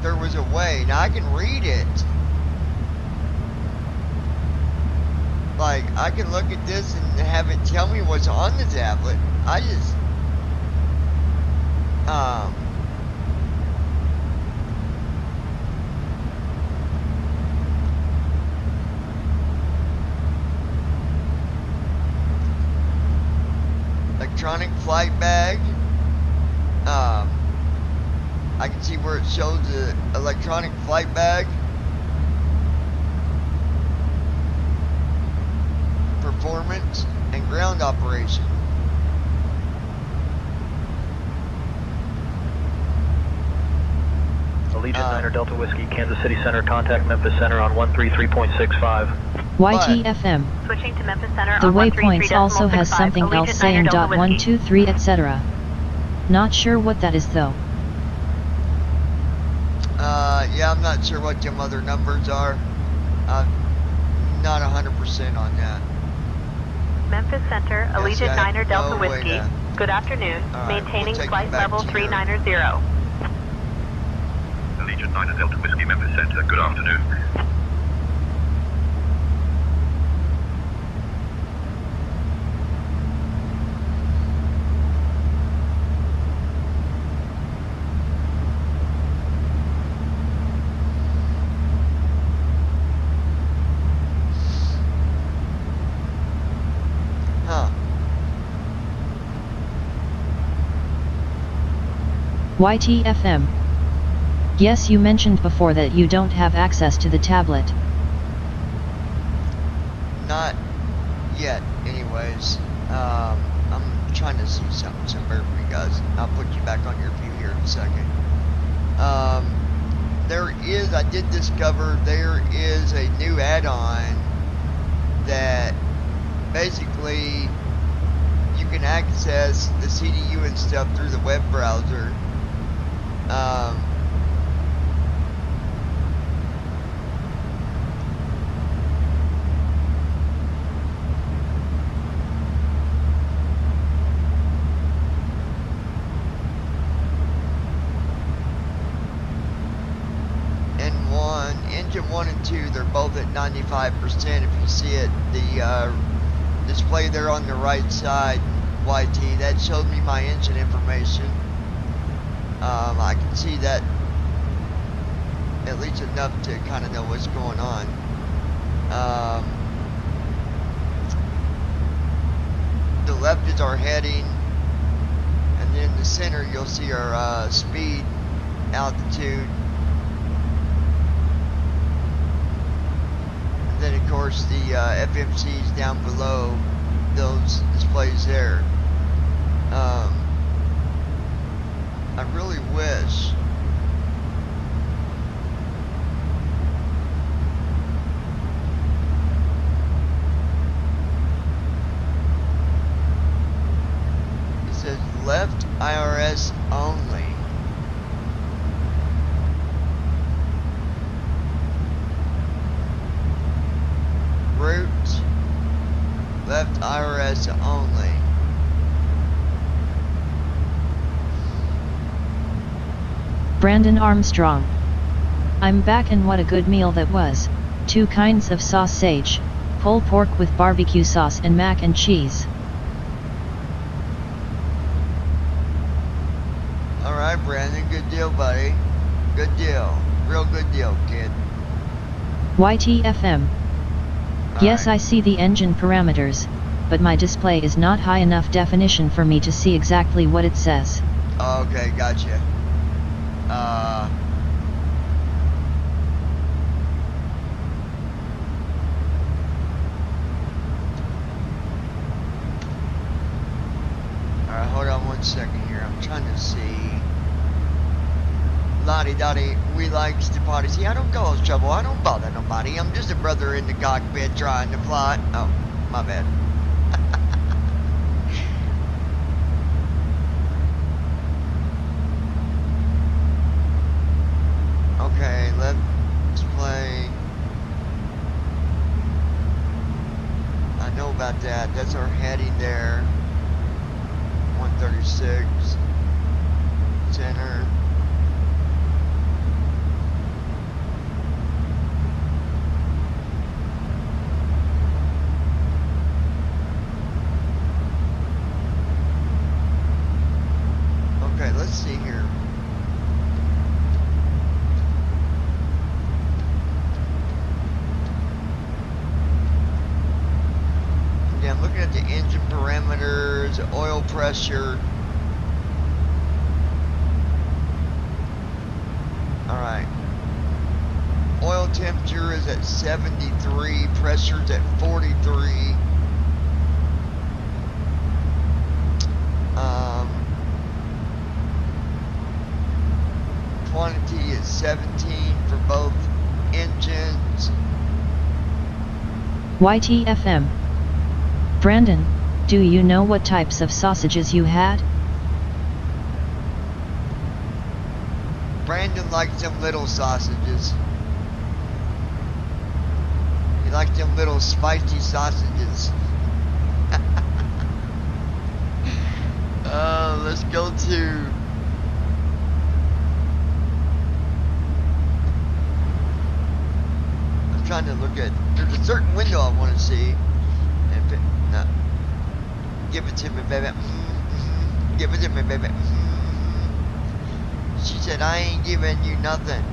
There was a way. Now I can read it. Like, I can look at this and have it tell me what's on the tablet. I just, electronic flight bag. I can see where it shows the electronic flight bag. Performance and ground operation. Allegiant 9 Delta Whiskey, Kansas City Center, contact Memphis Center on 133.65. YTFM. Switching to Memphis Center The on waypoints also has 133.65, something Allegiant else saying 9 Delta dot Whiskey. 1, 2, 3, etc. Not sure what that is though. Yeah, I'm not sure what them other numbers are. Not 100% on that. Memphis Center, Allegiant I have 9 Delta no way Whiskey. to- Good afternoon. All right, Maintaining we'll take flight you back level to your- 390. Allegiant 9 Delta Whiskey, Memphis Center. Good afternoon. Huh. YTFM. Yes, you mentioned before that you don't have access to the tablet. Not yet, anyways. I'm trying to see something somewhere for you guys. I'll put you back on your view here in a second. I did discover there is a new add-on that basically you can access the CDU and stuff through the web browser. Engine 1 and 2, they're both at 95%. If you see it, the display there on the right side, YT, that showed me my engine information. I can see that at least enough to kind of know what's going on. The left is our heading, and then the center you'll see our speed, altitude. Then of course the FMC's down below those displays there. I really wish it says left IRS only. Route, left IRS only. Brandon Armstrong. I'm back, and what a good meal that was. 2 kinds of sausage, pulled pork with barbecue sauce and mac and cheese. Alright, Brandon, good deal, buddy. Good deal. Real good deal, kid. YTFM. Yes, I see the engine parameters, but my display is not high enough definition for me to see exactly what it says. Okay, gotcha. Alright, hold on 1 second here. I'm trying to see. Lottie Dottie, we likes to party. See, I don't cause trouble. I don't bother nobody. I'm just a brother in the cockpit trying to fly. Oh, my bad. Okay, let's play. I know about that. That's our heading there. 136. Center. Okay, let's see here. Yeah, I'm looking at the engine parameters, oil pressure. Alright. Oil temperature is at 73, pressure's at 43. Quantity is 17 for both engines. YTFM. Brandon, do you know what types of sausages you had? Brandon likes them little sausages. He likes them little spicy sausages. Let's go to... I'm trying to look at... There's a certain window I want to see. And no. Give it to me, baby. Give it to me, baby. She said, I ain't giving you nothing,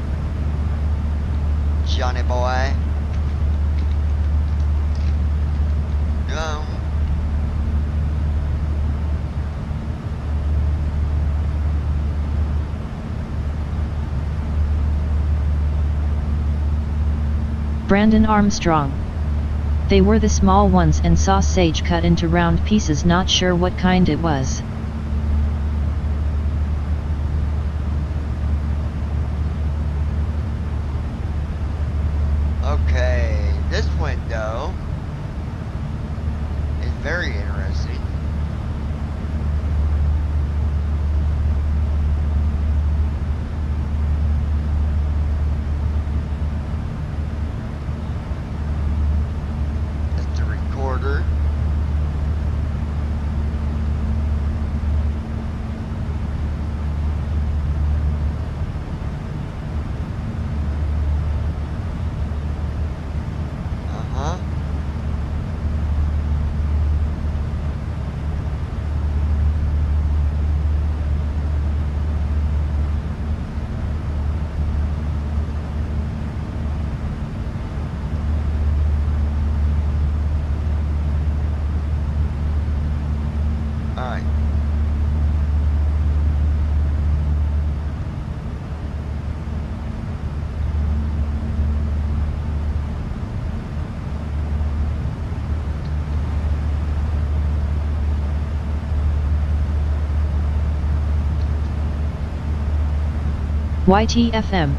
Johnny boy. No. Brandon Armstrong. They were the small ones and sausage cut into round pieces, not sure what kind it was. Okay, this window is very interesting. That's the recorder. YTFM.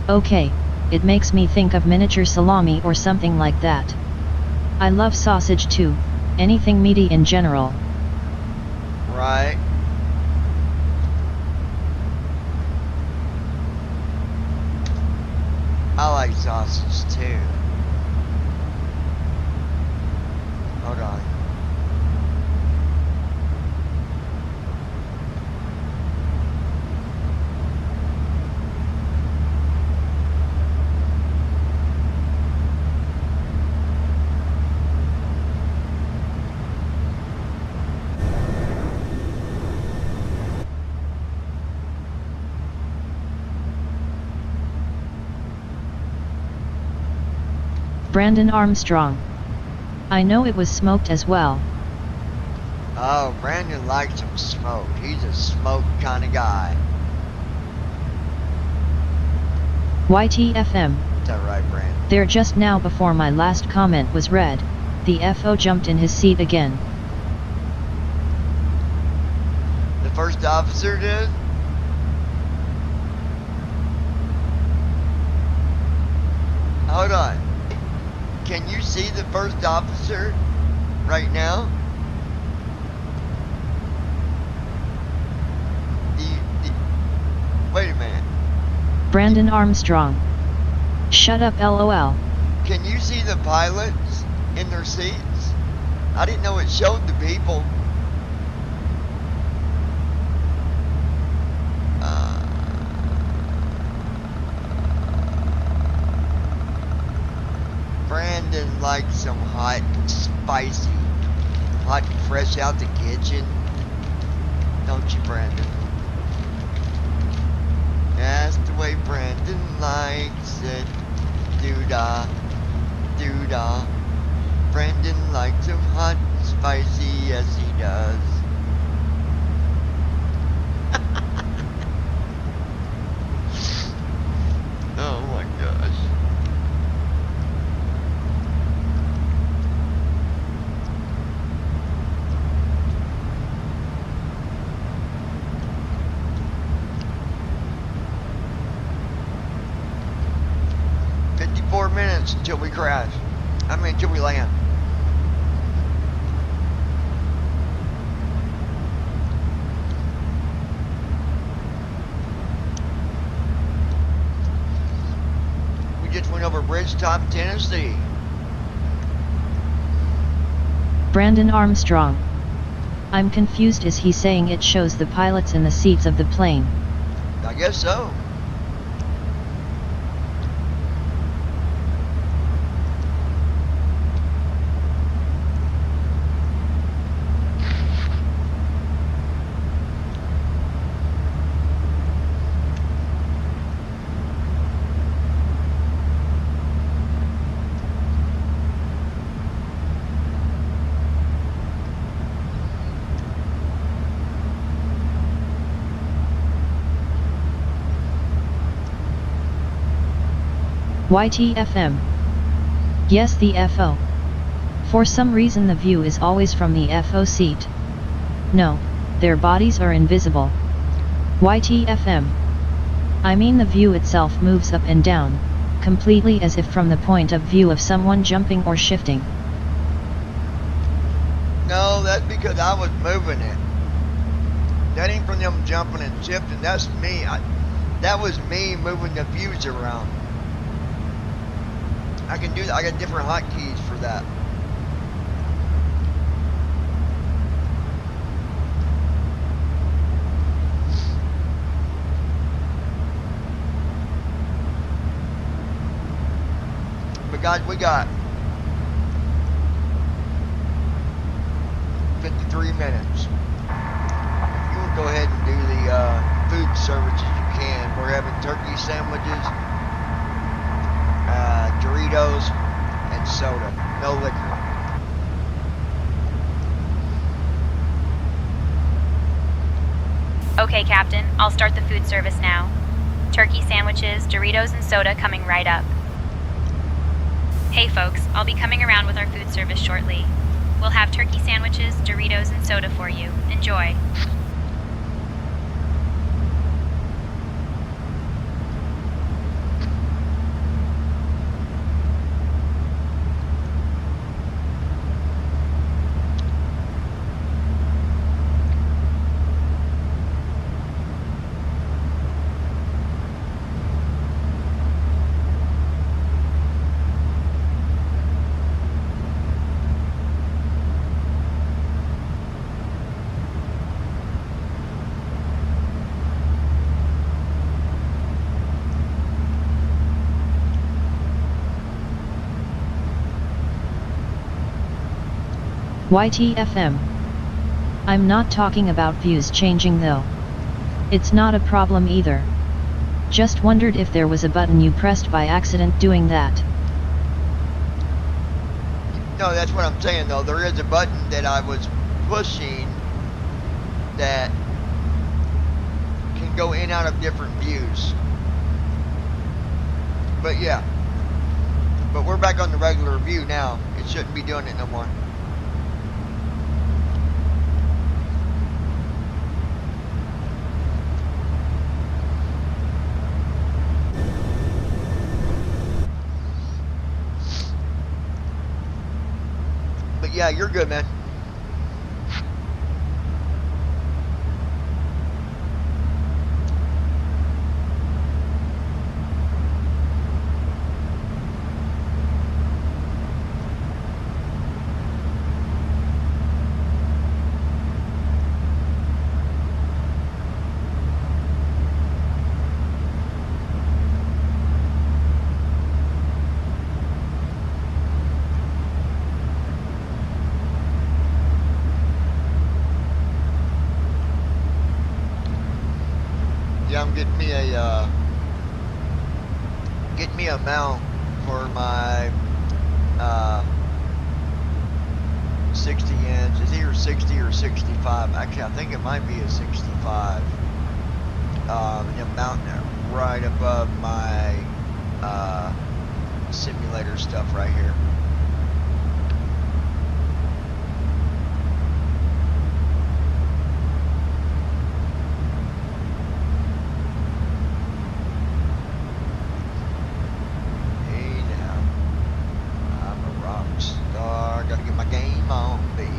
Okay, it makes me think of miniature salami or something like that. I love sausage too, anything meaty in general. Right. I like sausage too. Hold on. Brandon Armstrong. I know it was smoked as well. Oh, Brandon likes some smoke. He's a smoke kind of guy. YTFM. Is that right, Brandon? There just now before my last comment was read, the FO jumped in his seat again. The first officer did? Hold on. Can you see the first officer right now? Wait a minute. Brandon Armstrong. Shut up, LOL. Can you see the pilots in their seats? I didn't know it showed the people. Brandon likes some hot, spicy, hot, fresh out the kitchen. Don't you, Brandon? That's the way Brandon likes it. Doo-dah, doo-dah. Brandon likes them hot, spicy, yes he does. Oh my gosh. Minutes until we crash. Until we land. We just went over Bridgetop, Tennessee. Brandon Armstrong. I'm confused. Is he saying it shows the pilots in the seats of the plane? I guess so. YTFM. Yes, the FO. For some reason the view is always from the FO seat. No, their bodies are invisible. YTFM. I mean the view itself moves up and down, completely as if from the point of view of someone jumping or shifting. No, that's because I was moving it. That ain't from them jumping and shifting, that's me. That was me moving the views around. I can do that. I got different hotkeys for that. But guys, we got 53 minutes. If you want to go ahead and do the food services, you can. We're having turkey sandwiches, Doritos, and soda. No liquor. Okay, Captain, I'll start the food service now. Turkey sandwiches, Doritos, and soda coming right up. Hey folks, I'll be coming around with our food service shortly. We'll have turkey sandwiches, Doritos, and soda for you. Enjoy. YTFM. I'm not talking about views changing though. It's not a problem either. Just wondered if there was a button you pressed by accident doing that. No, that's what I'm saying though. There is a button that I was pushing that can go in and out of different views. But yeah. But we're back on the regular view now. It shouldn't be doing it no more. But yeah, you're good, man. Yeah, I'm getting me a mount for my 60 inch. It's either 60 or 65. Actually, I think it might be a 65. And I'm mounting it right above my simulator stuff right here. Gotta get my game on, baby.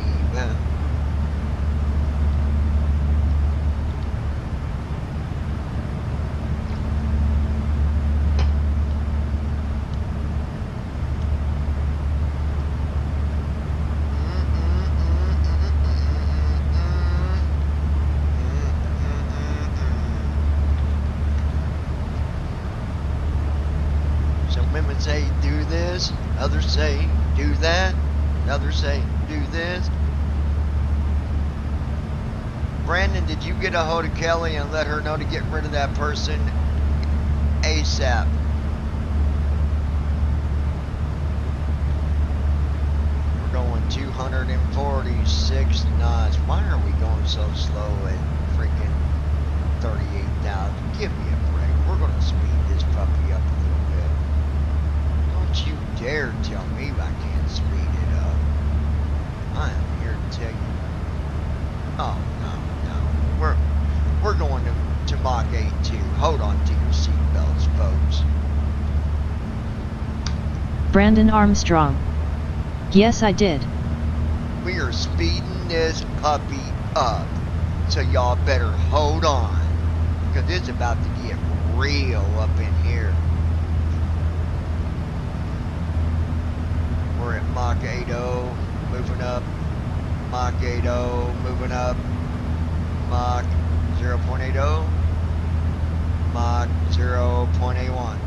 Some women say do this, others say do that. Others say, do this. Brandon, did you get a hold of Kelly and let her know to get rid of that person ASAP? We're going 246 knots. Why are we going so slow at freaking 38,000? Give me a break. We're going to speed this puppy up a little bit. Don't you dare tell me I can't speed it up. I am here to tell you. Oh no. We're going to Mach 82. Hold on to your seatbelts, folks. Brandon Armstrong. Yes, I did. We are speeding this puppy up. So y'all better hold on. Because it's about to get real up in here. We're at Mach 80. Moving up, Mach 80, moving up, Mach 0.80, Mach 0.81,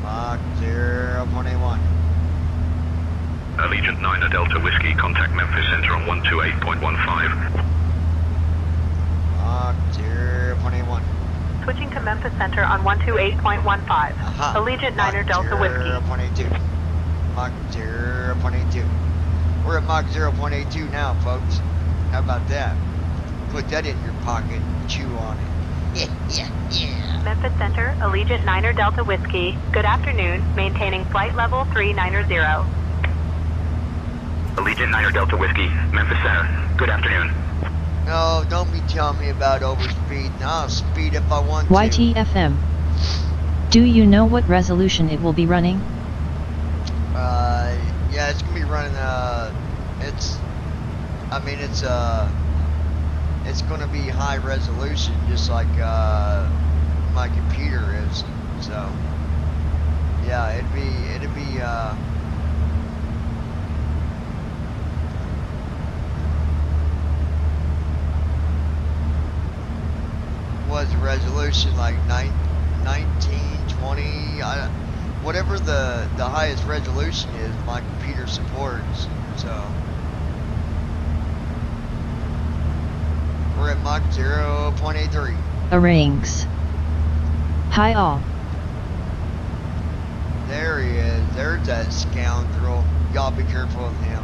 Mach 0.81. Allegiant 9 Delta Whiskey, contact Memphis Center on 128.15. Mach 0.81. Switching to Memphis Center on 128.15. Allegiant 9 Delta Whiskey. 0.82. Mach 0.82. We're at Mach 0.82 now, folks. How about that? Put that in your pocket and chew on it. Yeah. Memphis Center, Allegiant 9 Delta Whiskey. Good afternoon. Maintaining flight level 390. Allegiant 9 Delta Whiskey, Memphis Center. Good afternoon. No, don't be telling me about overspeed. I'll speed if I want to. YTFM. Do you know what resolution it will be running? Yeah, it's gonna be running, it's gonna be high resolution, just like, my computer is, so, yeah, it'd be, was the resolution like 1920, whatever the highest resolution is, my computer supports. So we're at Mach 0.83. Rings. Hi all. There he is. There's that scoundrel. Y'all be careful of him.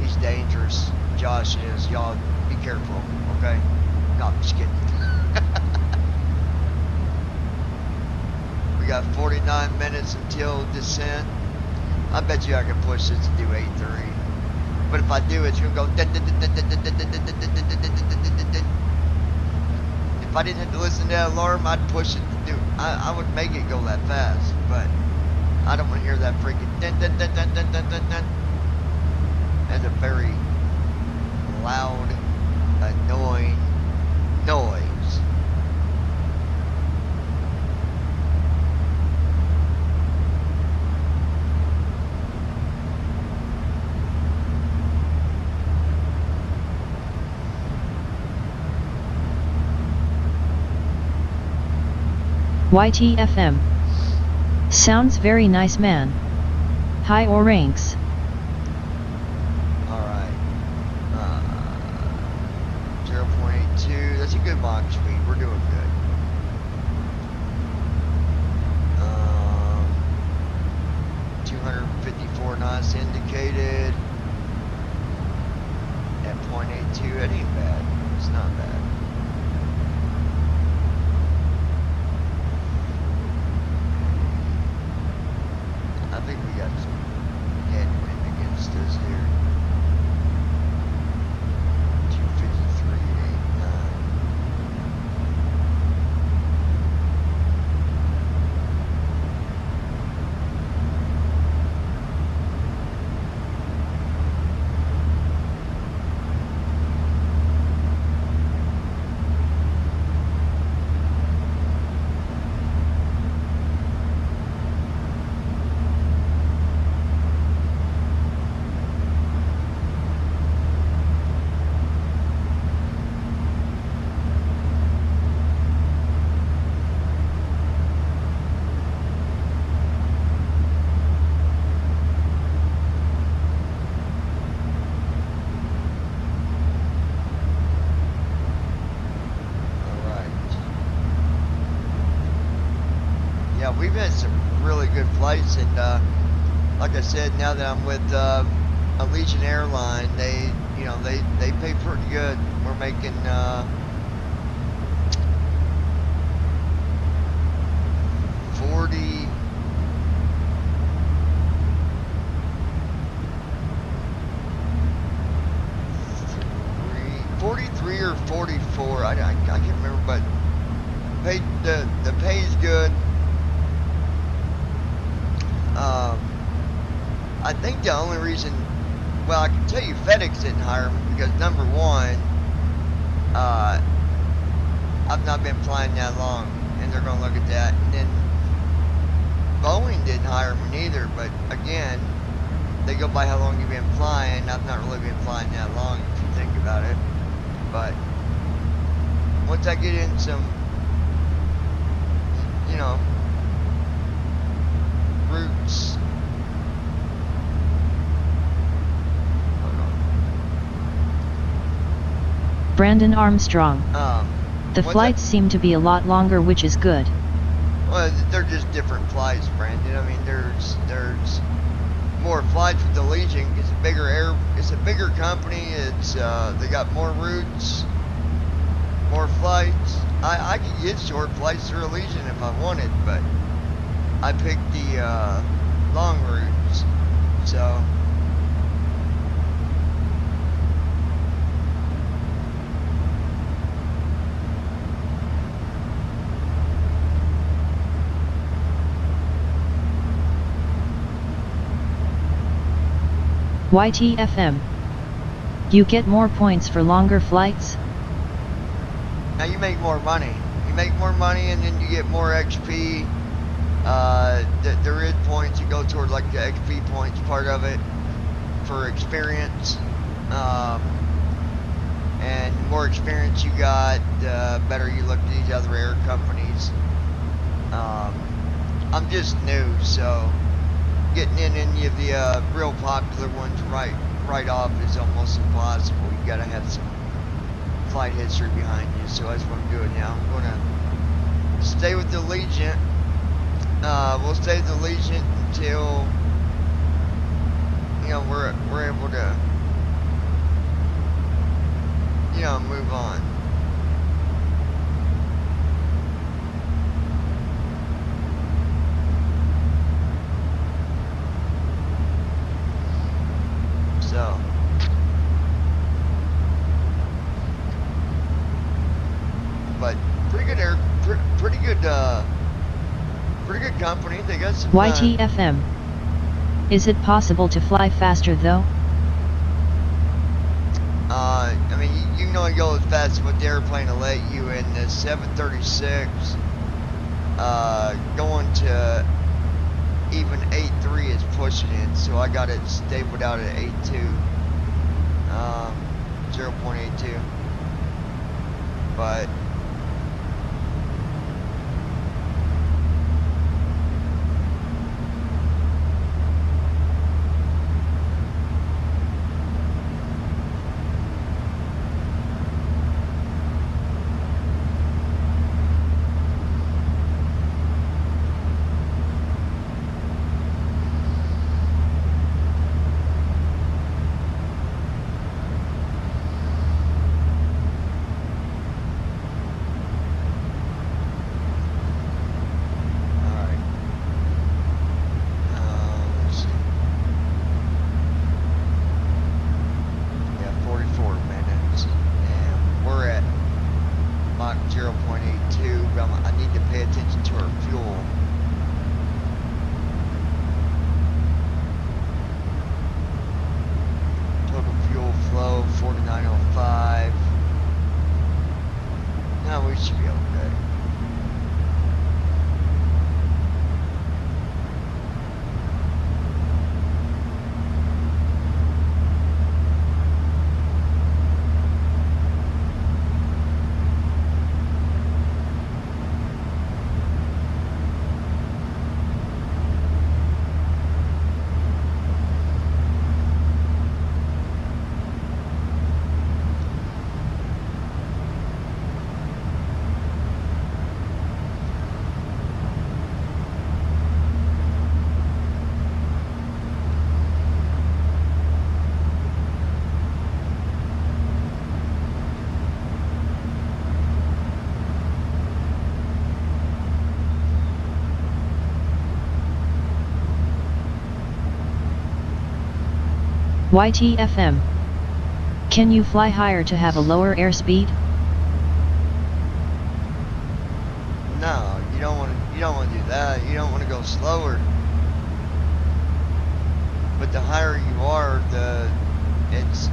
He's dangerous. Josh is. Y'all be careful, okay? No, I'm just kidding. We got 49 minutes until descent. I bet you I can push this to do 8:30. But if I do, it's gonna go. If I didn't have to listen to that alarm, I'd push it to do. I would make it go that fast, but I don't want to hear that freaking dun dun dun dun dun dun dun dun. That's a very loud, annoying noise. YTFM. Sounds very nice, man. High or ranks? Alright. 0.82. That's a good Mach speed. We're doing good. 254 knots indicated. At 0.82. That ain't bad. It's not bad. I think we got some headwind against us here. 253.89. We've had some really good flights, and like I said, now that I'm with Allegiant Airline, they pay pretty good. We're making 43 or 44. I can't remember, but the pay's good. I think the only reason, well, I can tell you FedEx didn't hire me because number one, I've not been flying that long, and they're going to look at that. And then Boeing didn't hire me neither, but again, they go by how long you've been flying. I've not really been flying that long if you think about it. But once I get in some, routes. Brandon Armstrong. The what's flights seem to be a lot longer, which is good. Well, they're just different flights, Brandon. I mean, there's more flights with Allegiant. It's a bigger company. It's they got more routes, more flights. I could get short flights through Allegiant if I wanted, but I picked the long routes, so. YTFM. You get more points for longer flights? Now you make more money. You make more money, and then you get more XP. There is points you go toward, like the XP points part of it for experience. And the more experience you got, the better you look to these other air companies. I'm just new, so getting in any of the real popular ones right off is almost impossible. You gotta have some flight history behind you, so that's what I'm doing now. I'm gonna stay with the Allegiant We'll stay at the Allegiant until, you know, we're able to, you know, move on. So, but pretty good pretty good company. They got some YTFM. Is it possible to fly faster though? I mean, you can only go as fast as what the airplane will let you, in the 736. Going to even 8.3 is pushing it, so I got it stabled out at 8.2. 0.82. But YTFM. Can you fly higher to have a lower airspeed? no, you don't want to do that. You don't want to go slower. But the higher you are, it's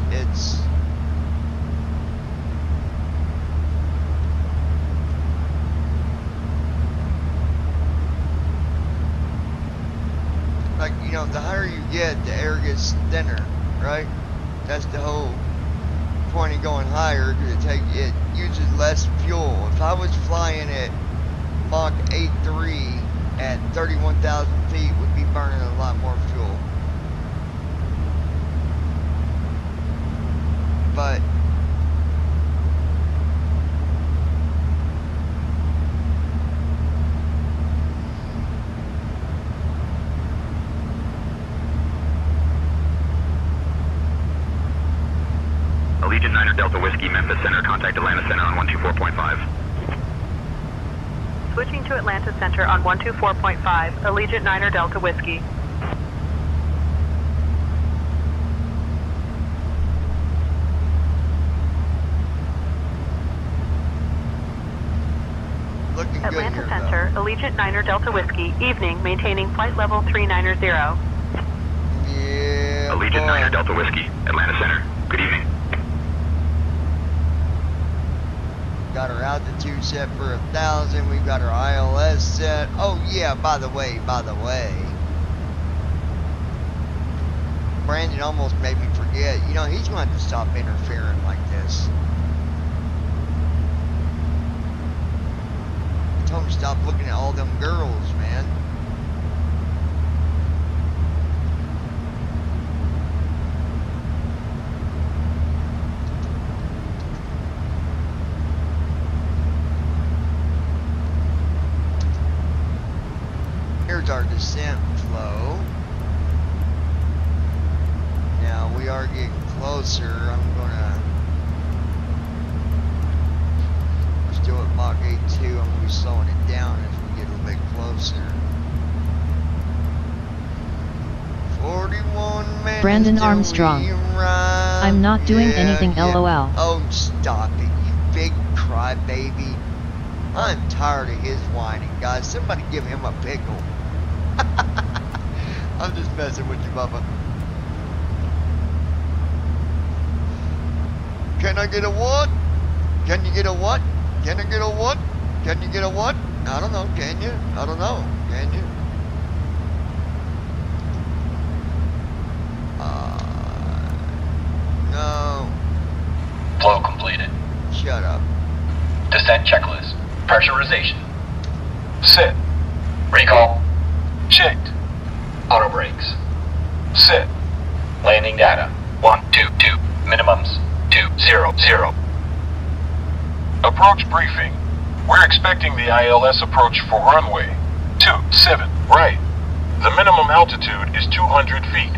like, you know, the higher you get, the air gets thinner, right? That's the whole point of going higher, because it uses less fuel. If I was flying at Mach 8.3 at 31,000 feet, would be burning a lot more fuel. But Allegiant 9 Delta Whiskey, Memphis Center, contact Atlanta Center on 124.5. Switching to Atlanta Center on 124.5, Allegiant 9 Delta Whiskey. looking Atlanta good here, Center, Allegiant 9 Delta Whiskey, evening, maintaining flight level 390. Yeah, Allegiant boy. 9 Delta Whiskey, Atlanta Center. Good evening. Got our altitude set for 1,000. We've got our ILS set. Oh yeah, by the way, Brandon almost made me forget. You know, he's going to have to stop interfering like this. I told him to stop looking at all them girls, man. kept our descent flow. Now we are getting closer. I'm gonna still at Mach 82. I'm gonna be slowing it down as we get a little bit closer. 41 minutes. Brandon Armstrong. I'm not doing anything, LOL. Oh, stop it, you big crybaby. I'm tired of his whining, guys. Somebody give him a pickle. I'm just messing with you, Bubba. Can I get a what? Can you get a what? Can I get a what? Can you get a what? I don't know, can you? I don't know, can you? No. Flow completed. Shut up. Descent checklist. Pressurization. Set. Recall. Checked. Auto brakes. Set. Landing data. 122. Minimums. 200. Approach briefing. We're expecting the ILS approach for runway 27 right. The minimum altitude is 200 feet.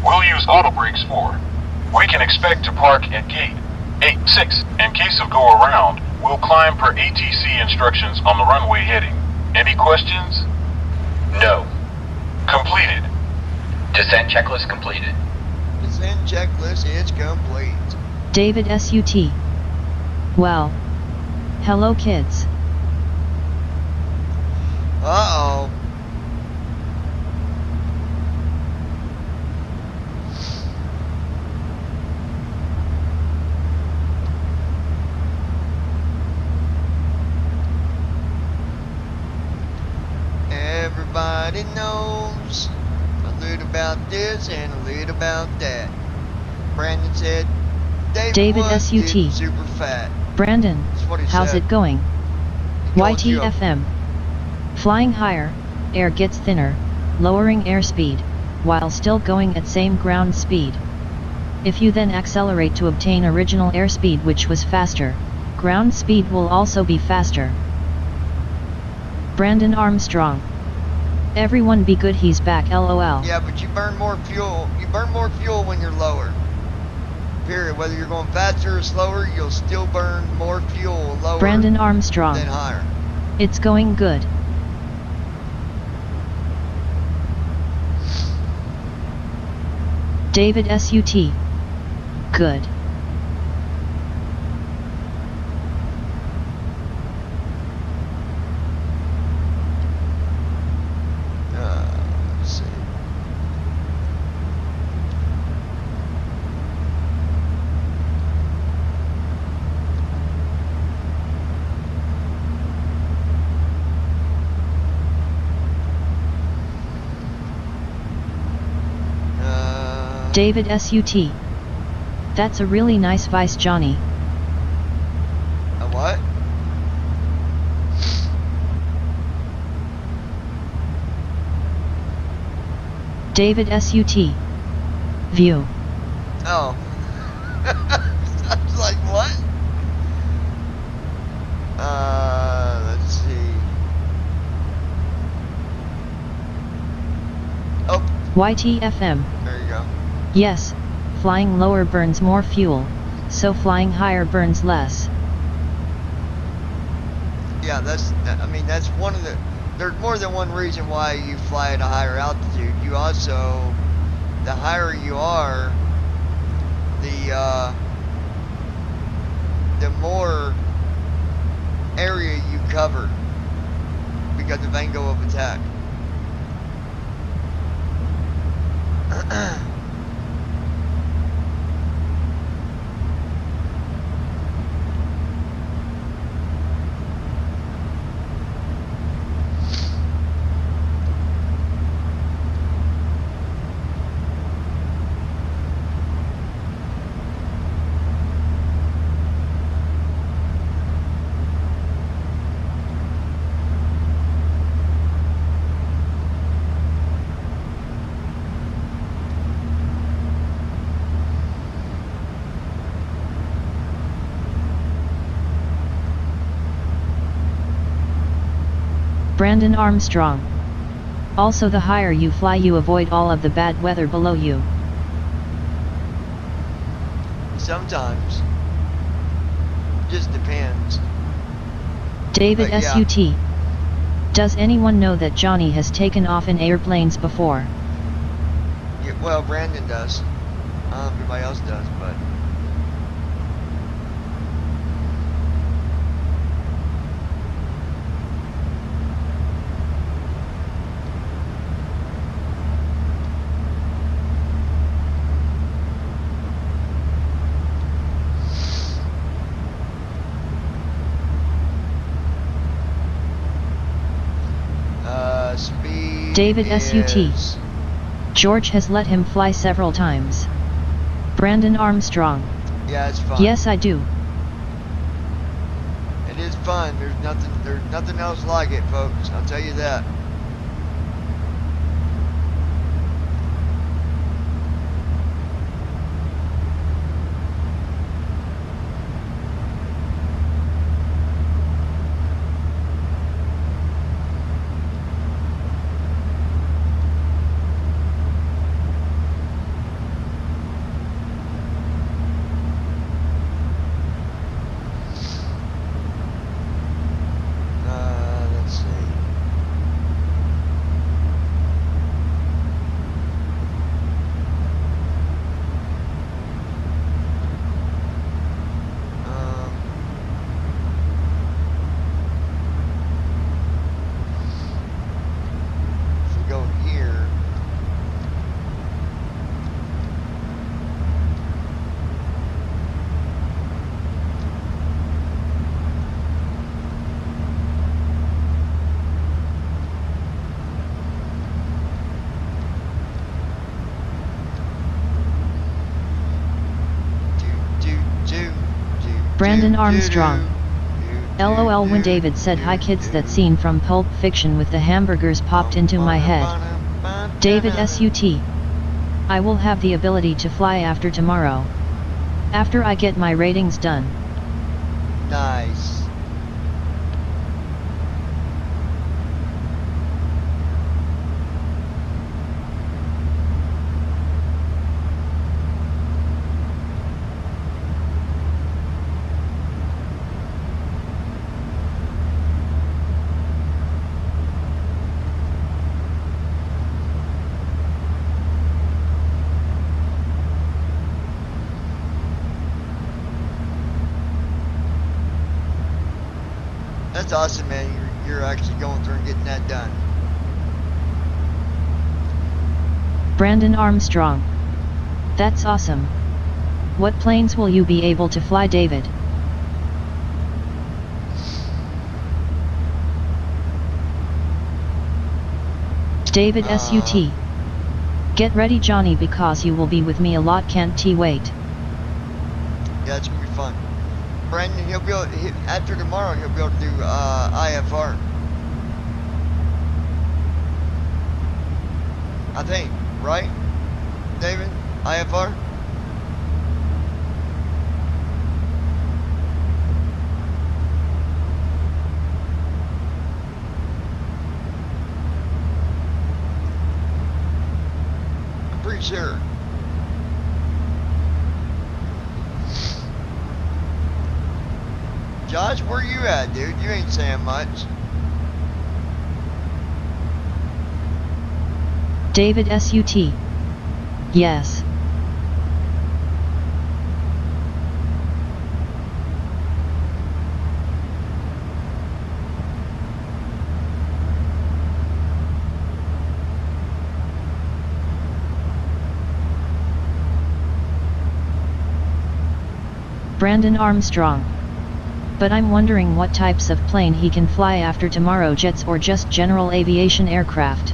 We'll use auto brakes for. We can expect to park at gate 86. In case of go around, we'll climb per ATC instructions on the runway heading. Any questions? No. Completed. Descent checklist completed. Descent checklist is complete. David SUT. Well. Hello, kids. Uh-oh. Everybody knows a little about this and a little about that. Brandon said David was SUT. getting super fat. Brandon, what he how's said. it going? called you up. YTFM. Flying higher, air gets thinner, lowering airspeed, while still going at same ground speed. If you then accelerate to obtain original airspeed, which was faster, ground speed will also be faster. Brandon Armstrong. Everyone be good, he's back, LOL. Yeah, but you burn more fuel. You burn more fuel when you're lower. Period. Whether you're going faster or slower, you'll still burn more fuel lower Brandon Armstrong. than higher. It's going good. David SUT. Good. Let's see. David SUT. That's a really nice vice, Johnny. A what? David SUT. View. Oh. I was like, what? Let's see. Oh. YTFM. There you go. Yes, flying lower burns more fuel, so flying higher burns less. Yeah, I mean, that's one of the, there's more than one reason why you fly at a higher altitude. You also, the higher you are, the more area you cover because of angle of attack. Brandon Armstrong. Also, the higher you fly, you avoid all of the bad weather below you. Sometimes. Just depends. David But yeah. SUT. Does anyone know that Johnny has taken off in airplanes before? Yeah, well, Brandon does. Everybody else does, but... Speed David is... SUT. George has let him fly several times. Brandon Armstrong. Yeah, it's fun. Yes, I do. It is fun. There's nothing else like it, folks. I'll tell you that. Let's see. If we go here. Brandon Armstrong. LOL. When David said hi kids, that scene from Pulp Fiction with the hamburgers popped into my head. David SUT. I will have the ability to fly after tomorrow. After I get my ratings done. Nice. That's awesome, man. You're actually going through and getting that done. Brandon Armstrong. That's awesome. What planes will you be able to fly, David? David SUT. Get ready, Johnny, because you will be with me a lot. Can't wait. Yeah, it's gonna be fun. Brandon, he'll be able, after tomorrow, he'll be able to do IFR. I think, right, David? IFR? I'm pretty sure. Josh, where you at, dude? You ain't saying much. David SUT. Yes. Brandon Armstrong. But I'm wondering what types of plane he can fly after tomorrow, jets or just general aviation aircraft.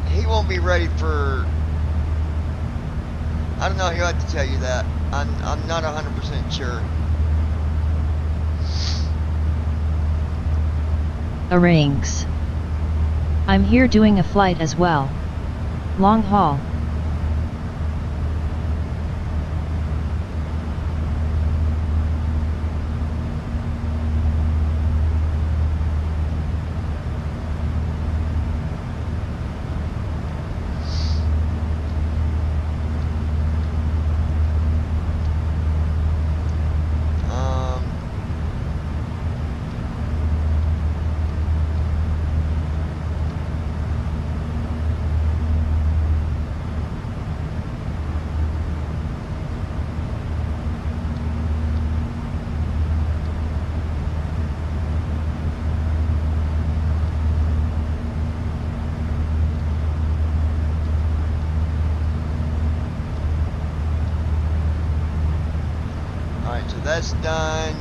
He won't be ready for... I don't know, he'll have to tell you that. I'm not 100% sure. Rinks. I'm here doing a flight as well. Long haul. that's done.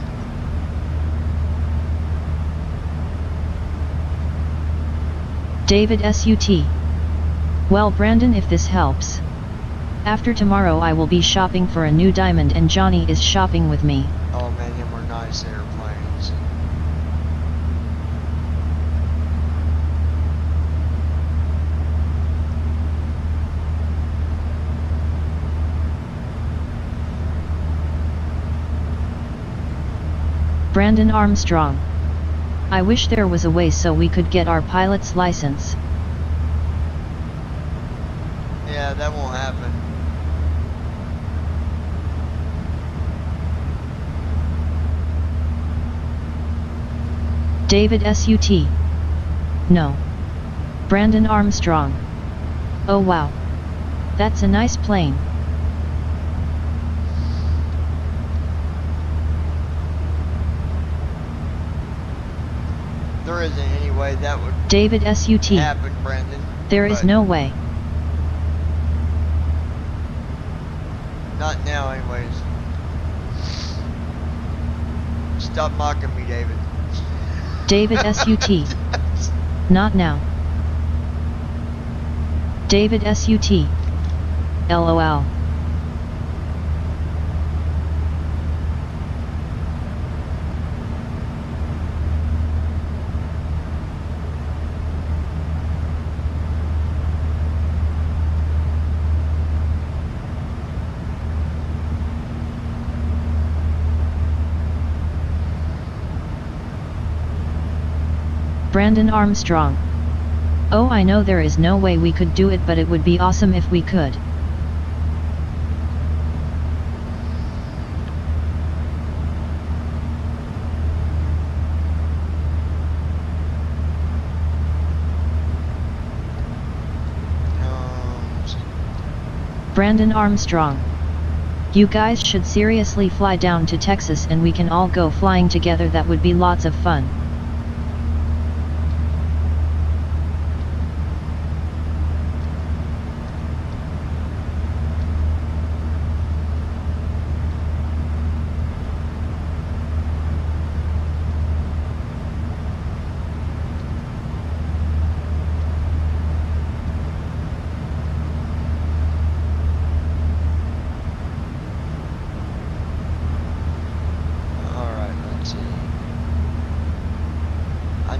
David SUT. Well, Brandon, if this helps. After tomorrow I will be shopping for a new diamond and Johnny is shopping with me. Oh man, them were nice airplanes. Brandon Armstrong. I wish there was a way so we could get our pilot's license. Yeah, that won't happen. David SUT. No. Brandon Armstrong. Oh wow. That's a nice plane. There isn't any way that would David SUT. happen, Brandon. There is no way. Not now, anyways. Stop mocking me, David. David SUT. Not now. David SUT. LOL. Brandon Armstrong. Oh, I know there is no way we could do it, but it would be awesome if we could. Brandon Armstrong. You guys should seriously fly down to Texas and we can all go flying together. That would be lots of fun.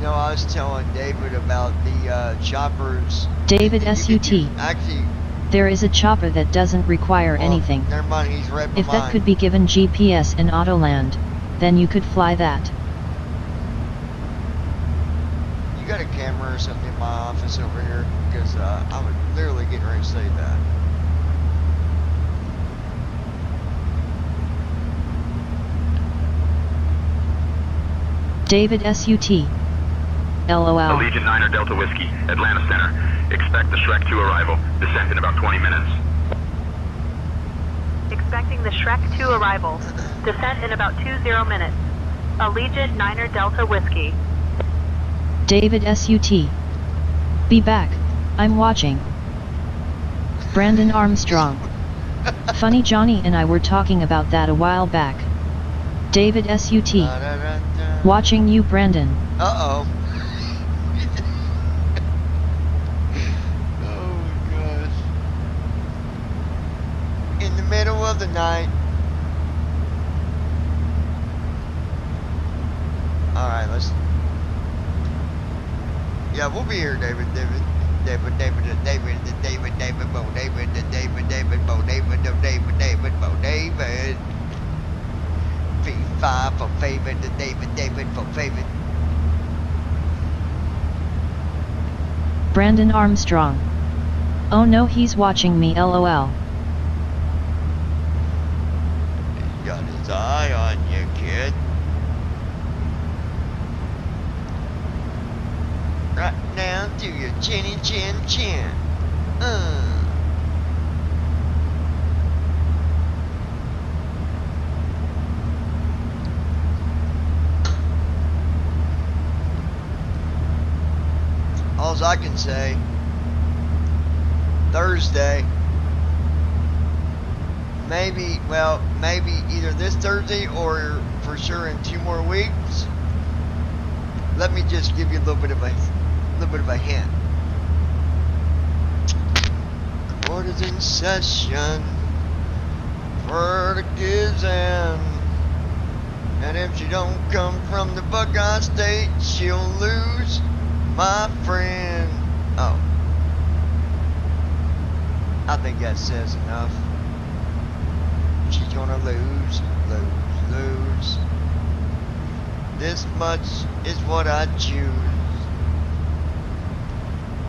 I was telling David about the choppers. David SUT. Actually, there is a chopper that doesn't require anything. Never mind, he's right behind. If that could be given GPS in Autoland, then you could fly that. You got a camera or something in my office over here? Because I was literally getting ready to say that. David SUT. LOL. Allegiant 9er Delta Whiskey, Atlanta Center. Expect the Shrek 2 arrival. Descent in about 20 minutes. Expecting the Shrek 2 arrival. Descent in about 20 minutes. Allegiant 9er Delta Whiskey. David SUT. Be back. I'm watching. Brandon Armstrong. Funny, Johnny and I were talking about that a while back. David SUT. Watching you, Brandon. Uh-oh. Oh my gosh. In the middle of the night. Alright, let's... Yeah, we'll be here, David, Bo, David. V5 for favorite, David for favorite. Brandon Armstrong. Oh no, he's watching me, LOL. He's got his eye on you, kid. Right down to your chinny chin chin. Alls I can say, Thursday, maybe either this Thursday or for sure in 2 more weeks. Let me just give you a little bit of a hint. Court is in session. Verdict is in. And if she don't come from the Buckeye State, she'll lose, my friend. Oh. I think that says enough. She's gonna lose. This much is what I choose.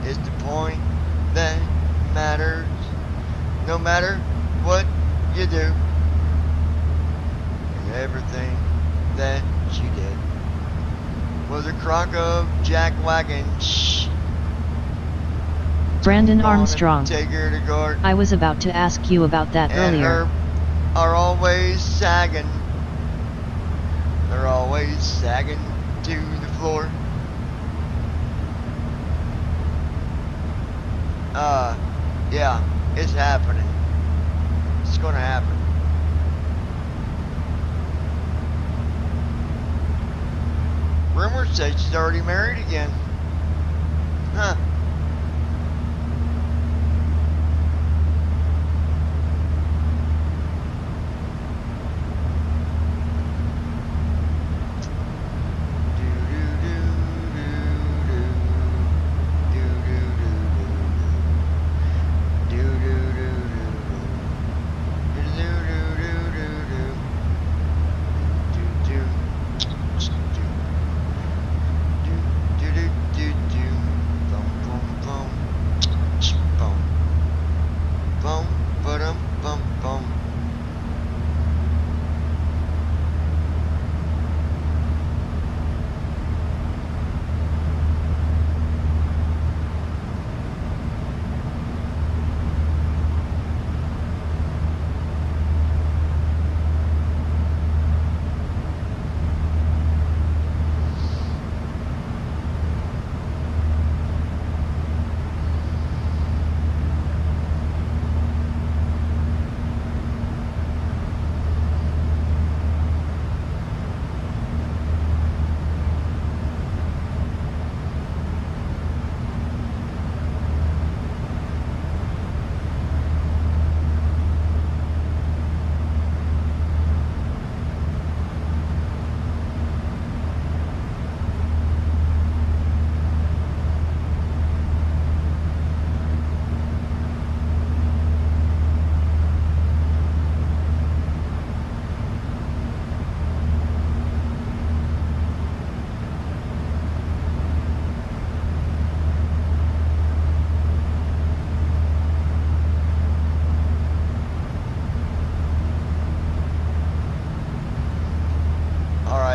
It's the point that matters. No matter what you do. And everything that she did was a crock of jackwagon. Shh. Brandon Armstrong. Take her to court. I was about to ask you about that And earlier. her are always sagging. They're always sagging to the floor. Yeah, it's happening. It's gonna happen. Rumors say she's already married again. Huh.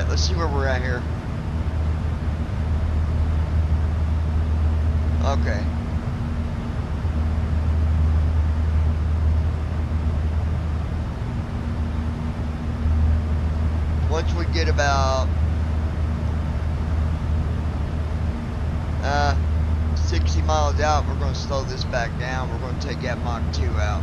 Let's see where we're at here. Okay. Once we get about 60 miles out, we're going to slow this back down. We're going to take that Mach 2 out.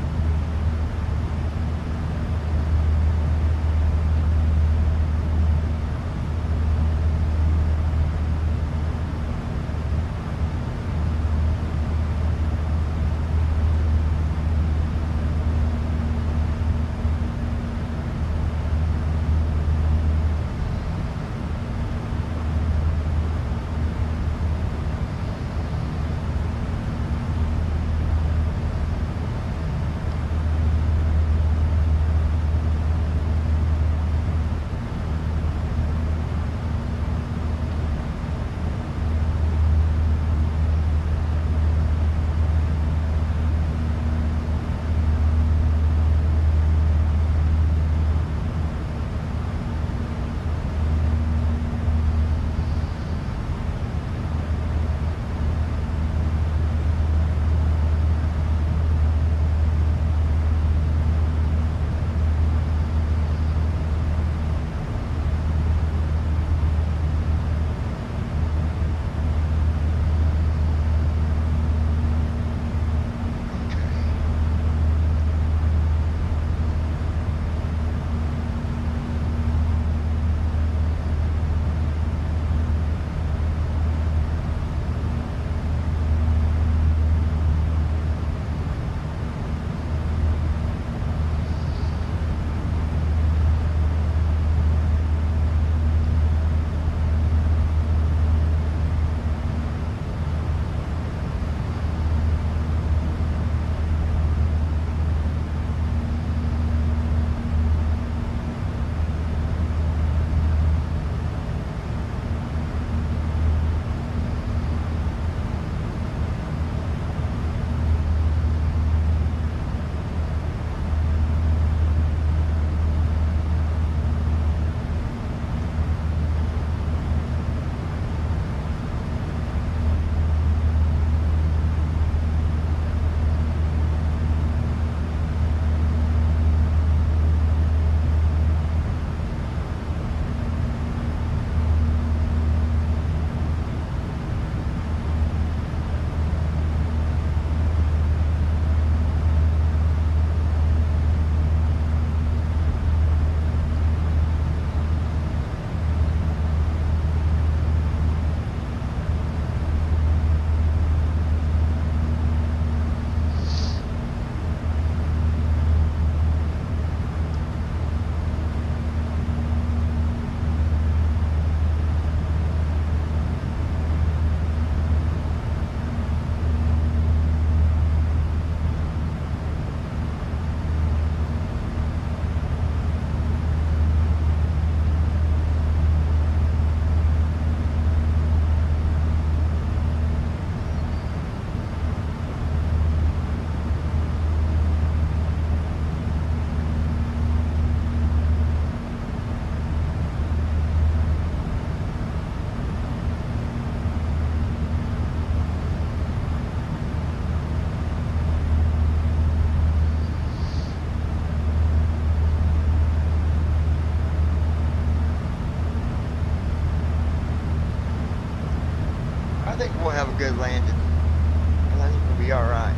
all right.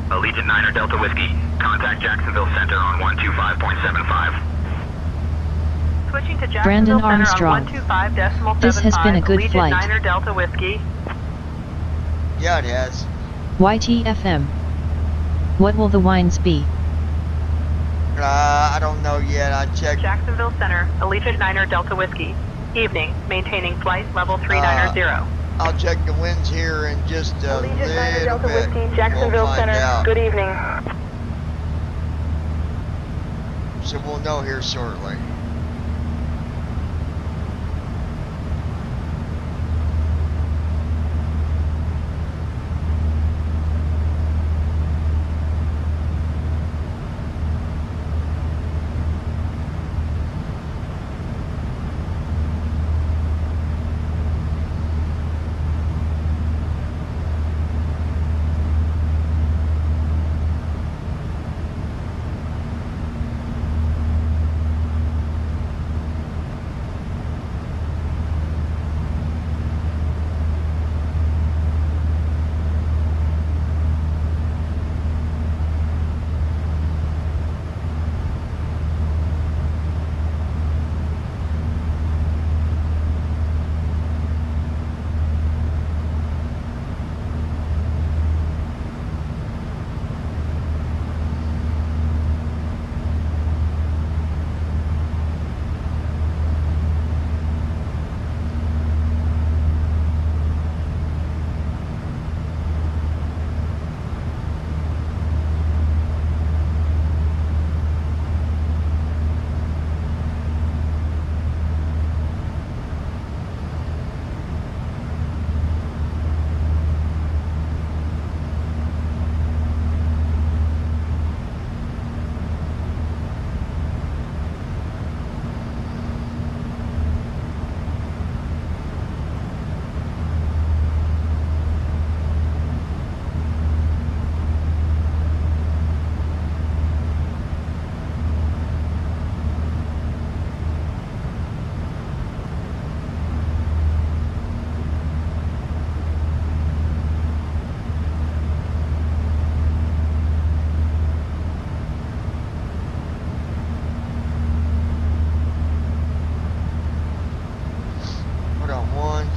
Allegiant 9er Delta Whiskey. Contact Jacksonville Center on 125.75. Switching to Jacksonville Brandon Center Armstrong. on 125.75. This has been a good Allegiant flight. 9er Delta Whiskey. Yeah, it has. YTFM. What will the wines be? I don't know yet. I checked. Jacksonville Center, Allegiant 9er Delta Whiskey. Evening, maintaining flight level 390. I'll check the winds here in just a Allegiant 9er little Delta bit. Whiskey, Jacksonville We'll find Center. out. Good evening. So we'll know here shortly.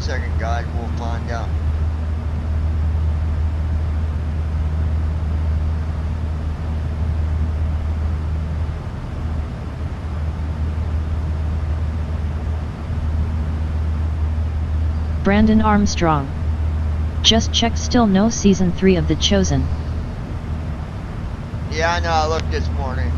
Second, guys, we'll find out. Brandon Armstrong. Just checked, still no season 3 of The Chosen. Yeah, I know, I looked this morning.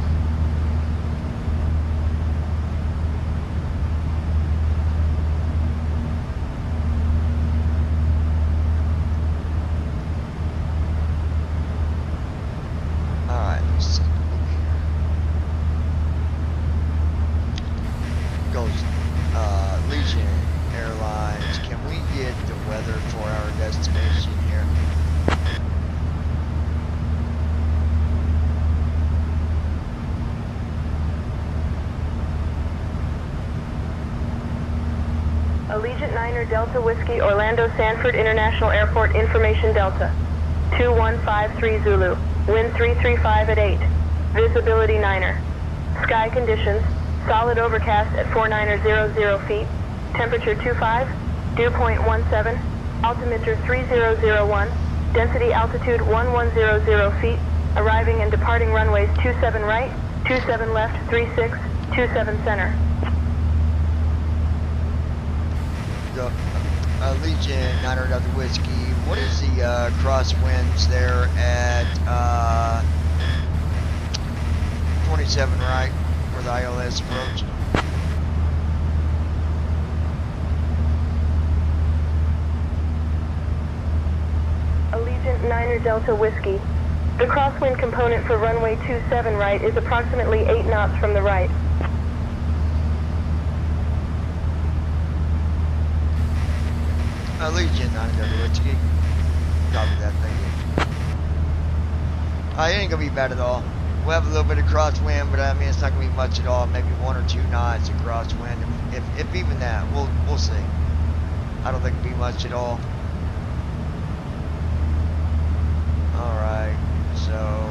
Alright, let's see. Goes, Legion Airlines, can we get the weather for our destination here? Allegiant 9er Delta Whiskey, Orlando Sanford International Airport, Information Delta. 2153 Zulu. Wind 335 at 8. Visibility 9er. Sky conditions. Solid overcast at 4900 feet. Temperature 25. Dew point 17. Altimeter 3001. Density altitude 1100 feet. Arriving and departing runways 27 right, 27 left, 36, 27 center. The Legion 9er Delta Whiskey, what is the crosswinds there at 27 right, where the ILS approached? Delta Whiskey. The crosswind component for runway 27 right is approximately 8 knots from the right. Legion 9 Delta Whiskey. Copy that, thank you. It ain't gonna be bad at all. We'll have a little bit of crosswind, but I mean it's not gonna be much at all. Maybe 1 or 2 knots of crosswind, if even that. We'll see. I don't think it'll be much at all. All right, so.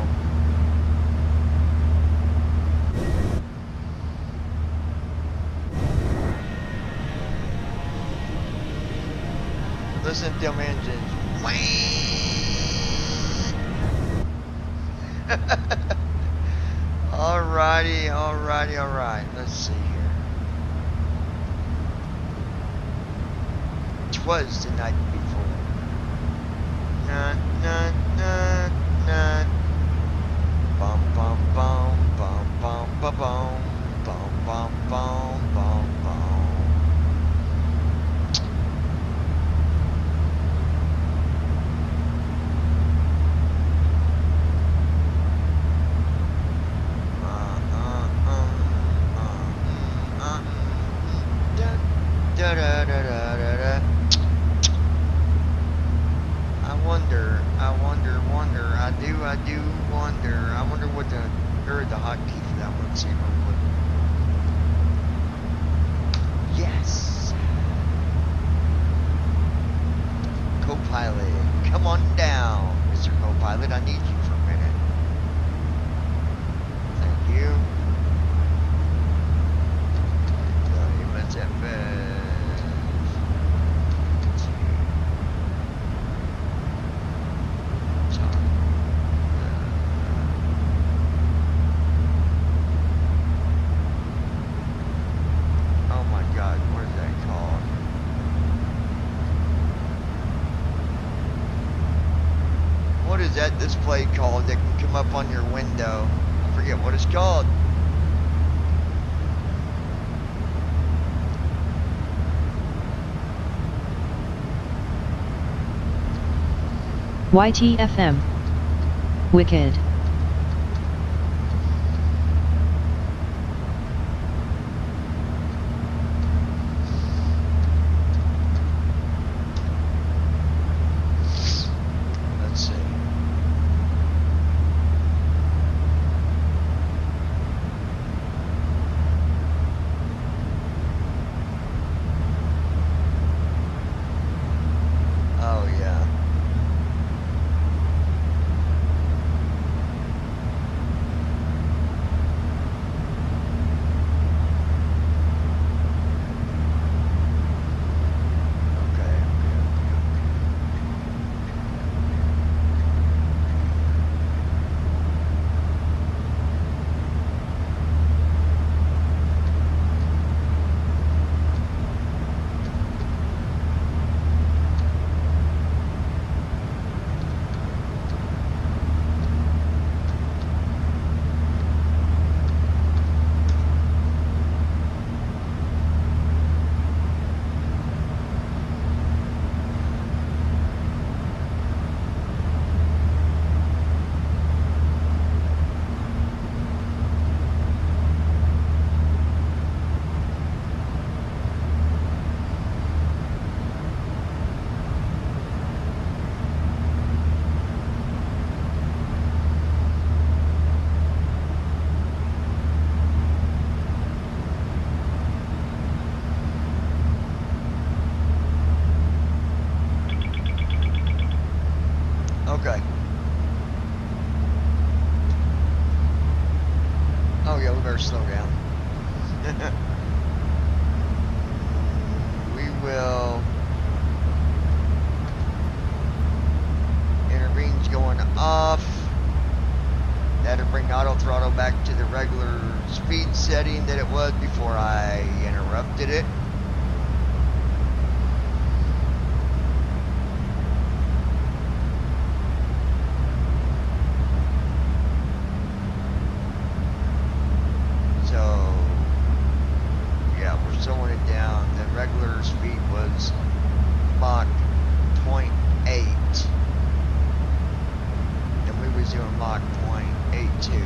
Listen to them engines. Alrighty. Let's see here. 'Twas the night before. Na na na na. Bum bum bum bum bum bum bum bum bum bum bum bum. I do wonder. I wonder what the hotkey for that one. See real quick. Yes. Copilot, come on down, Mr. Copilot. I need you for a minute. Thank you. That display called that can come up on your window. I forget what it's called. YTFM. Wicked. Okay. Oh yeah, we better slow down. We will. Intervene's going off. That'll bring auto throttle back to the regular speed setting that it was before I interrupted it. runway 0 Mach point 83,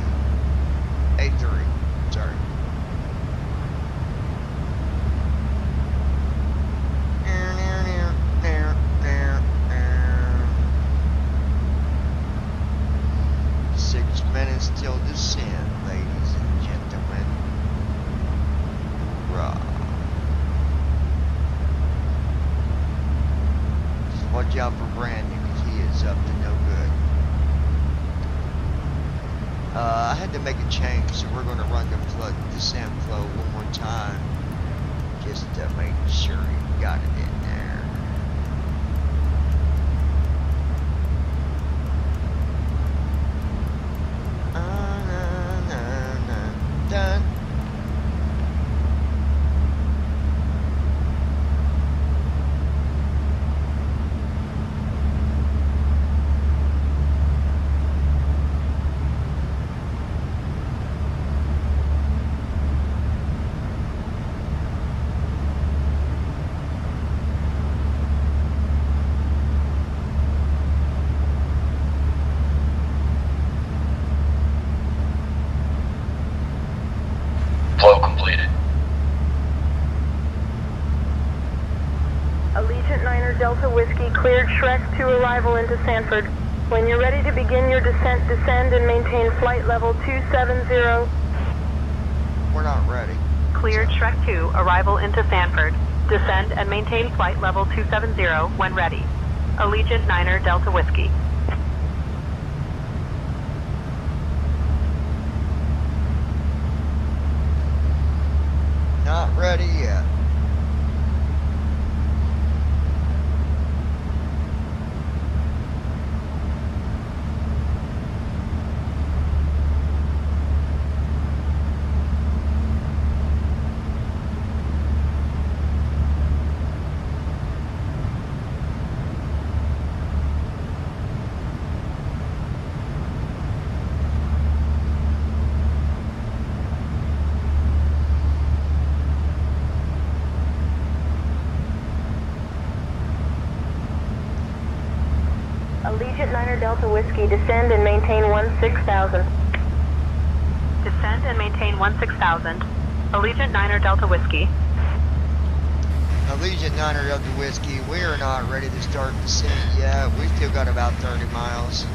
sorry. Till descent, ladies and gentlemen. Right. Just watch out for Brandon because he is up to no good. I had to make a change, so we're going to run the descent flow one more time, just to make sure you got it in there. Done. Flow completed. Allegiant 9er Delta Whiskey cleared Shrek to arrival into Sanford. When you're ready to begin your descent, descend and maintain flight level 270. We're not ready. Cleared Shrek 2, arrival into Sanford. Descend and maintain flight level 270 when ready. Allegiant 9er Delta Whiskey. Not ready yet. Allegiant 9er Delta Whiskey, descend and maintain 16,000. Descend and maintain 16,000. Allegiant 9er Delta Whiskey. Allegiant 9er Delta Whiskey, we are not ready to start descent yet. We still got about 30 miles.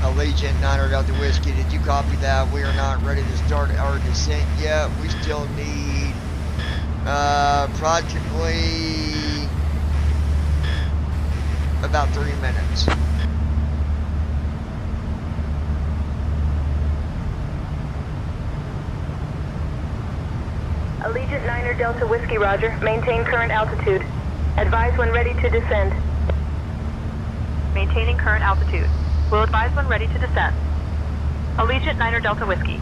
Allegiant 9er Delta Whiskey, did you copy that? We are not ready to start our descent yet. We still need approximately about 3 minutes. Allegiant 9er Delta Whiskey, roger. Maintain current altitude. Advise when ready to descend. Maintaining current altitude. Will advise when ready to descend. Allegiant 9er Delta Whiskey.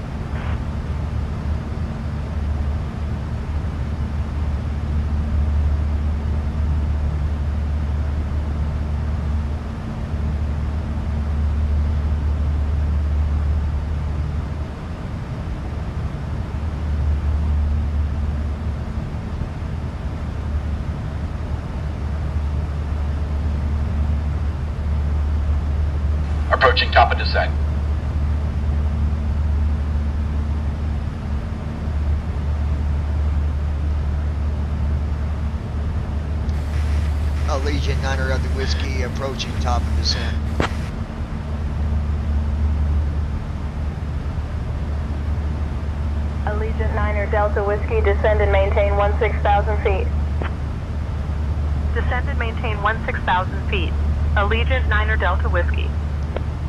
Approaching top of descent. Allegiant 9er Delta Whiskey, approaching top of descent. Allegiant 9er Delta Whiskey, descend and maintain 16,000 feet. Descend and maintain 16,000 feet. Allegiant 9er Delta Whiskey.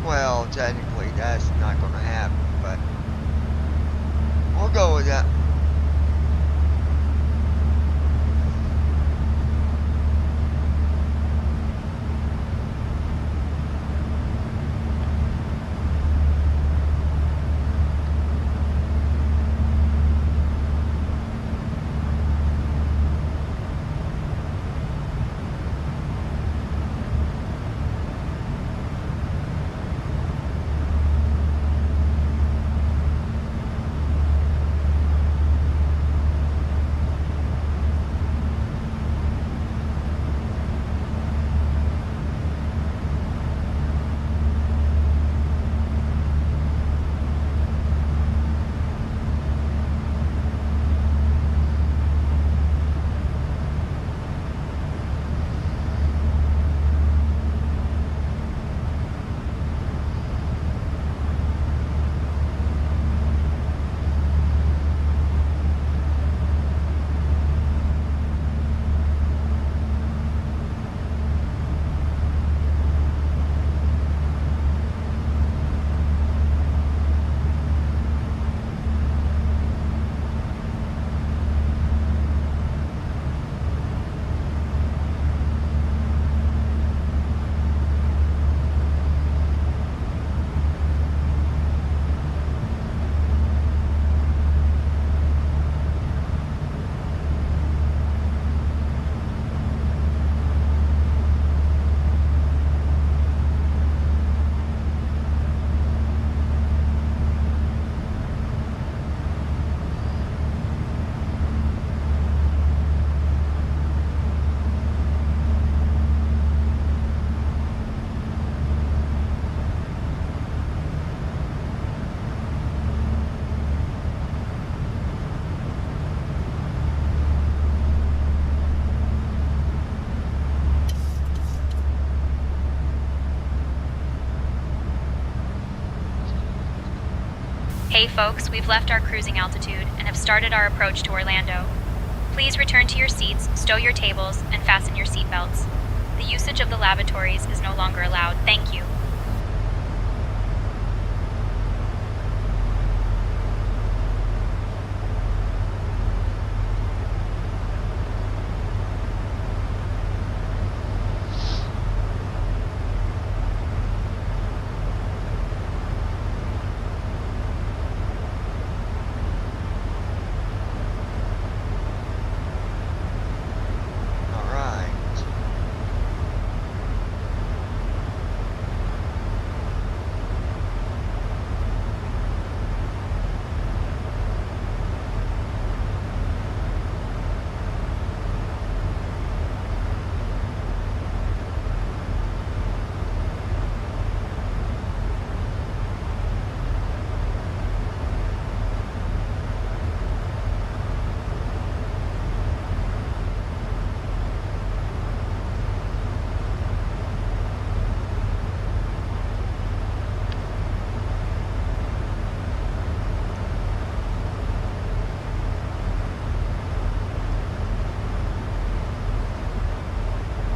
Well, technically that's not going to happen, but We'll go with that. Hey folks, we've left our cruising altitude and have started our approach to Orlando. Please return to your seats, stow your tables, and fasten your seatbelts. The usage of the lavatories is no longer allowed. Thank you.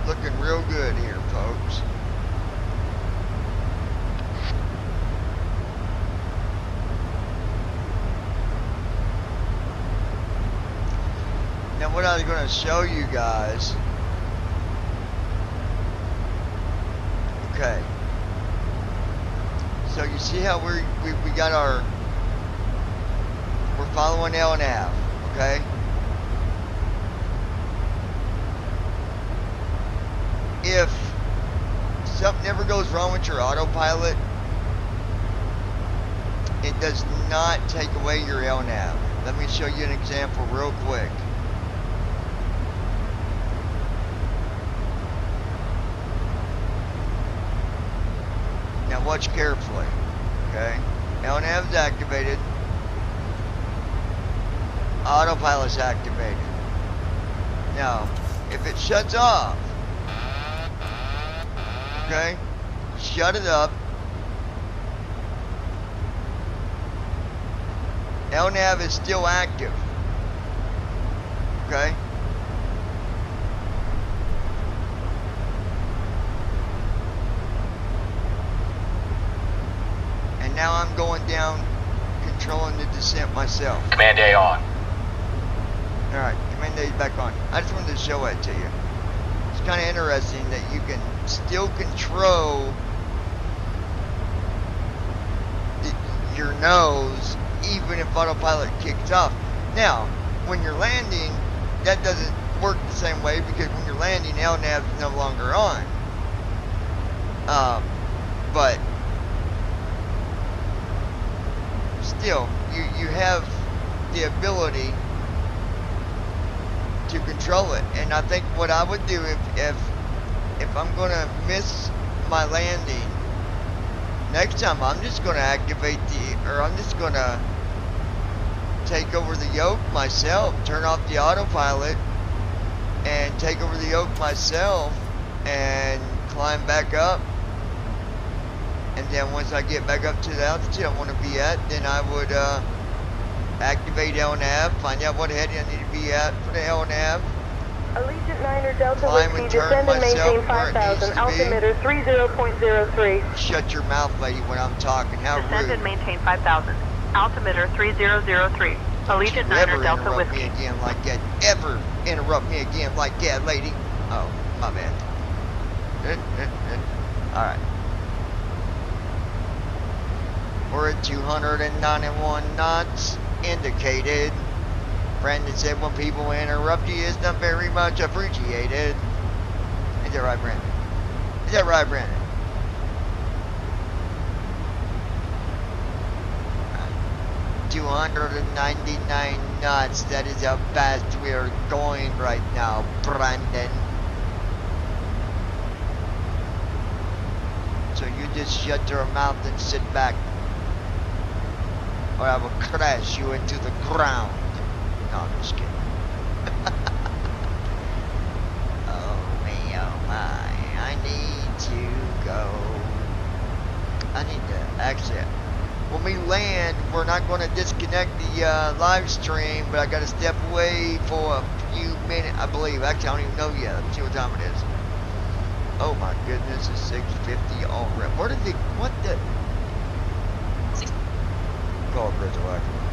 Looking real good here, folks. Now what I was going to show you guys, okay, so you see how we got our, we're following LNAV, okay? If something ever goes wrong with your autopilot, it does not take away your LNAV. Let me show you an example real quick. Now watch carefully, okay? LNAV is activated. Autopilot's activated. Now, if it shuts off, okay, shut it up. LNAV is still active. Okay. And now I'm going down controlling the descent myself. Command A on. Alright, Command A is back on. I just wanted to show that to you. It's kind of interesting that you can still control your nose even if autopilot kicks off. Now, when you're landing, that doesn't work the same way because when you're landing, LNAV is no longer on. But still, you have the ability to control it. And I think what I would do if I'm gonna miss my landing, next time I'm just gonna activate I'm just gonna take over the yoke myself, turn off the autopilot, and take over the yoke myself, and climb back up. And then once I get back up to the altitude I want to be at, then I would activate LNAV, find out what heading I need to be at for the LNAV. Allegiant 9 or Delta Climb Whiskey, and turn descend and myself maintain where it 5,000, needs to be. altimeter 30.03. Shut your mouth, lady, when I'm talking. How Descend rude. and maintain 5,000, altimeter 3003. Allegiant 9 Never or Delta interrupt Whiskey. me again like that. Ever interrupt me again like that, lady. Oh, my bad. Alright. We're at 291 knots indicated. Brandon said when people interrupt you, it's not very much appreciated. Is that right, Brandon? Is that right, Brandon? 299 knots. That is how fast we are going right now, Brandon. So you just shut your mouth and sit back, or I will crash you into the ground. No, I'm just kidding. Oh me, oh my. I need to go. I need to actually, when we land, we're not going to disconnect the live stream, but I got to step away for a few minutes, I believe. Actually, I don't even know yet. Let's see what time it is. Oh my goodness, it's 6:50 already. Where did what the? Call Bristol Acura.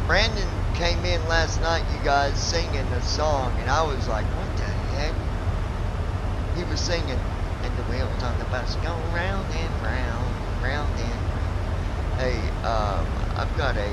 Brandon came in last night, you guys, singing a song, and I was like, what the heck? He was singing, and the wheels on the bus go round and round, round and round. Hey, I've got a...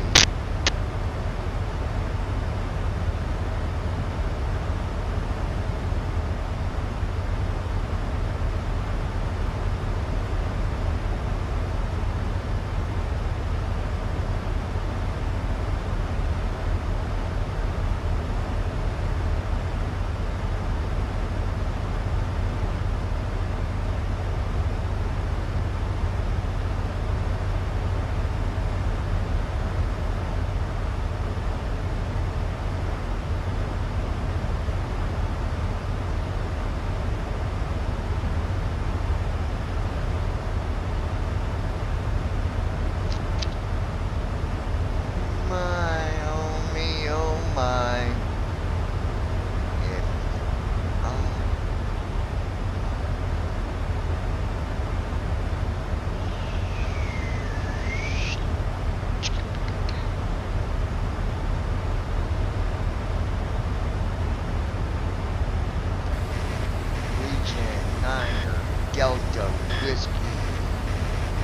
Delta Whiskey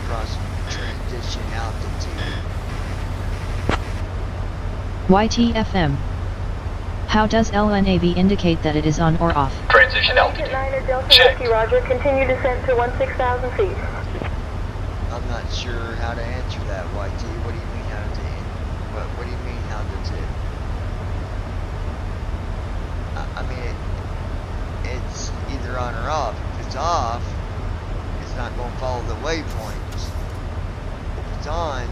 cross transition altitude. YTFM. How does LNAV indicate that it is on or off? Transition altitude. 9 or Delta Check. Whiskey, roger. Continue descent to 16,000 feet. I'm not sure how to answer that, YT. What do you mean how does it? What do you mean how does it? I mean, it's either on or off. If it's off, it's not going to follow the waypoints. If it's on,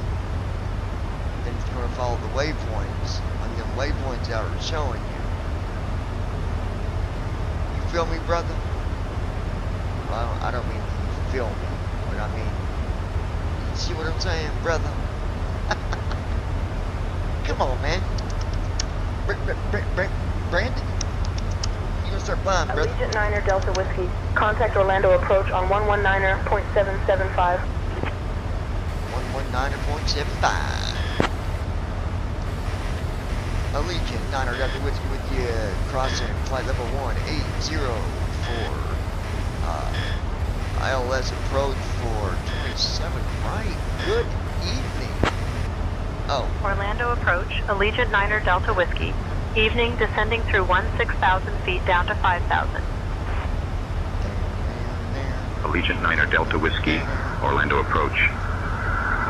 then it's going to follow the waypoints. And them waypoints that are showing you. You feel me, brother? Well, I don't mean you feel me, but I mean, you see what I'm saying, brother? Come on, man. Brandon? You gonna start flying, brother? Allegiant 9 or Delta Whiskey. Contact Orlando approach on 119er.775. 119.75. Allegiant 9er Delta Whiskey with you, crossing flight level 180 for ILS approach for 27 right. Good evening. Oh. Orlando approach, Allegiant 9er Delta Whiskey. Evening descending through 16,000 feet down to 5,000. Allegiant 9er Delta Whiskey, Orlando approach.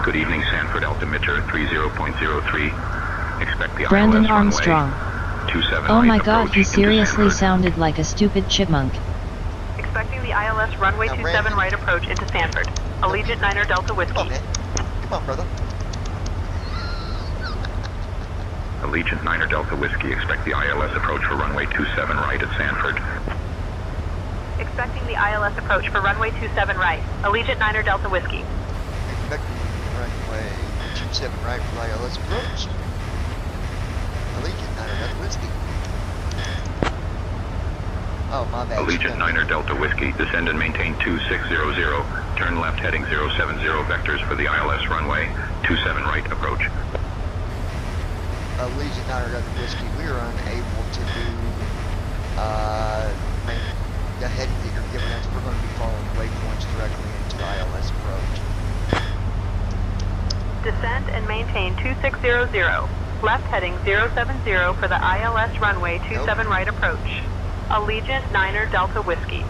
Good evening, Sanford altimeter 30.03. Expect the Brandon ILS Armstrong. runway 27 Oh right my god, approach he into seriously Sanford. sounded like a stupid chipmunk. Expecting the ILS runway 27 right approach into Sanford. Allegiant 9er Delta Whiskey. Come on, man. Come on, brother. Allegiant 9er Delta Whiskey, expect the ILS approach for runway 27 right at Sanford. Expecting the ILS approach for runway 27 right. Allegiant 9er Delta Whiskey. Expecting runway 27 right for ILS approach. Allegiant 9er Delta Whiskey. Oh, my bad. Allegiant 9er Delta Whiskey, descend and maintain 2600. Turn left heading 070 vectors for the ILS runway 27 right approach. Allegiant 9er Delta Whiskey, we are unable to do the heading that you're giving us. We're going to be following waypoints directly into the ILS approach. Descend and maintain 2600. Left heading 070 for the ILS runway 27 right approach. Allegiant 9er Delta Whiskey.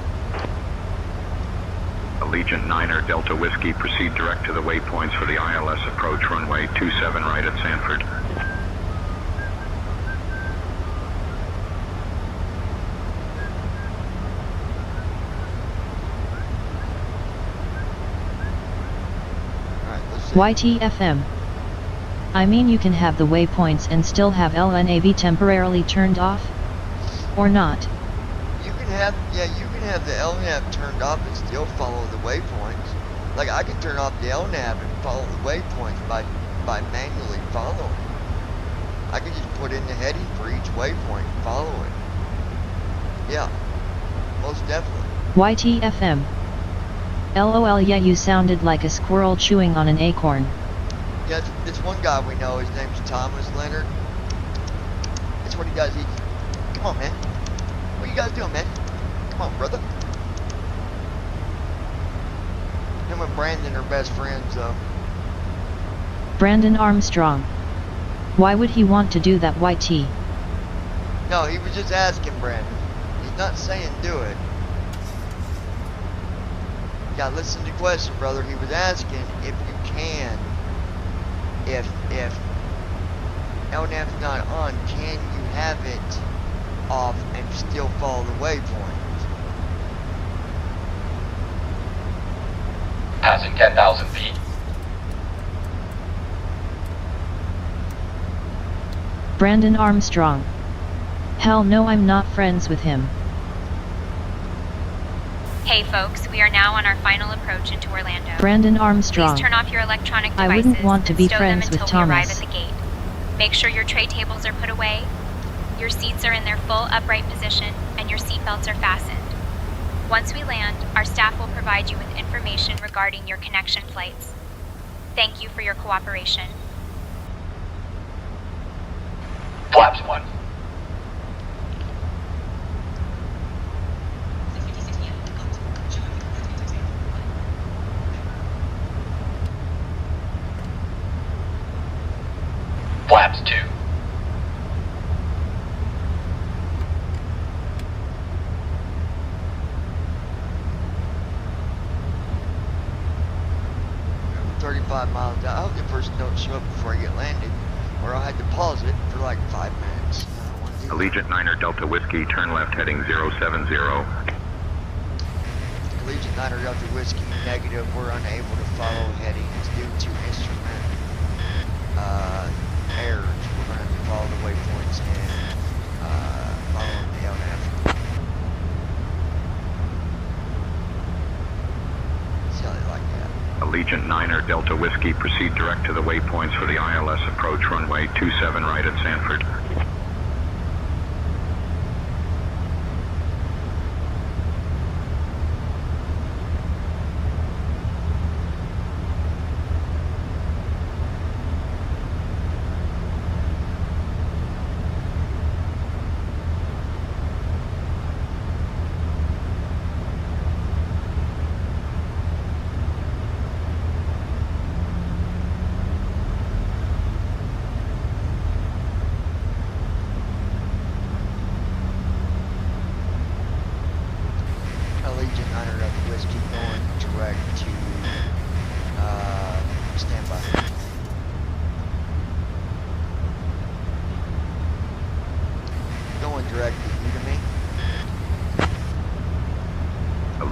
Allegiant 9er Delta Whiskey, proceed direct to the waypoints for the ILS approach runway 27 right at Sanford. YTFM. I mean, you can have the waypoints and still have LNAV temporarily turned off? Or not? You can have the LNAV turned off and still follow the waypoints. Like, I can turn off the LNAV and follow the waypoints by manually following. I can just put in the heading for each waypoint and follow it. Yeah, most definitely. YTFM. LOL, yeah, you sounded like a squirrel chewing on an acorn. Yeah, this one guy we know, his name's Thomas Leonard. That's what he does. Come on, man. What you guys doing, man? Come on, brother. Him and Brandon are best friends, though. Brandon Armstrong. Why would he want to do that, YT? No, he was just asking Brandon. He's not saying do it. Yeah, listen to the question, brother. He was asking if you can, if LNAV's not on, can you have it off and still follow the waypoint? Passing 10,000 feet. Brandon Armstrong. Hell no, I'm not friends with him. Hey folks, we are now on our final approach into Orlando. Brandon Armstrong. Please turn off your electronic devices. I wouldn't want to be and stow them friends with until we arrive Thomas. at the gate. Make sure your tray tables are put away, your seats are in their full upright position, and your seatbelts are fastened. Once we land, our staff will provide you with information regarding your connection flights. Thank you for your cooperation. Flaps 1. Flaps 2. I'm 35 miles down. I hope the person don't show up before I get landed, or I'll have to pause it for like 5 minutes. Allegiant 9er Delta Whiskey, turn left heading 070. Allegiant 9er Delta Whiskey, negative. We're unable to follow headings due to instrument errors. We're going to have to follow the waypoints and following the LNAV. Silly like that. Allegiant 9er Delta Whiskey, proceed direct to the waypoints for the ILS approach runway 27 right at Sanford.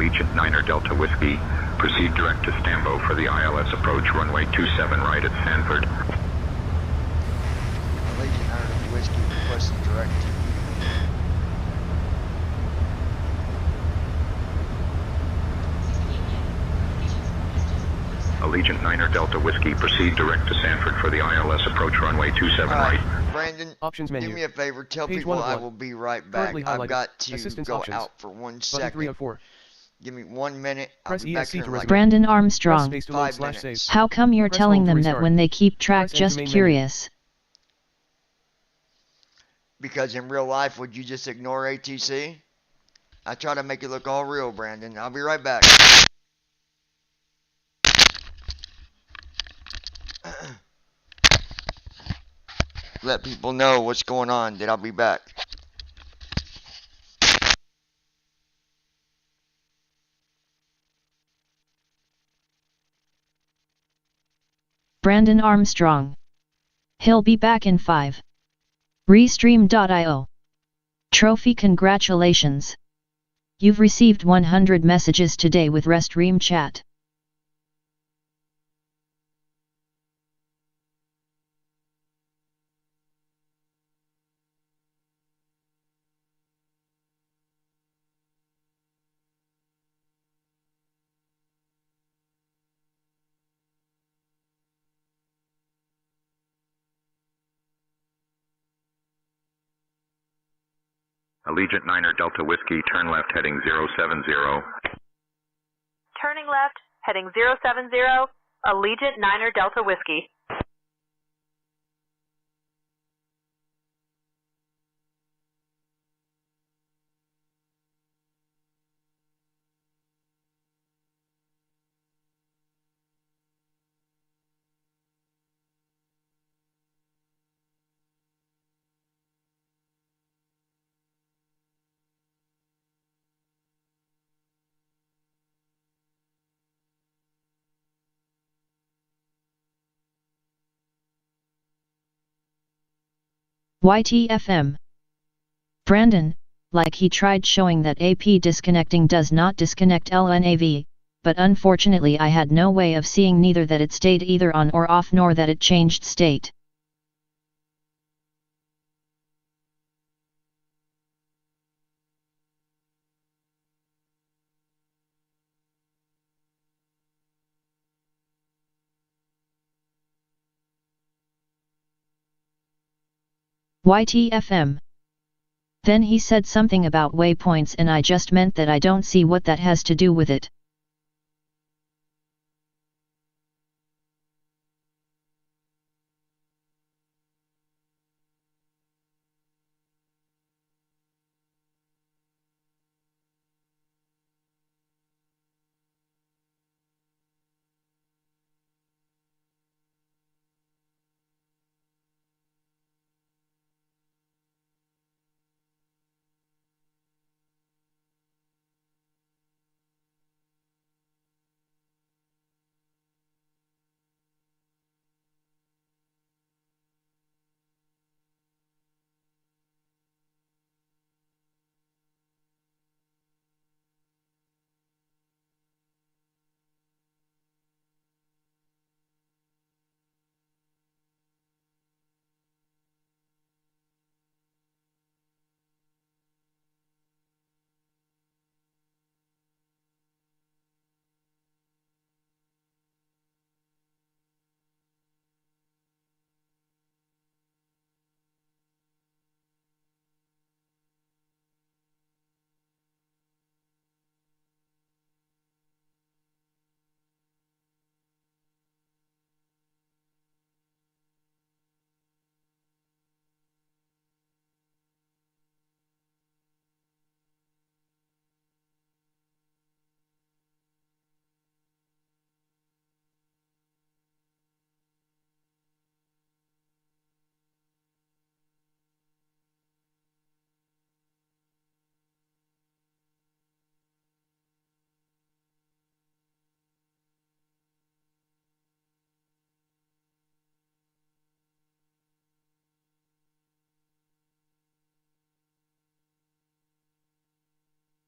Allegiant 9 Delta Whiskey, proceed direct to Stambo for the ILS approach, runway 27 right at Sanford. Allegiant 9 Delta Whiskey requesting direct. Allegiant 9 Delta Whiskey, proceed direct to Sanford for the ILS approach, runway 27 right. Brandon, Options menu. do me a favor. Tell Page people 1 of I 1. will be right back. Currently I've highlighted. got to Assistance go options. out for 1 Button second. 304. Give me 1 minute. Press I'll be back ESC here to in like resume. Brandon Armstrong. Press space to load 5 slash minutes. save. How come you're Press telling home to them that restart. when they keep track? Press enter Just main menu. curious. Because in real life, would you just ignore ATC? I try to make it look all real, Brandon. I'll be right back. Let people know what's going on, that I'll be back. Brandon Armstrong. He'll be back in 5. Restream.io. Trophy, congratulations. You've received 100 messages today with Restream chat. Allegiant 9 Delta Whiskey, turn left heading 070. Turning left, heading 070, Allegiant 9 Delta Whiskey. YTFM. Brandon, like he tried showing that AP disconnecting does not disconnect LNAV, but unfortunately I had no way of seeing neither that it stayed either on or off nor that it changed state. YTFM. Then he said something about waypoints and I just meant that I don't see what that has to do with it.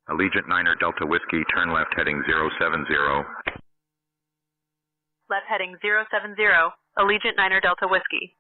Allegiant Niner Delta Whiskey, turn left heading 070. Left heading 070, Allegiant Niner Delta Whiskey.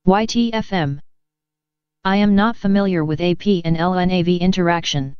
YTFM. I am not familiar with AP and LNAV interaction.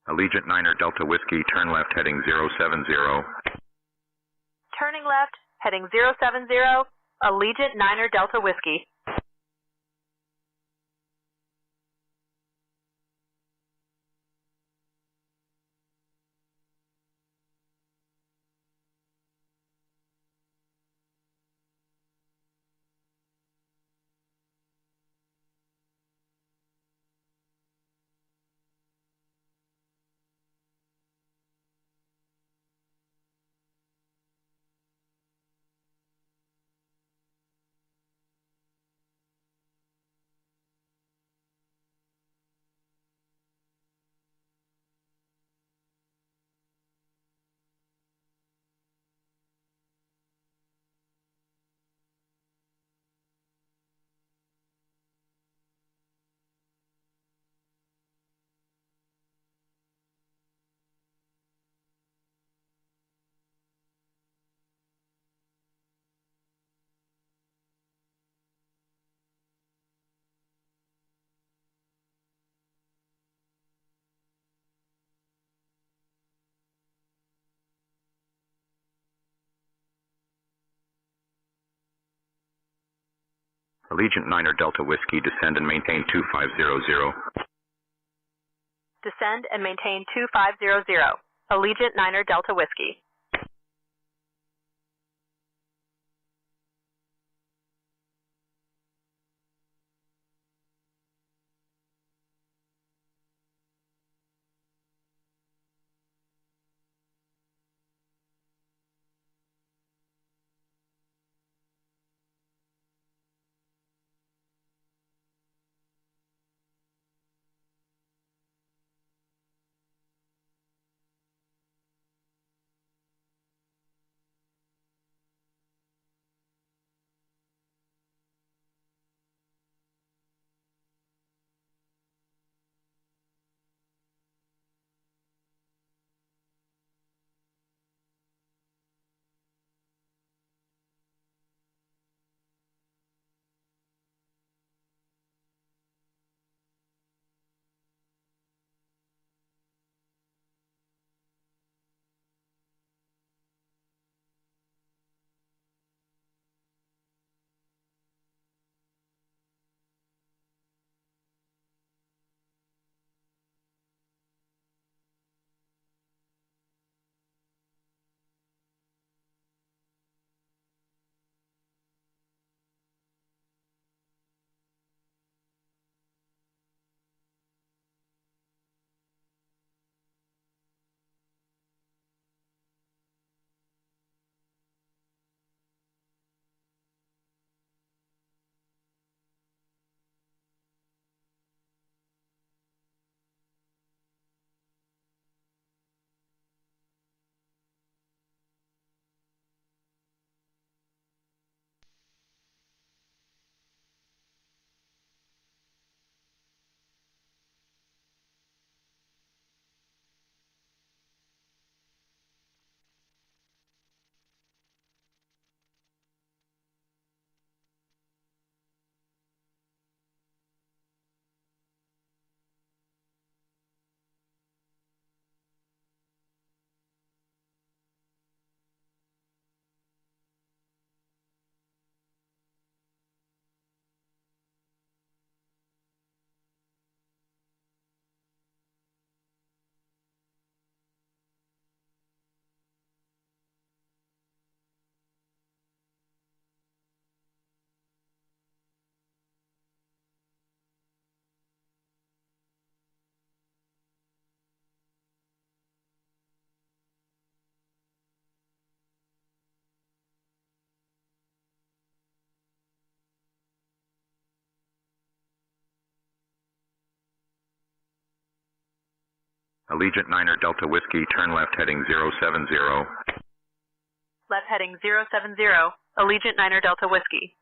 Allegiant Niner Delta Whiskey, turn left heading 070. Turning left, heading 070, Allegiant Niner Delta Whiskey. Allegiant Niner Delta Whiskey, descend and maintain 2500. Descend and maintain 2500, Allegiant Niner Delta Whiskey. Allegiant Niner Delta Whiskey, turn left heading 070. Left heading 070, Allegiant Niner Delta Whiskey.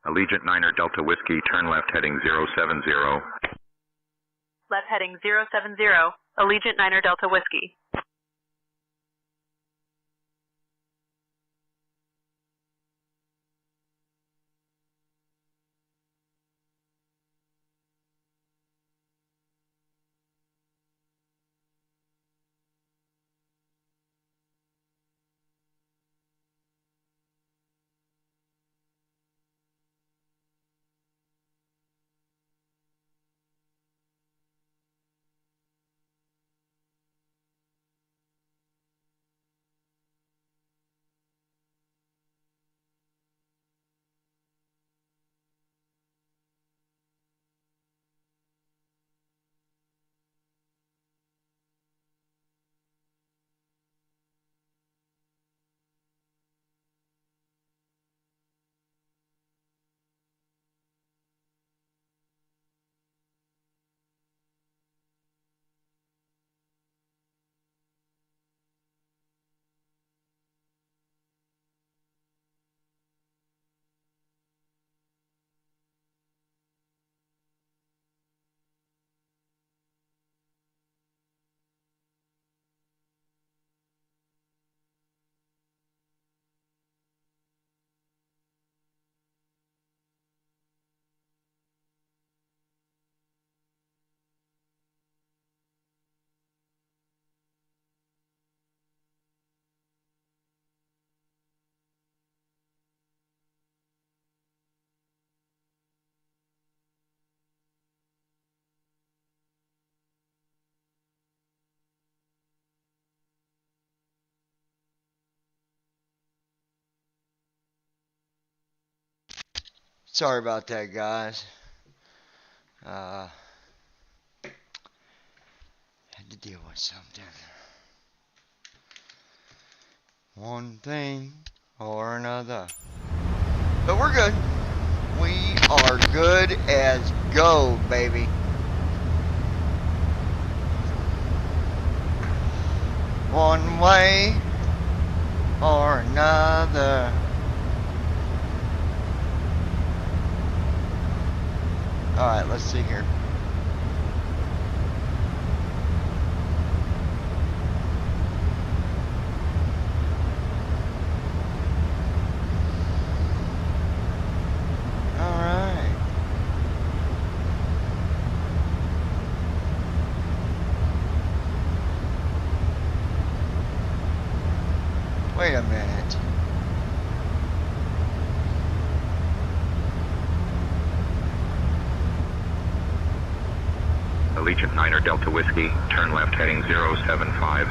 Allegiant Niner Delta Whiskey, turn left heading 070. Left heading 070, Allegiant Niner Delta Whiskey. Sorry about that, guys. Had to deal with something. One thing or another. But we're good. We are good as go, baby. One way or another. Alright, let's see here. Alright. Wait a minute. Allegiant 9 Delta Whiskey, turn left heading 075.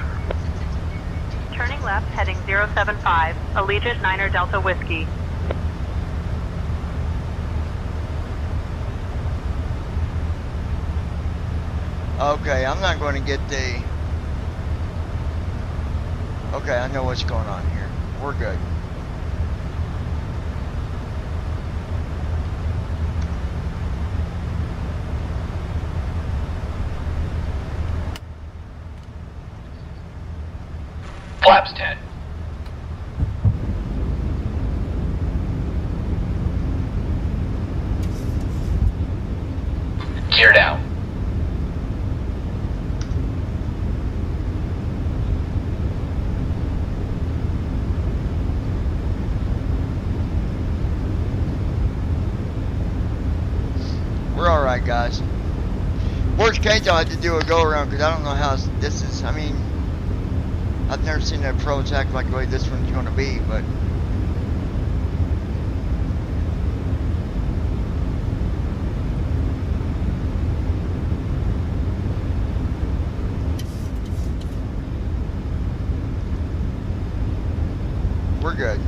Turning left, heading 075, Allegiant 9 Delta Whiskey. Okay, I'm not going to get the... Okay, I know what's going on here. We're good. Flaps 10. Gear down. We're alright, guys. Worst case, I'll have to do a go around because I don't know how this is. I mean, I've never seen an approach act like the way this one's going to be, but. We're good.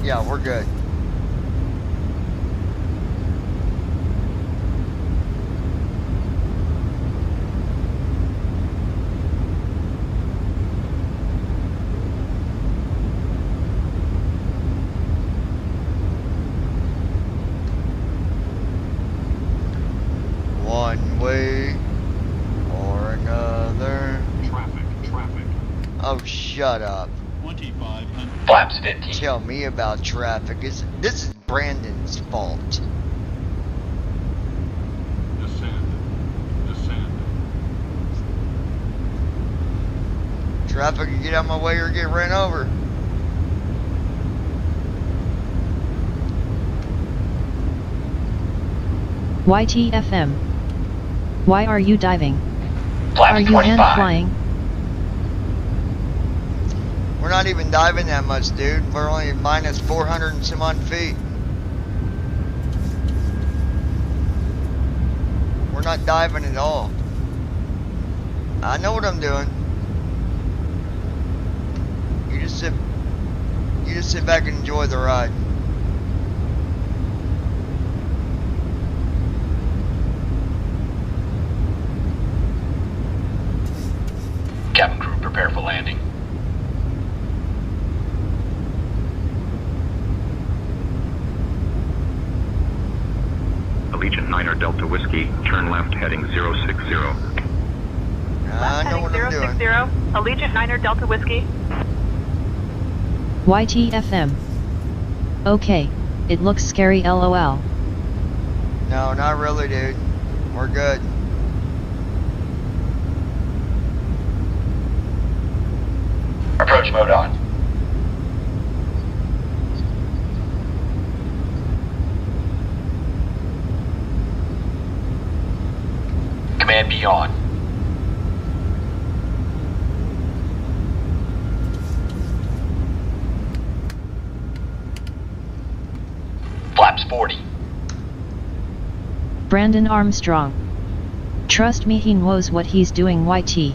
Yeah, we're good. One way or another. Traffic. Oh, shut up. 2500. Flaps 15. Tell me about traffic. This is Brandon's fault. Descend. Traffic can get out of my way or get ran over. YTFM. Why are you diving? Flaps Are you 25. hand flying? We're not even diving that much, dude. We're only minus 400 and some odd feet. We're not diving at all. I know what I'm doing. You just sit back and enjoy the ride. Cabin crew, prepare for landing. Allegiant 9 Delta Whiskey, turn left heading 060. I know what I'm doing. 060, Allegiant 9 Delta Whiskey. YTFM. Okay, it looks scary LOL. No, not really, dude. We're good. Approach mode on. Command B on. Flaps 40. Brandon Armstrong. Trust me, he knows what he's doing. YT.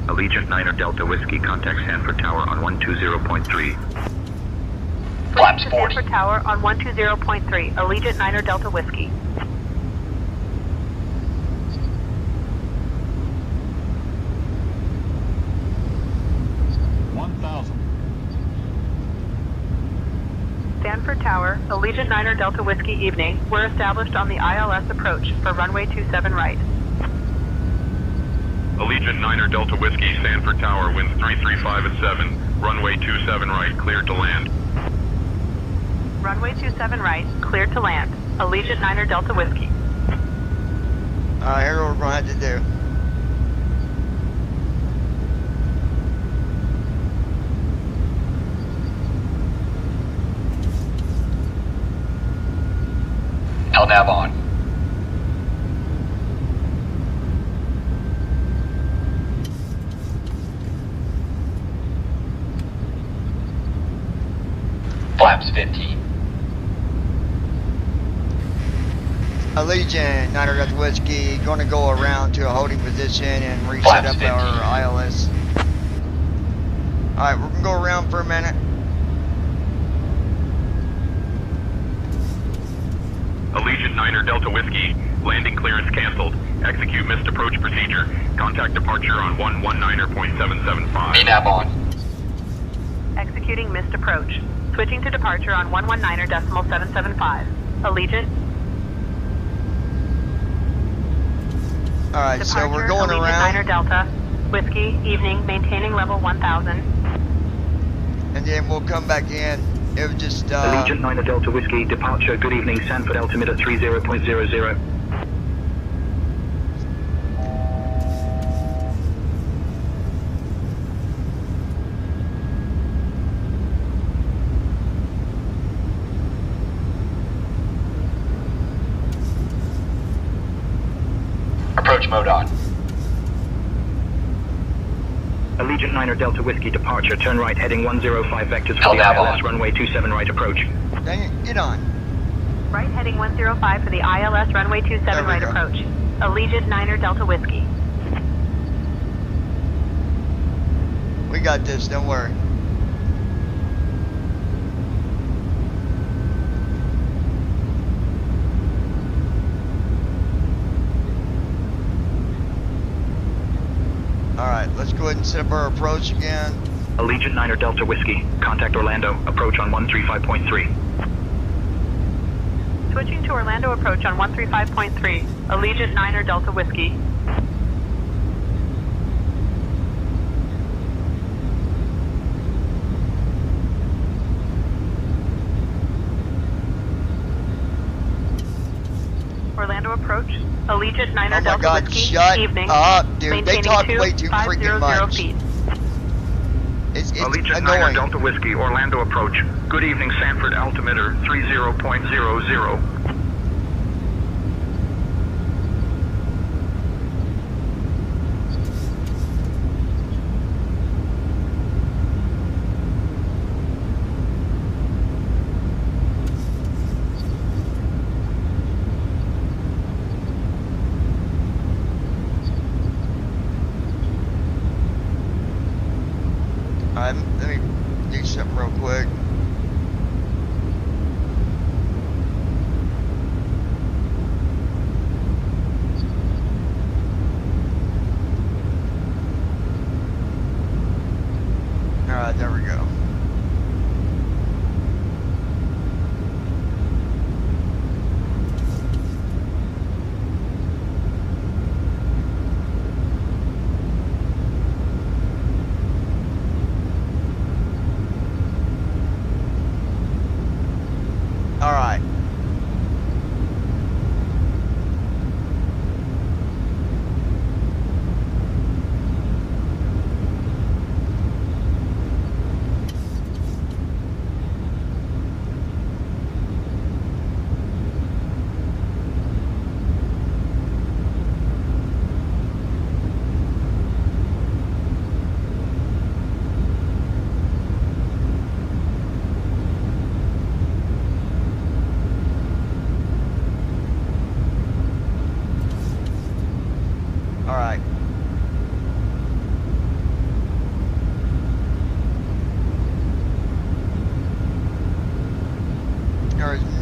Allegiant 9 Delta Whiskey, contact Sanford Tower on 120.3. Flaps 40. Sanford Tower on 120.3. Allegiant 9 Delta Whiskey. Sanford Tower, Allegiant 9 Delta Whiskey evening. We're established on the ILS approach for runway 27 right. Allegiant 9 Delta Whiskey, Sanford Tower, winds 335 at 7, runway 27 right, cleared to land. Runway 27 right, cleared to land. Allegiant 9 Delta Whiskey. Alright, here's what we're going to have to do. LNAV on. Flaps 15. Allegiant 9 Delta Whiskey, going to go around to a holding position and reset up our ILS. Alright, we're going to go around for a minute. Allegiant 9 Delta Whiskey, landing clearance canceled. Execute missed approach procedure. Contact departure on 119.775. VNAV on. Executing missed approach. Switching to departure on 119.775. Allegiant. Alright, so we're going Allegiant around. 9 Delta Whiskey evening, maintaining level 1000. And then we'll come back in. It was just, Allegiant 9 Delta Whiskey, departure, good evening, Sanford altimeter 30.00. Approach mode on. Allegiant 9 Delta Whiskey, departure, turn right, heading 105 vectors for the ILS, runway 27 right approach. Dang it, get on. Right heading 105 for the ILS, runway 27 right approach. Allegiant 9 Delta Whiskey. We got this, don't worry. Alright, let's go ahead and set up our approach again. Allegiant 9 Delta Whiskey, contact Orlando, approach on 135.3. Switching to Orlando approach on 135.3. Allegiant 9 Delta Whiskey. Orlando approach. Allegiant 9 Oh my Delta God, Whiskey shut evening. up, dude. They talk maintaining way too freaking much. feet. It's Allegiant annoying. 9 Delta Whiskey, Orlando approach. Good evening, Sanford altimeter 30.00. Alright, let me do something real quick.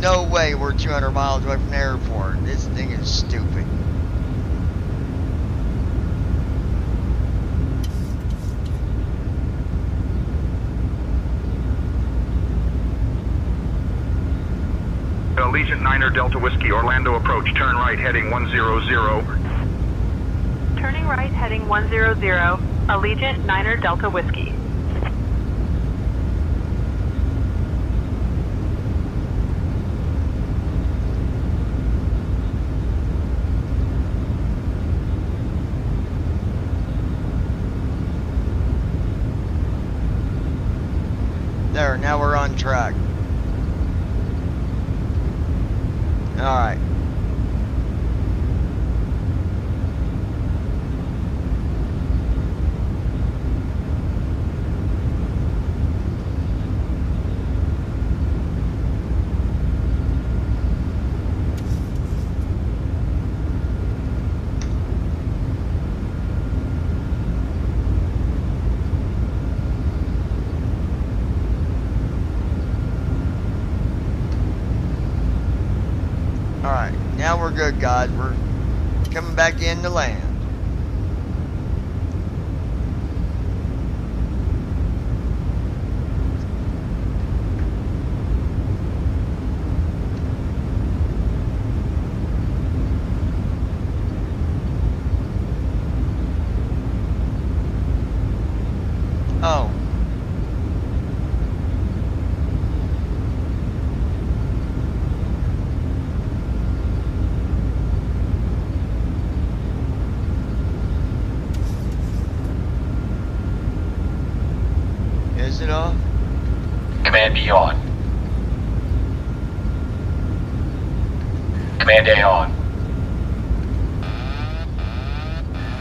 no way we're 200 miles away from the airport. This thing is stupid. Allegiant 9er Delta Whiskey, Orlando approach, turn right heading 100. Turning right heading 100, Allegiant 9er Delta Whiskey. There, now we're on track. Alright. Alright, now we're good, guys. We're coming back into land. Oh. Is it off? Command B on. Command A on.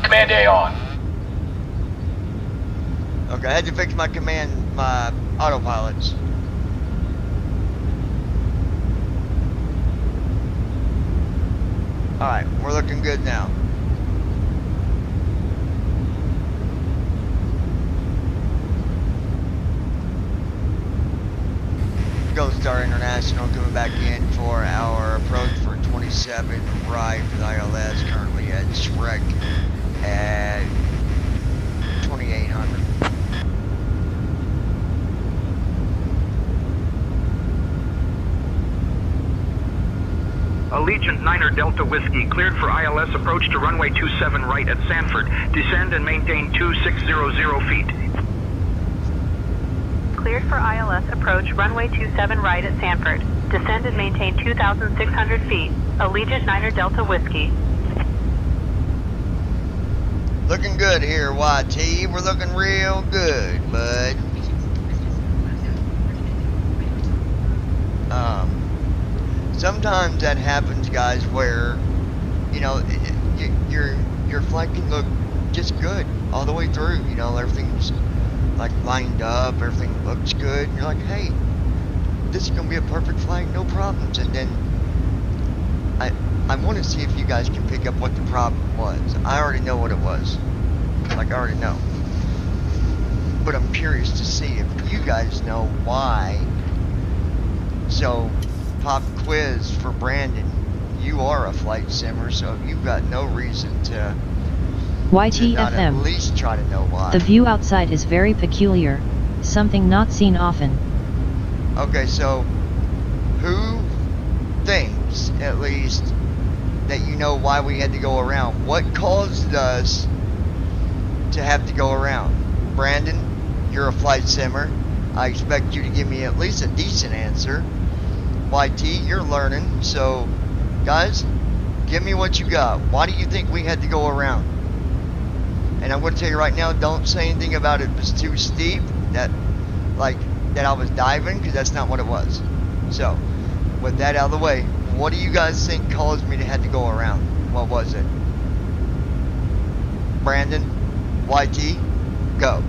Command A on. Okay, I had to fix my autopilots. Alright, we're looking good now. Gold Star International coming back in for our approach for 27 right for the ILS, currently at Shrek at 2800. Allegiant 9er Delta Whiskey, cleared for ILS approach to runway 27 right at Sanford. Descend and maintain 2600 feet. Cleared for ILS approach runway 27 right at Sanford. Descend and maintain 2,600 feet. Allegiant 9er Delta Whiskey. Looking good here, YT. We're looking real good, bud. Sometimes that happens, guys, where, you know, your flight can look just good all the way through. You know, everything's like lined up, everything looks good. And you're like, hey, this is gonna be a perfect flight, no problems. And then I want to see if you guys can pick up what the problem was. I already know what it was. Like, I already know. But I'm curious to see if you guys know why. So, pop quiz for Brandon. You are a flight simmer, so you've got no reason to YTFM. at least try to know why. The view outside is very peculiar, something not seen often. Okay, so who thinks, at least, that you know why we had to go around? What caused us to have to go around? Brandon, you're a flight simmer. I expect you to give me at least a decent answer. YT, you're learning, so guys, give me what you got. Why do you think we had to go around? And I'm going to tell you right now, don't say anything about it was too steep, that I was diving, because that's not what it was. So, with that out of the way, what do you guys think caused me to have to go around? What was it? Brandon, YT, go.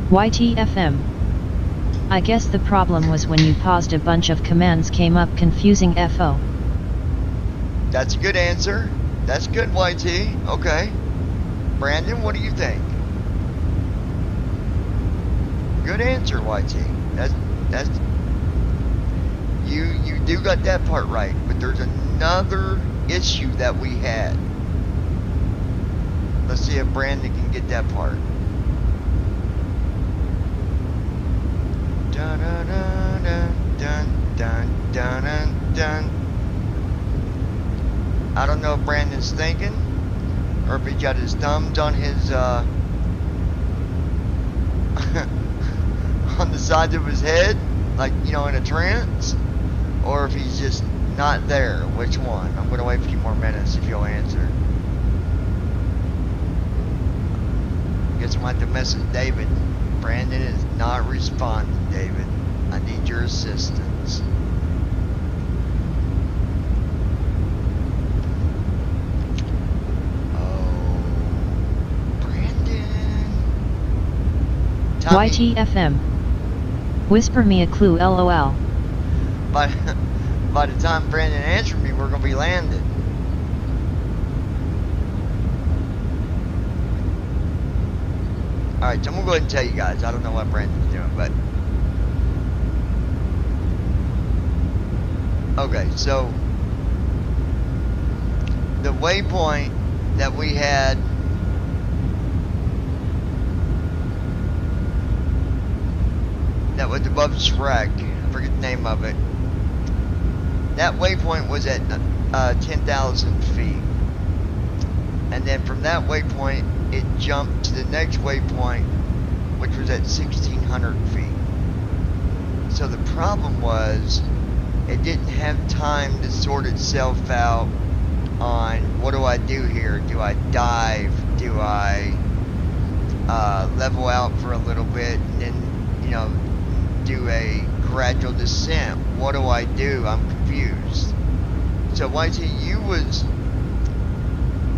YTFM. I guess the problem was when you paused, a bunch of commands came up confusing FO. That's a good answer. That's good, YT. Okay. Brandon, what do you think? Good answer, YT. That's you do got that part right, but there's another issue that we had. Let's see if Brandon can get that part. Dun dun dun dun dun dun dun dun. I don't know if Brandon's thinking, or if he got his thumbs on his on the sides of his head, like, you know, in a trance, or if he's just not there. Which one? I'm gonna wait a few more minutes if you'll answer. Guess I'm gonna have to message David. Brandon is not responding, David. I need your assistance. YTFM. Whisper me a clue, LOL. By the time Brandon answered me, we're going to be landed. Alright, so I'm going to go ahead and tell you guys. I don't know what Brandon's doing, but... Okay, so... The waypoint that we had... that was above Shrek, I forget the name of it. That waypoint was at 10,000 feet. And then from that waypoint, it jumped to the next waypoint, which was at 1,600 feet. So the problem was, it didn't have time to sort itself out on, what do I do here? Do I dive? Do I level out for a little bit and then, you know, do a gradual descent? What do I do? I'm confused. So YT, you was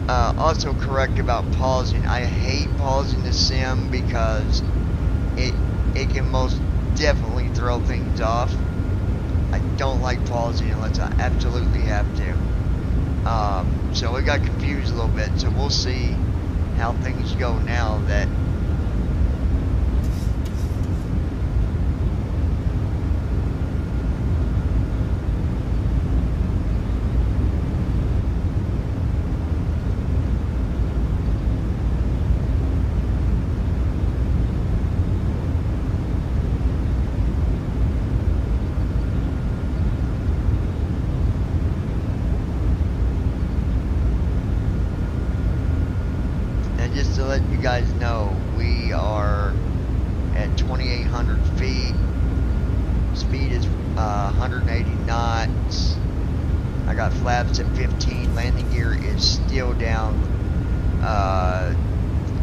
also correct about pausing. I hate pausing the sim because it can most definitely throw things off. I don't like pausing unless I absolutely have to. So we got confused a little bit. So we'll see how things go now that guys know, we are at 2,800 feet. Speed is 180 knots. I got flaps at 15. Landing gear is still down.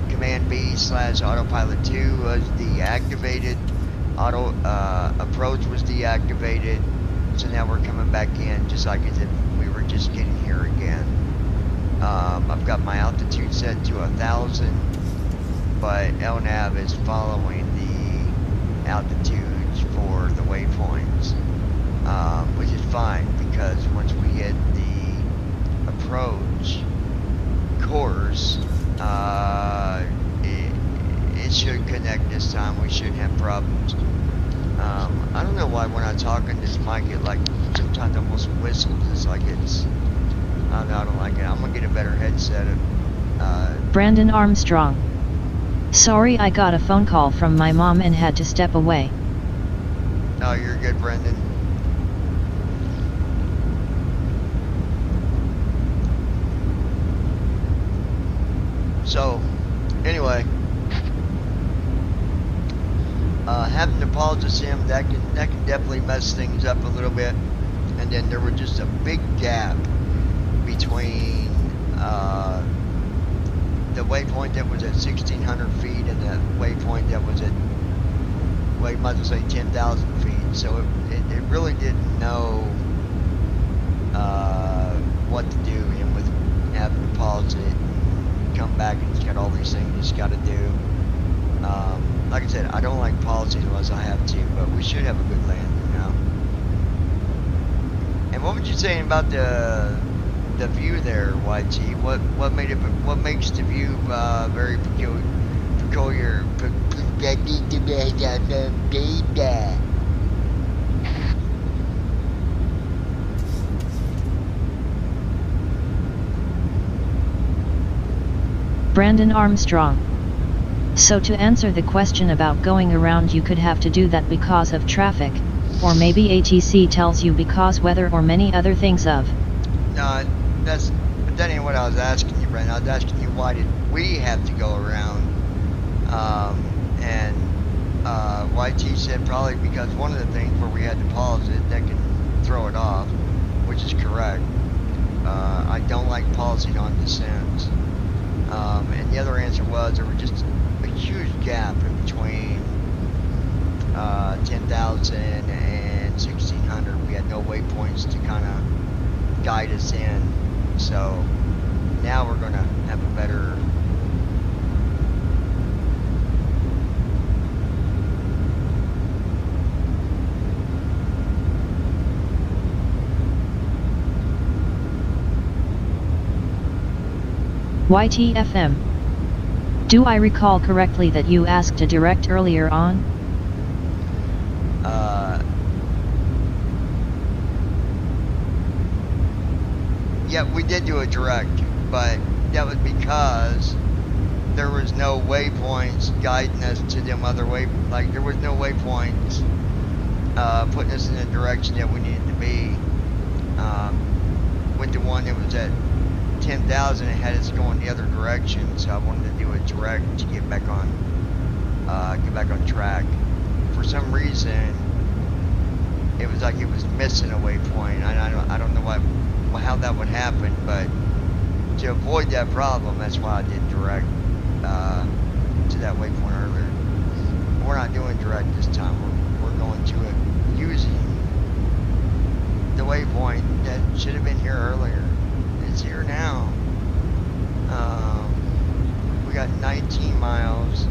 Command B/autopilot 2 was deactivated. Auto approach was deactivated. So now we're coming back in just like as if we were just getting here again. I've got my altitude set to 1,000. But LNAV is following the altitudes for the waypoints, which is fine because once we hit the approach course, it should connect this time. We shouldn't have problems. I don't know why when I talk on this mic it like sometimes almost whistles. It's like it's, I don't like it. I'm gonna get a better headset. Brandon Armstrong. Sorry, I got a phone call from my mom and had to step away. No, you're good, Brendan. So, anyway, having to pause the sim, that can definitely mess things up a little bit. And then there was just a big gap between the waypoint that was at 1,600 feet and the waypoint that was at, well, you might as well say 10,000 feet. So it really didn't know what to do, and with having to pause it and come back, and it's got all these things it's got to do. Like I said, I don't like pausing unless I have to, but we should have a good landing now. And what were you saying about the the view there, YT? What makes the view very peculiar? Brandon Armstrong. So to answer the question about going around, you could have to do that because of traffic, or maybe ATC tells you because weather or many other things of. No, but that ain't what I was asking you, Brandon. I was asking you why did we have to go around, and YT said probably because one of the things where we had to pause it, that can throw it off, which is correct. I don't like pausing on descents. And the other answer was there was just a huge gap in between 10,000 and 1,600. We had no waypoints to kind of guide us in. So now we're going to have a better YTFM. Do I recall correctly that you asked a direct earlier on? Yeah, we did do a direct, but that was because there was no waypoints guiding us to them other like there was no waypoints putting us in the direction that we needed to be. With the one that was at 10,000, it had us going the other direction, so I wanted to do a direct to get back on track. For some reason, it was like it was missing a waypoint. I don't know how that would happen, but to avoid that problem, that's why I did direct to that waypoint earlier. We're not doing direct this time. We're going to it using the waypoint that should have been here earlier. It's here now. We got 19 miles.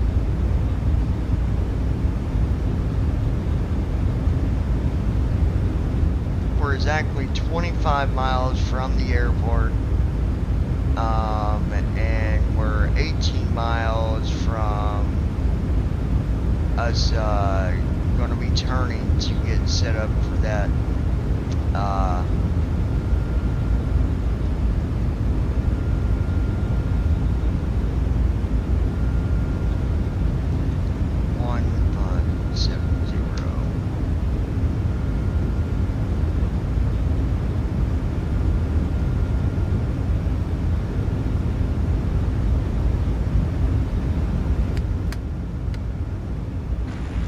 We're exactly 25 miles from the airport, and we're 18 miles from us going to be turning to get set up for that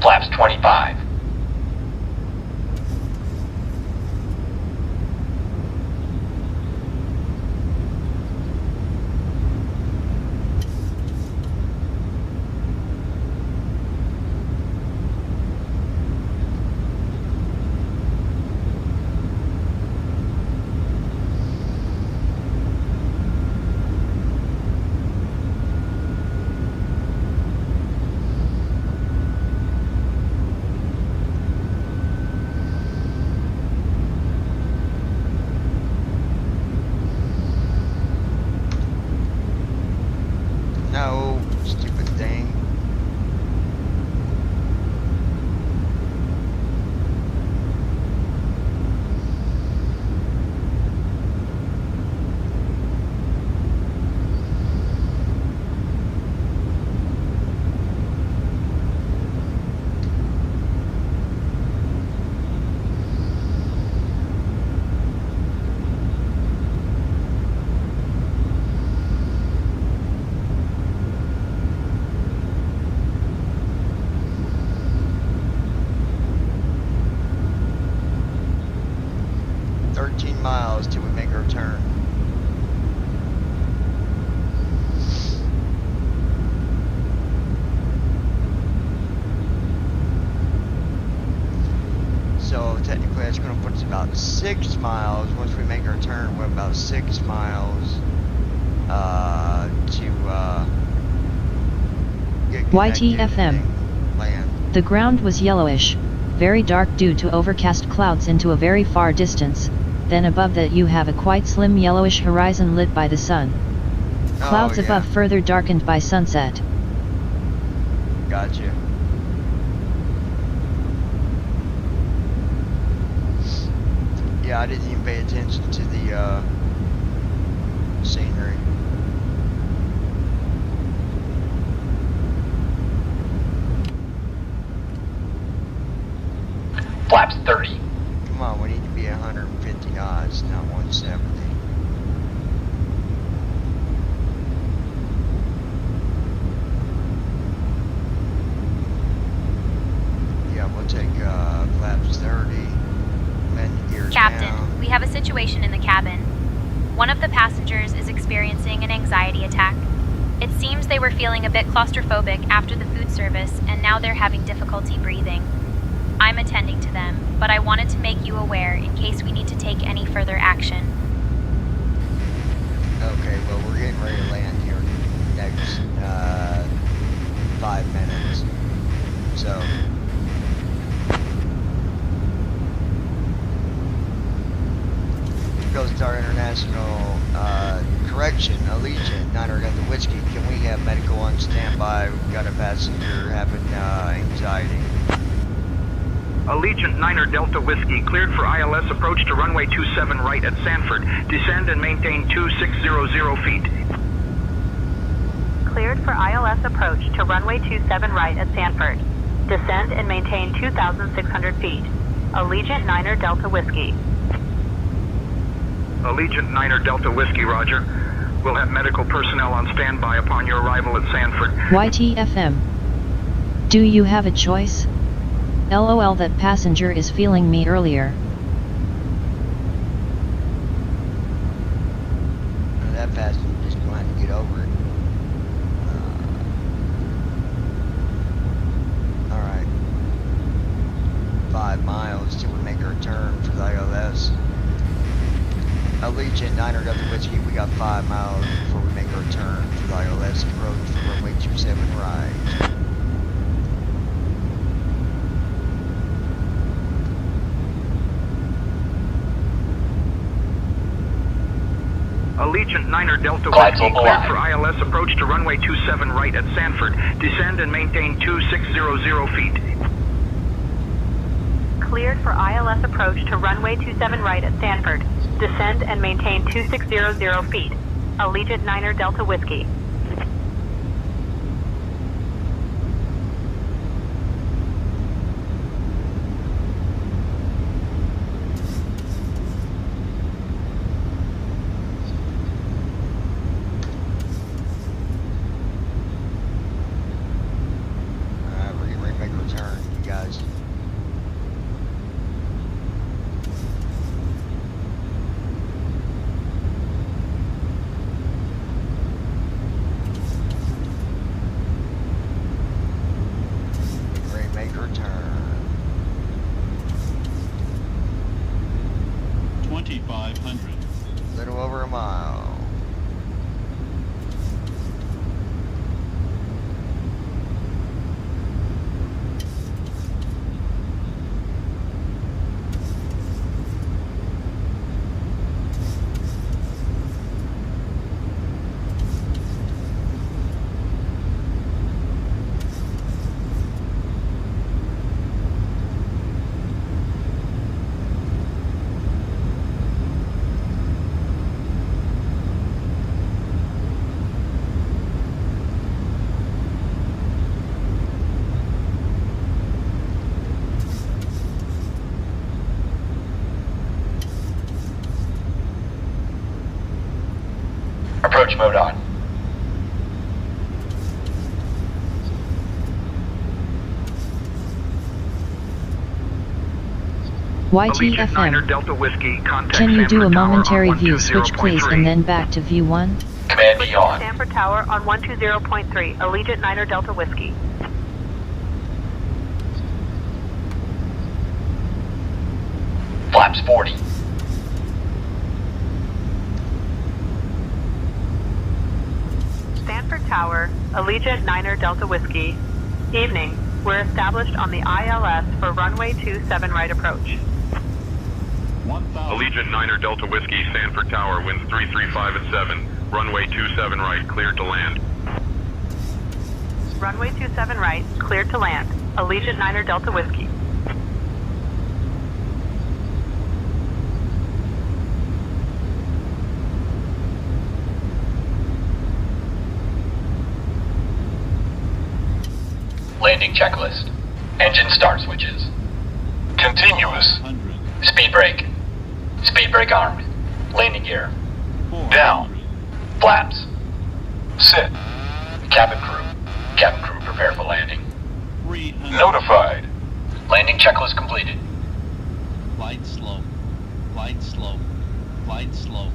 Flaps 25. No, stupid thing. Miles till we make our turn. So technically that's going to put us about 6 miles. Once we make our turn, we're about 6 miles to get YTFM. Land. The ground was yellowish, very dark due to overcast clouds into a very far distance. then above that you have a quite slim yellowish horizon lit by the sun. Clouds yeah. above further darkened by sunset. Gotcha. Yeah, I didn't even pay attention to the scenery. Flaps 30. Come on, we need to be 150 knots, not 170. Yeah, we'll take flaps 30. Mend gears Captain, down. we have a situation in the cabin. One of the passengers is experiencing an anxiety attack. It seems they were feeling a bit claustrophobic after the food service, and now they're having difficulty breathing. I'm attending to them, but I wanted to make you aware in case we need to take any further action. Okay, well, we're getting ready to land here next 5 minutes. So, Coast Guard International correction, Allegiant, 9 Delta Whiskey. Can we have medical on standby? We've got a passenger having anxiety. Allegiant 9 Delta Whiskey, cleared for ILS approach to runway 27 right at Sanford. Descend and maintain 2600 feet. Cleared for ILS approach to runway 27 right at Sanford. Descend and maintain 2,600 feet. Allegiant 9 Delta Whiskey. Allegiant 9 Delta Whiskey, roger. We'll have medical personnel on standby upon your arrival at Sanford. YTFM. Do you have a choice? LOL, that passenger is feeling me earlier. That passenger just going to have to get over it. Alright. 5 miles till we make our turn for the ILS. Allegiant 9 Delta Whiskey, we got 5 miles before we make our turn for the ILS approach for runway 27 right. Allegiant 9 Delta Whiskey, cleared for ILS approach to runway 27 right at Sanford. Descend and maintain 2600 feet. Cleared for ILS approach to runway 27 right at Sanford. Descend and maintain 2600 feet. Allegiant 9 Delta Whiskey. Approach mode on. YTFM. Delta Whiskey, contact Can you do a Sanford Tower momentary on view switch please 120.3. and then back to view 1? Command me on. Sanford Tower on 120.3. Allegiant 9 Delta Whiskey. Flaps 40. Sanford Tower, Allegiant 9 Delta Whiskey. Evening. We're established on the ILS for runway 27 right approach. Allegiant 9er Delta Whiskey, Sanford Tower, winds 335 at 7. Runway 27 right, cleared to land. Runway 27 right, cleared to land. Allegiant 9er Delta Whiskey. Landing checklist. Engine start switches. Continuous. Speed brake. Speed brake armed. Landing gear. Down. Flaps. Set. Cabin crew. Cabin crew prepare for landing. Notified. Landing checklist completed. Glide slow. Glide slow. Glide slow.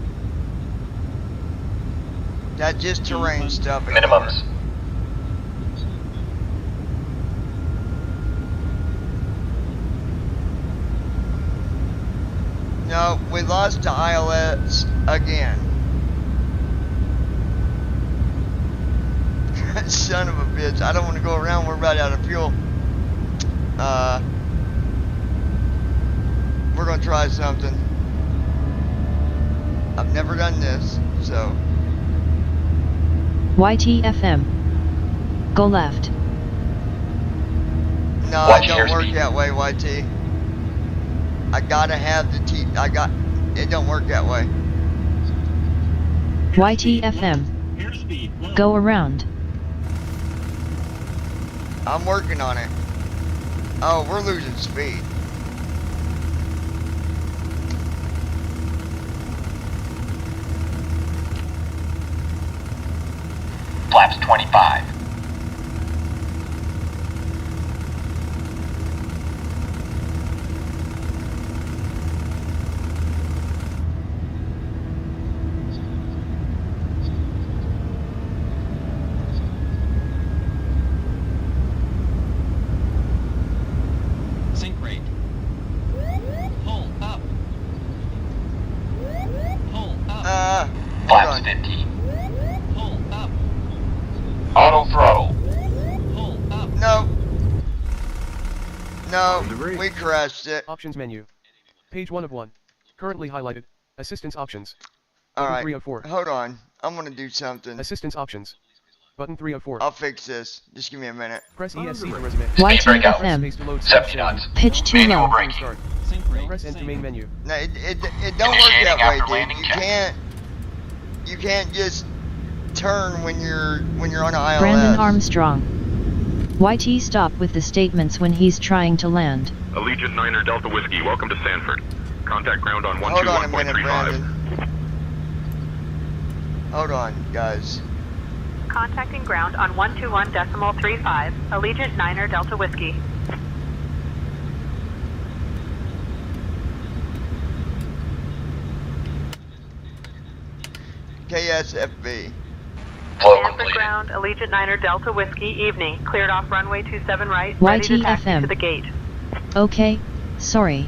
That's just terrain stuff. Minimums. No, we lost to ILS again. Son of a bitch. I don't want to go around. We're right out of fuel. We're going to try something. I've never done this, so. YTFM. Go left. No, it don't work that way, YT. I gotta have the T. It don't work that way. YTFM. Go around. I'm working on it. Oh, we're losing speed. Flaps 25. Flaps 50. Auto throttle. No. No, we crashed it. Options menu. Page 1 of 1. Currently highlighted. Assistance options. Alright, 304. hold on. I'm gonna do something. Assistance options. Button 304. I'll fix this. Just give me a minute. Press ESC to resume. YTFM. Pitch too low. Press enter main menu. No, it don't work that way, dude. You can't just turn when you're on an ILS. Brandon Armstrong. YT stop with the statements when he's trying to land. Allegiant 9er Delta Whiskey, welcome to Sanford. Contact ground on Hold on a minute, 121.35. Brandon. Hold on, guys. Contacting ground on 121.35. Allegiant 9er Delta Whiskey. KSFB. Sanford ground, Allegiant 9er Delta Whiskey, evening. Cleared off runway 27 right, ready to taxi YTFM. to the gate. Okay, sorry.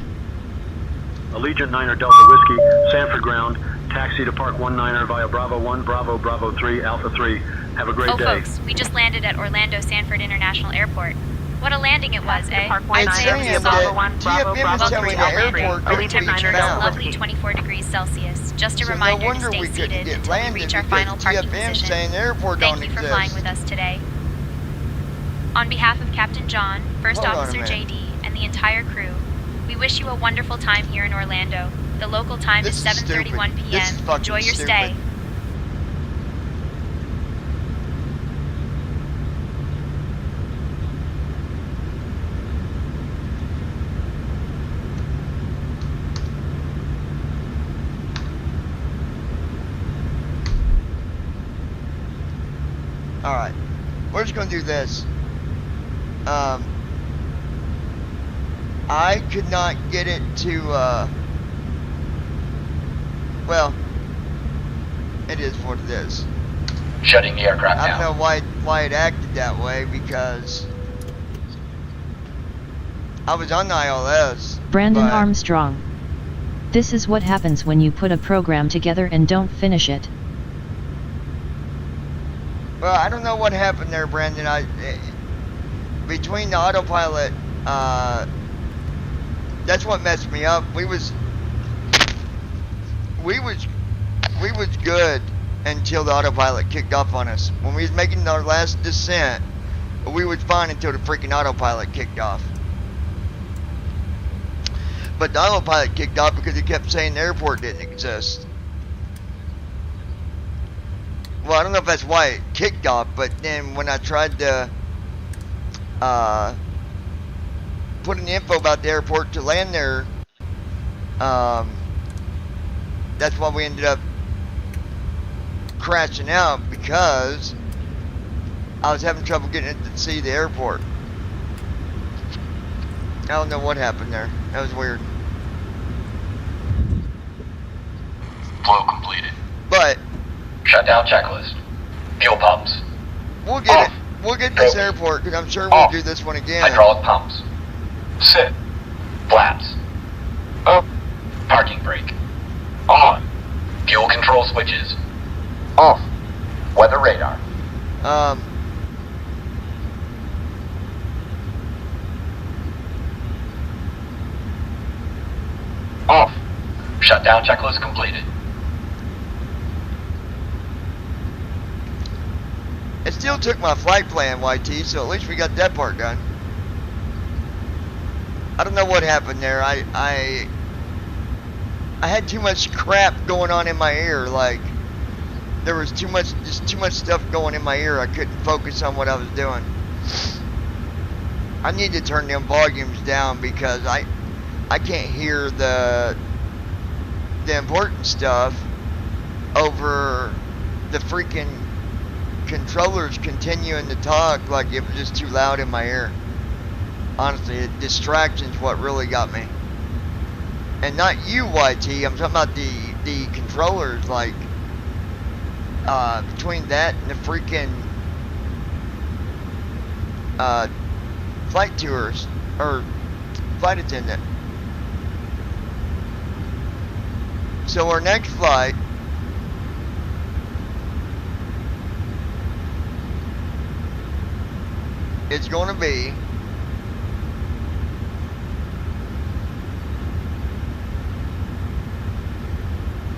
Allegiant 9er Delta Whiskey, Sanford ground, taxi to Park 19er via Bravo 1, Bravo, Bravo 3, Alpha 3. Have a great day. Folks, we just landed at Orlando Sanford International Airport. What a landing it was, eh? It's saying that TFM is telling the airport couldn't be It's a found. lovely 24 degrees Celsius. Just a So no reminder to wonder stay we couldn't seated get until we landed reach our because final parking TFM position. saying the airport Thank don't you for exist. flying with us today. On behalf of Captain John, First Hold on a Officer minute. JD, and the entire crew, we wish you a wonderful time here in Orlando. The local time This is is stupid. 7:31 This p.m. is fucking Enjoy your stupid. stay. Alright. We're just gonna do this. I could not get it to, well, it is what it is. Shutting the aircraft I down. don't know why it acted that way, because I was on the ILS. Brandon but Armstrong. This is what happens when you put a program together and don't finish it. Well, I don't know what happened there, Brandon. Between the autopilot, that's what messed me up. we was good until the autopilot kicked off on us. When we was making our last descent, we was fine until the freaking autopilot kicked off. But the autopilot kicked off because he kept saying the airport didn't exist. Well, I don't know if that's why it kicked off, but then when I tried to put in the info about the airport to land there, that's why we ended up crashing out, because I was having trouble getting it to see the airport. I don't know what happened there. That was weird. Flow completed. But Shutdown checklist. Fuel pumps. we'll get it. We'll get this airport, because I'm sure we'll do this one again. Hydraulic pumps. Sit. Flaps. Up. Parking brake. On. Fuel control switches. Off. Weather radar. Off. Shutdown checklist completed. It still took my flight plan, YT, so at least we got that part done. I don't know what happened there. I had too much crap going on in my ear. Like, there was too much stuff going in my ear. I couldn't focus on what I was doing. I need to turn them volumes down, because I can't hear the important stuff over the freaking controllers continuing to talk like it was just too loud in my ear. Honestly, distraction's what really got me. And not you, YT. I'm talking about the controllers, like between that and the freaking flight tours or flight attendant. So our next flight is going to be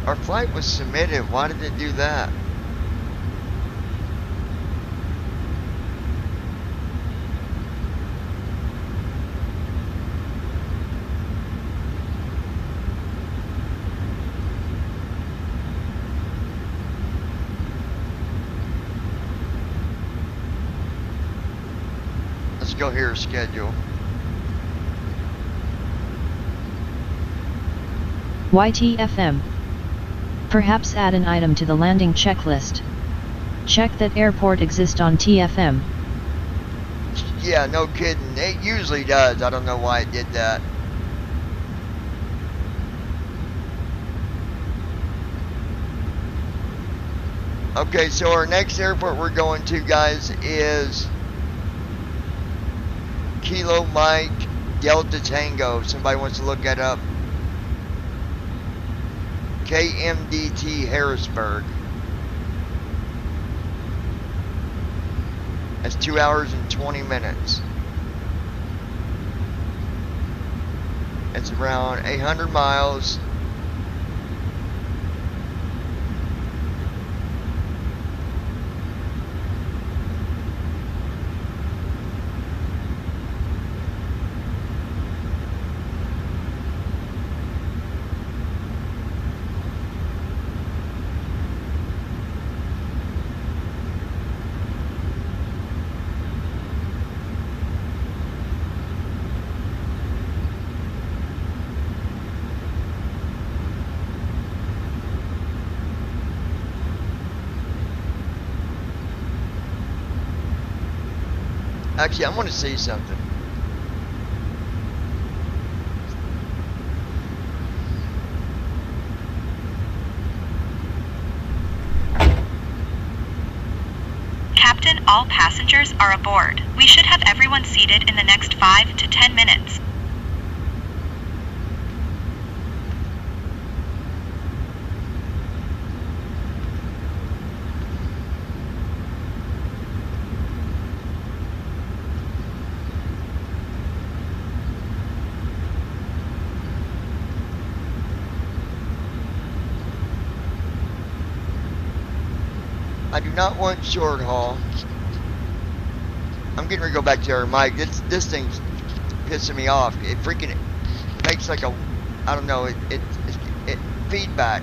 our flight was submitted. Why did it do that? Let's go here, schedule. YTFM. Perhaps add an item to the landing checklist. Check that airport exists on TFM. Yeah, no kidding. It usually does. I don't know why it did that. Okay, so our next airport we're going to, guys, is Kilo Mike Delta Tango. Somebody wants to look that up. KMDT Harrisburg. That's 2 hours and 20 minutes. It's around 800 miles. Actually, I want to see something. Captain, all passengers are aboard. We should have everyone seated in the next 5 to 10 minutes. I do not want short haul. I'm getting ready to go back to our mic. This thing's pissing me off. It freaking makes like a, I don't know, it feedback.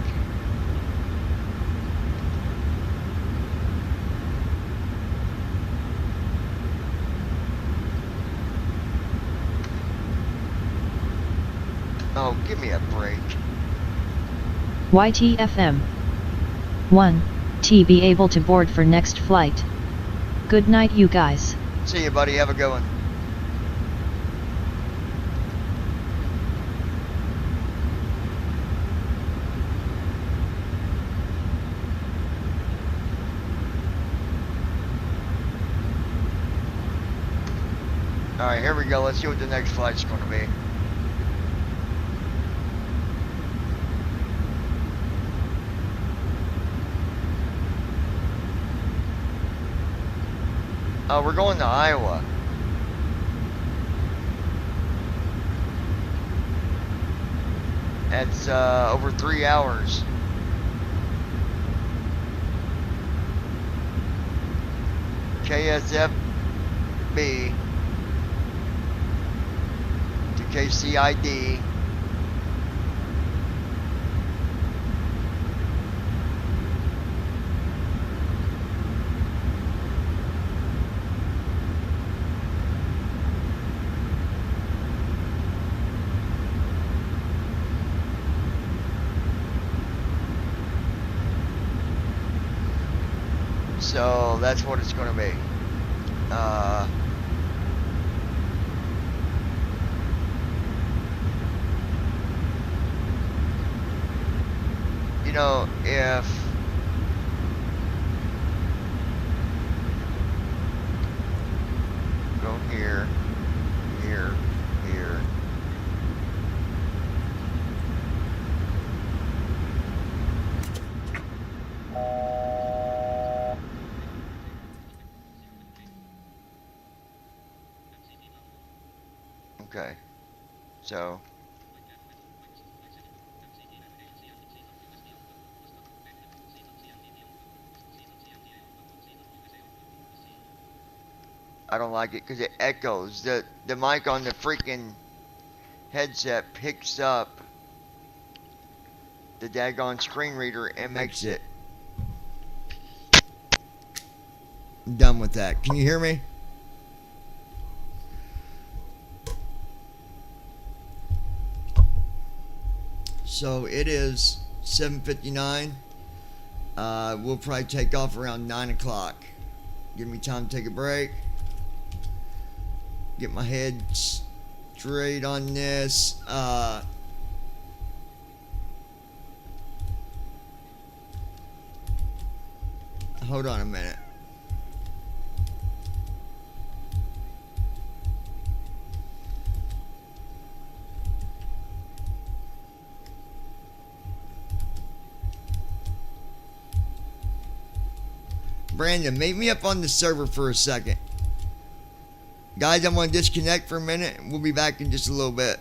Oh, give me a break. YTFM 1. T be able to board for next flight. Good night, you guys. See you, buddy. Have a good one. Alright, here we go. Let's see what the next flight's going to be. We're going to Iowa. It's over 3 hours. KSFB to KCID. So that's what it's going to be. You know, if go here, here, here. Okay, so I don't like it because it echoes. The mic on the freaking headset picks up the daggone screen reader and makes it. I'm done with that. Can you hear me? So it is 7:59. We'll probably take off around 9 o'clock. Give me time to take a break. Get my head straight on this. Hold on a minute. Brandon, meet me up on the server for a second. Guys, I'm going to disconnect for a minute and we'll be back in just a little bit.